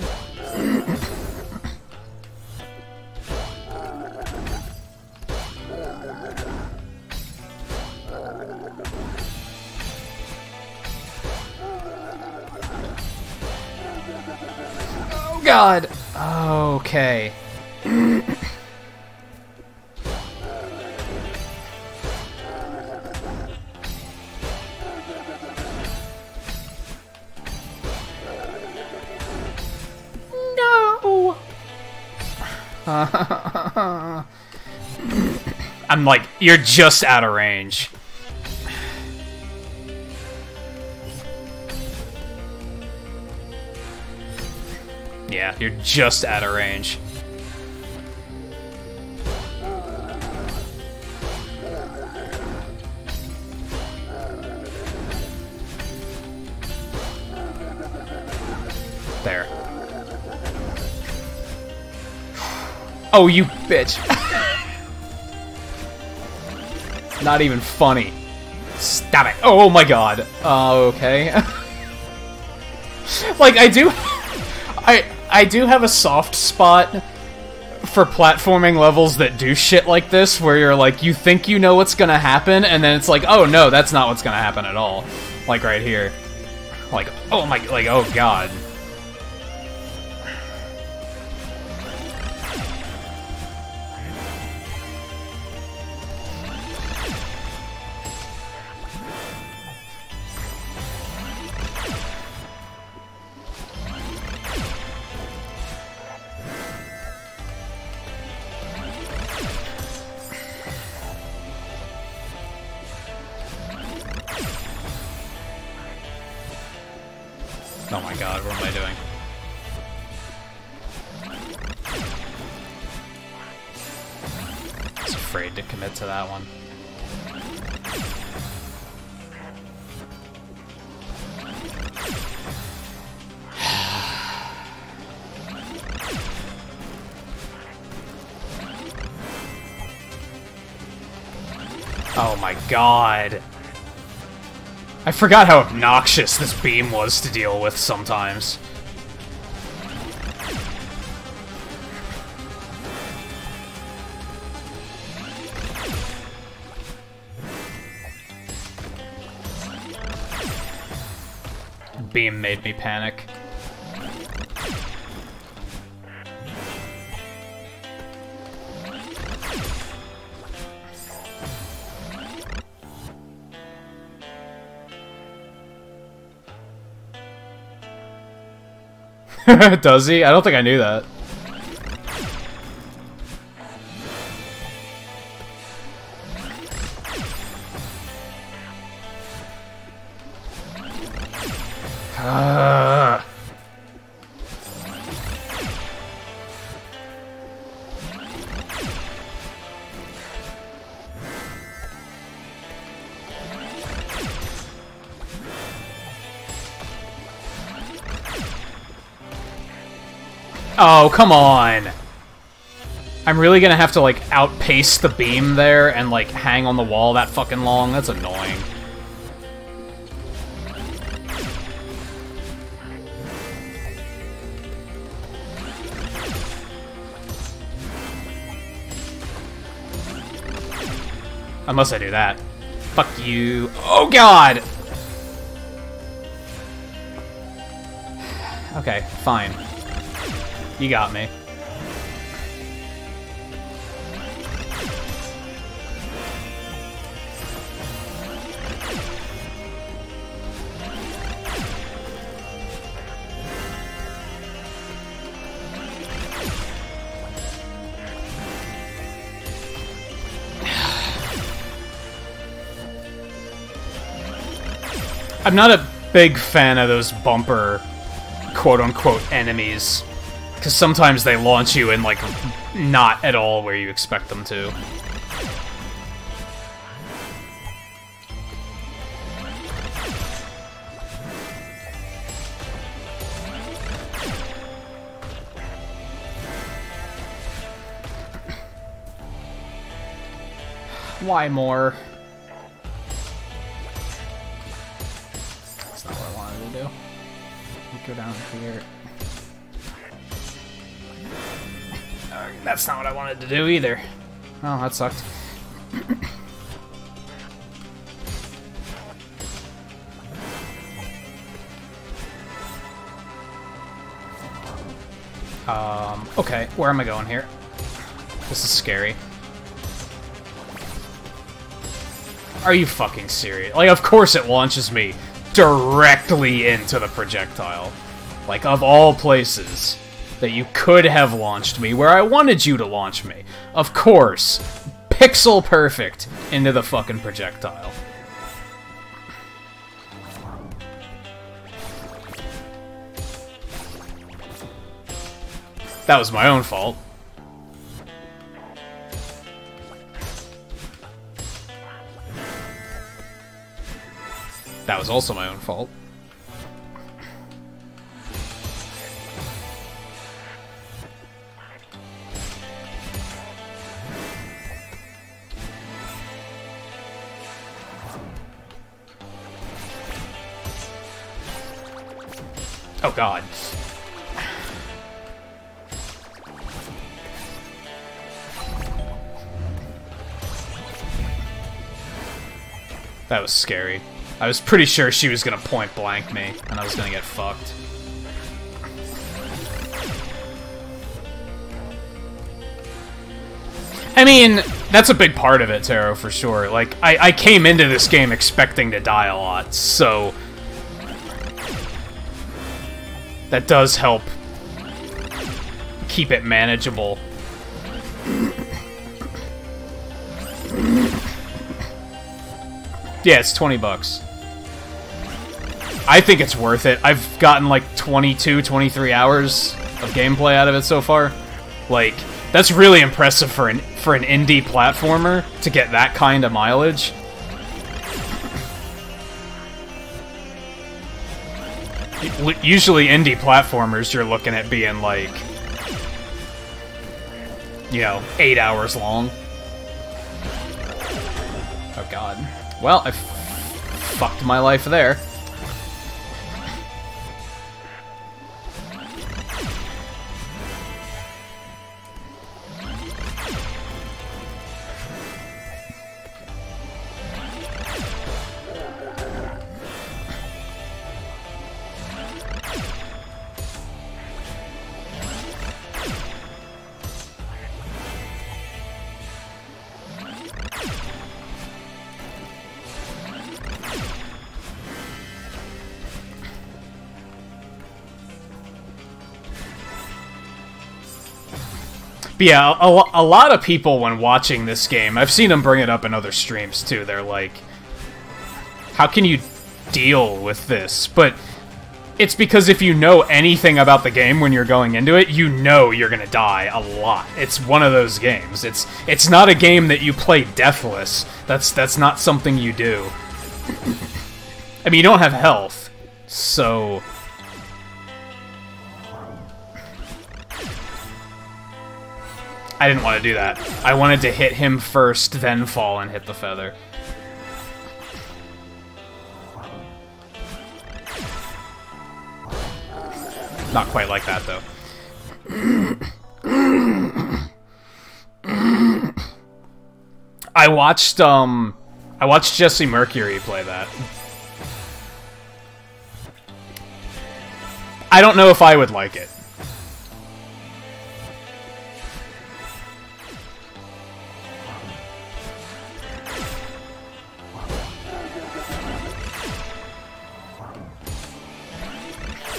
Oh god! Okay. No! I'm like, you're just out of range. Yeah, you're just out of range. There. Oh, you bitch. Not even funny. Stop it. Oh my god. Okay. Like, I do have a soft spot for platforming levels that do shit like this, where you're like, you think you know what's gonna happen, and then it's like, oh no, that's not what's gonna happen at all. Like right here. Like, oh my, like, oh god. Oh my god, what am I doing? I was afraid to commit to that one. Oh my god. I forgot how obnoxious this beam was to deal with sometimes. Beam made me panic. Does he? I don't think I knew that. Oh, come on! I'm really gonna have to, like, outpace the beam there and, like, hang on the wall that fucking long? That's annoying. Unless I do that. Fuck you. Oh, God! Okay, fine. You got me. I'm not a big fan of those bumper quote-unquote enemies. Because sometimes they launch you in, like, not at all where you expect them to. Why more? to do. Go down here. That's not what I wanted to do either. Oh, that sucked. Okay, where am I going here? This is scary. Are you fucking serious? Like, of course it launches me directly into the projectile. Like, of all places that you could have launched me, where I wanted you to launch me. Of course. Pixel perfect into the fucking projectile. That was my own fault. That was also my own fault. Oh god. That was scary. I was pretty sure she was gonna point blank me, and I was gonna get fucked. I mean, that's a big part of it, Taro, for sure. Like, I came into this game expecting to die a lot, so that does help keep it manageable. Yeah, it's 20 bucks. I think it's worth it. I've gotten like 22, 23 hours of gameplay out of it so far. Like, that's really impressive for an indie platformer to get that kind of mileage. Usually indie platformers you're looking at being like, you know, 8 hours long. Oh god. Well, I fucked my life there. But yeah, a lot of people when watching this game, I've seen them bring it up in other streams too, they're like, how can you deal with this? But it's because if you know anything about the game when you're going into it, you know you're gonna die a lot. It's one of those games. It's not a game that you play deathless. That's not something you do. I mean, you don't have health, so I didn't want to do that. I wanted to hit him first, then fall and hit the feather. Not quite like that, though. I watched Jesse Mercury play that. I don't know if I would like it.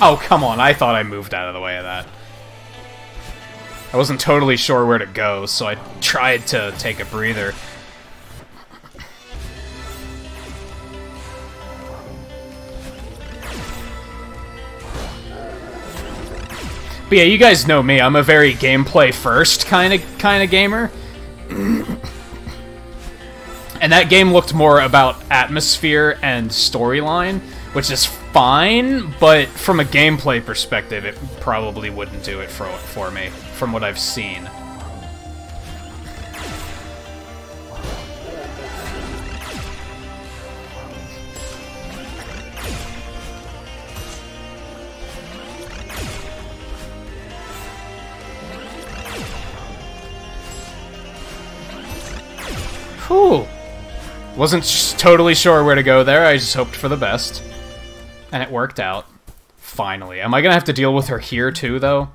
Oh, come on, I thought I moved out of the way of that. I wasn't totally sure where to go, so I tried to take a breather. But yeah, you guys know me, I'm a very gameplay first kind of gamer. And that game looked more about atmosphere and storyline, which is fine, but from a gameplay perspective, it probably wouldn't do it for me, from what I've seen. Whew. Wasn't totally sure where to go there, I just hoped for the best. And it worked out. Finally. Am I gonna have to deal with her here too, though?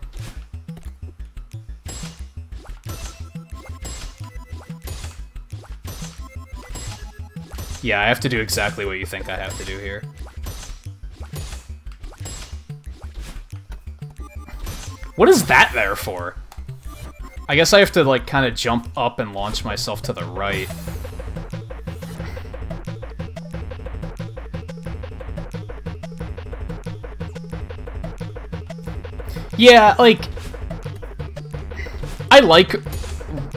Yeah, I have to do exactly what you think I have to do here. What is that there for? I guess I have to, like, kind of jump up and launch myself to the right. Yeah, like... I like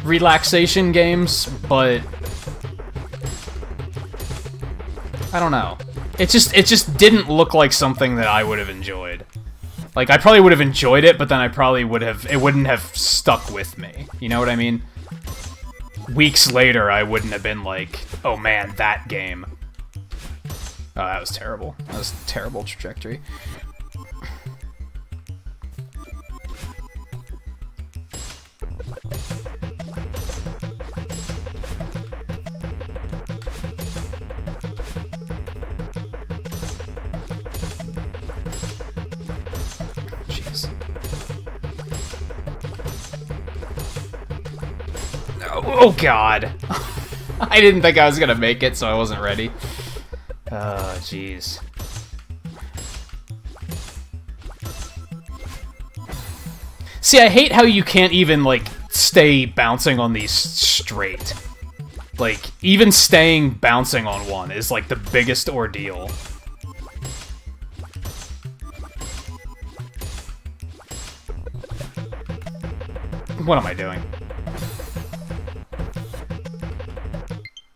relaxation games, but... I don't know. It just didn't look like something that I would have enjoyed. Like, I probably would have enjoyed it, but then I probably would have... It wouldn't have stuck with me. You know what I mean? Weeks later, I wouldn't have been like, oh man, that game. Oh, that was terrible. That was a terrible trajectory. Oh god! I didn't think I was gonna make it, so I wasn't ready. Oh, jeez. See, I hate how you can't even, like, stay bouncing on these straight. Like, even staying bouncing on one is, like, the biggest ordeal. What am I doing?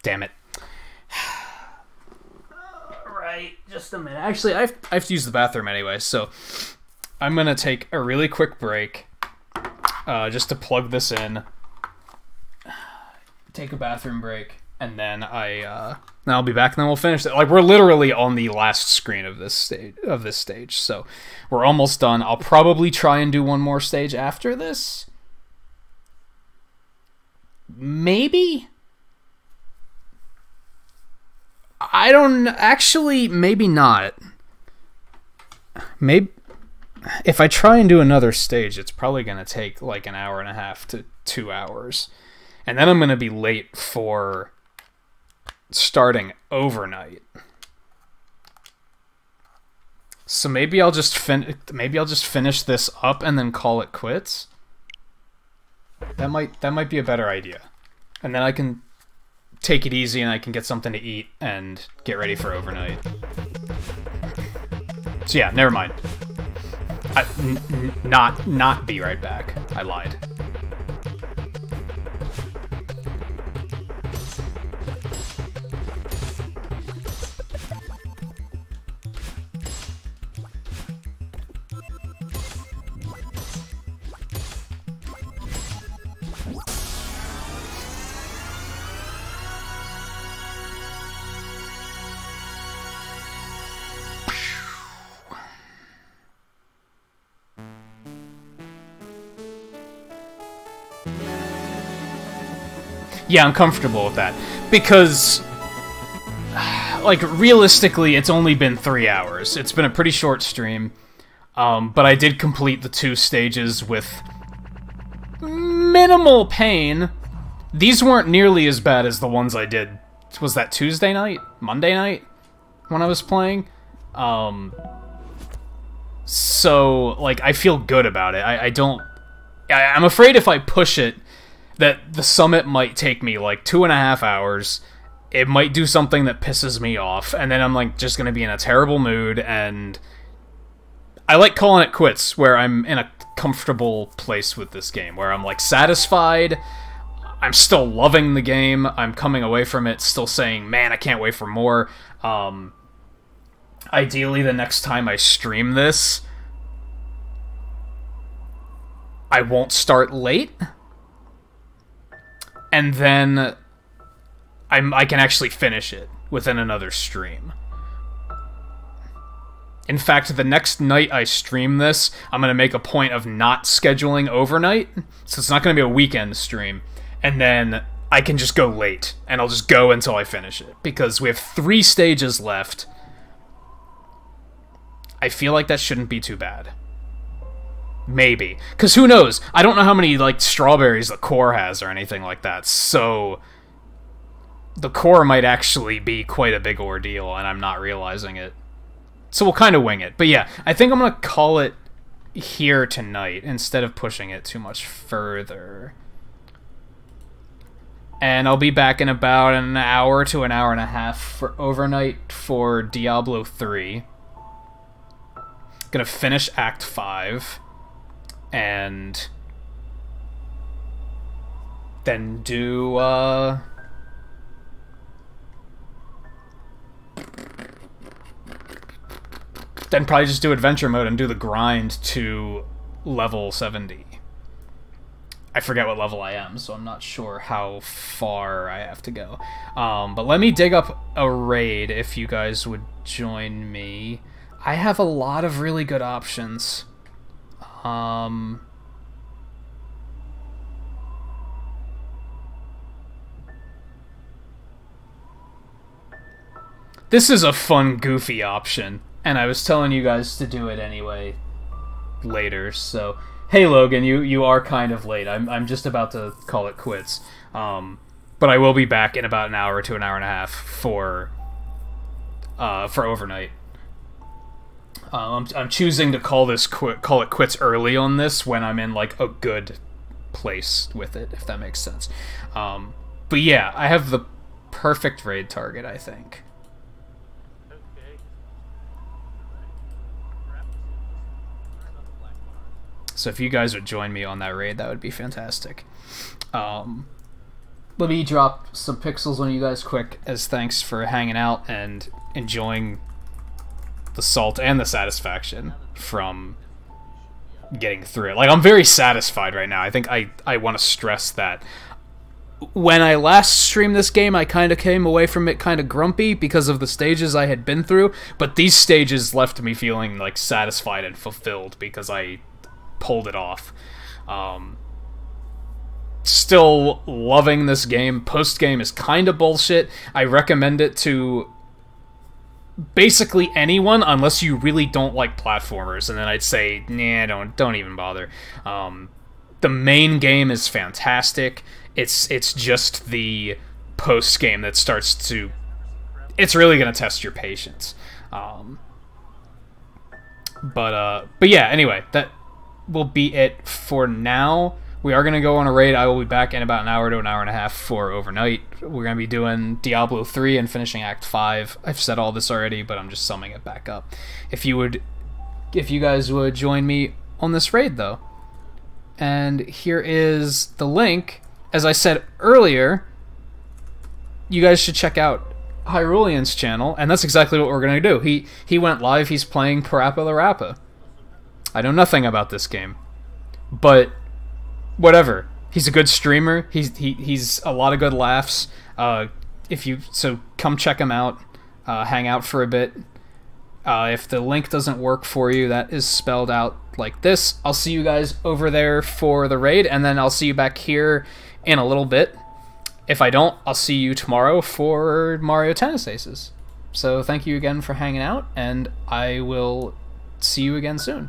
Damn it. Alright, just a minute. Actually, I have to use the bathroom anyway, so I'm gonna take a really quick break just to plug this in, take a bathroom break, and then then I'll be back and then we'll finish it. Like, we're literally on the last screen of this stage, so we're almost done. I'll probably try and do one more stage after this. Maybe? I don't... Actually, maybe not. Maybe... If I try and do another stage, it's probably going to take like an hour and a half to 2 hours. And then I'm going to be late for starting overnight. So maybe I'll just finish this up and then call it quits. That might be a better idea. And then I can take it easy and I can get something to eat and get ready for overnight. So yeah, never mind. Not be right back. I lied. Yeah, I'm comfortable with that. Because, like, realistically, it's only been 3 hours. It's been a pretty short stream. But I did complete the 2 stages with minimal pain. These weren't nearly as bad as the ones I did. Was that Tuesday night? Monday night? When I was playing? So, like, I feel good about it. I'm afraid if I push it, that the summit might take me like 2.5 hours. It might do something that pisses me off, and then I'm like just gonna be in a terrible mood, and I like calling it quits, where I'm in a comfortable place with this game, where I'm like satisfied, I'm still loving the game, I'm coming away from it still saying, man, I can't wait for more. Ideally, the next time I stream this, I won't start late. And then I can actually finish it within another stream. In fact, the next night I stream this, I'm going to make a point of not scheduling overnight. So it's not going to be a weekend stream. And then I can just go late, and I'll just go until I finish it, because we have 3 stages left. I feel like that shouldn't be too bad. Maybe. Because who knows? I don't know how many, like, strawberries the core has or anything like that, so the core might actually be quite a big ordeal, and I'm not realizing it. So we'll kind of wing it. But yeah, I think I'm going to call it here tonight, instead of pushing it too much further. And I'll be back in about an hour to an hour and a half for overnight for Diablo 3. Gonna finish Act 5. And then do, then probably just do adventure mode and do the grind to level 70. I forget what level I am, so I'm not sure how far I have to go. But let me dig up a raid if you guys would join me. I have a lot of really good options. This is a fun, goofy option, and I was telling you guys to do it anyway later, so... Hey Logan, you are kind of late. I'm just about to call it quits. But I will be back in about an hour to an hour and a half for overnight. I'm choosing to call it quits early on this when I'm in like a good place with it, if that makes sense. But yeah, I have the perfect raid target, I think. So if you guys would join me on that raid, that would be fantastic. Let me drop some pixels on you guys quick as thanks for hanging out and enjoying the salt and the satisfaction from getting through it. Like, I'm very satisfied right now. I think I want to stress that. When I last streamed this game, I kind of came away from it kind of grumpy because of the stages I had been through, but these stages left me feeling like satisfied and fulfilled because I pulled it off. Still loving this game. Post-game is kind of bullshit. I recommend it to basically anyone unless you really don't like platformers, and then I'd say, nah, don't even bother. The main game is fantastic. It's just the post-game that starts to... It's really going to test your patience. But yeah, anyway, that will be it for now. We are going to go on a raid. I will be back in about an hour to an hour and a half for overnight. We're going to be doing Diablo 3 and finishing Act 5. I've said all this already, but I'm just summing it back up. If you guys would join me on this raid, though. And here is the link. As I said earlier, you guys should check out Hyrulean's channel, and that's exactly what we're going to do. He went live. He's playing Parappa the Rappa. I know nothing about this game, but whatever. He's a good streamer. He's a lot of good laughs. So come check him out. Hang out for a bit. If the link doesn't work for you, that is spelled out like this. I'll see you guys over there for the raid, and then I'll see you back here in a little bit. If I don't, I'll see you tomorrow for Mario Tennis Aces. So thank you again for hanging out, and I will see you again soon.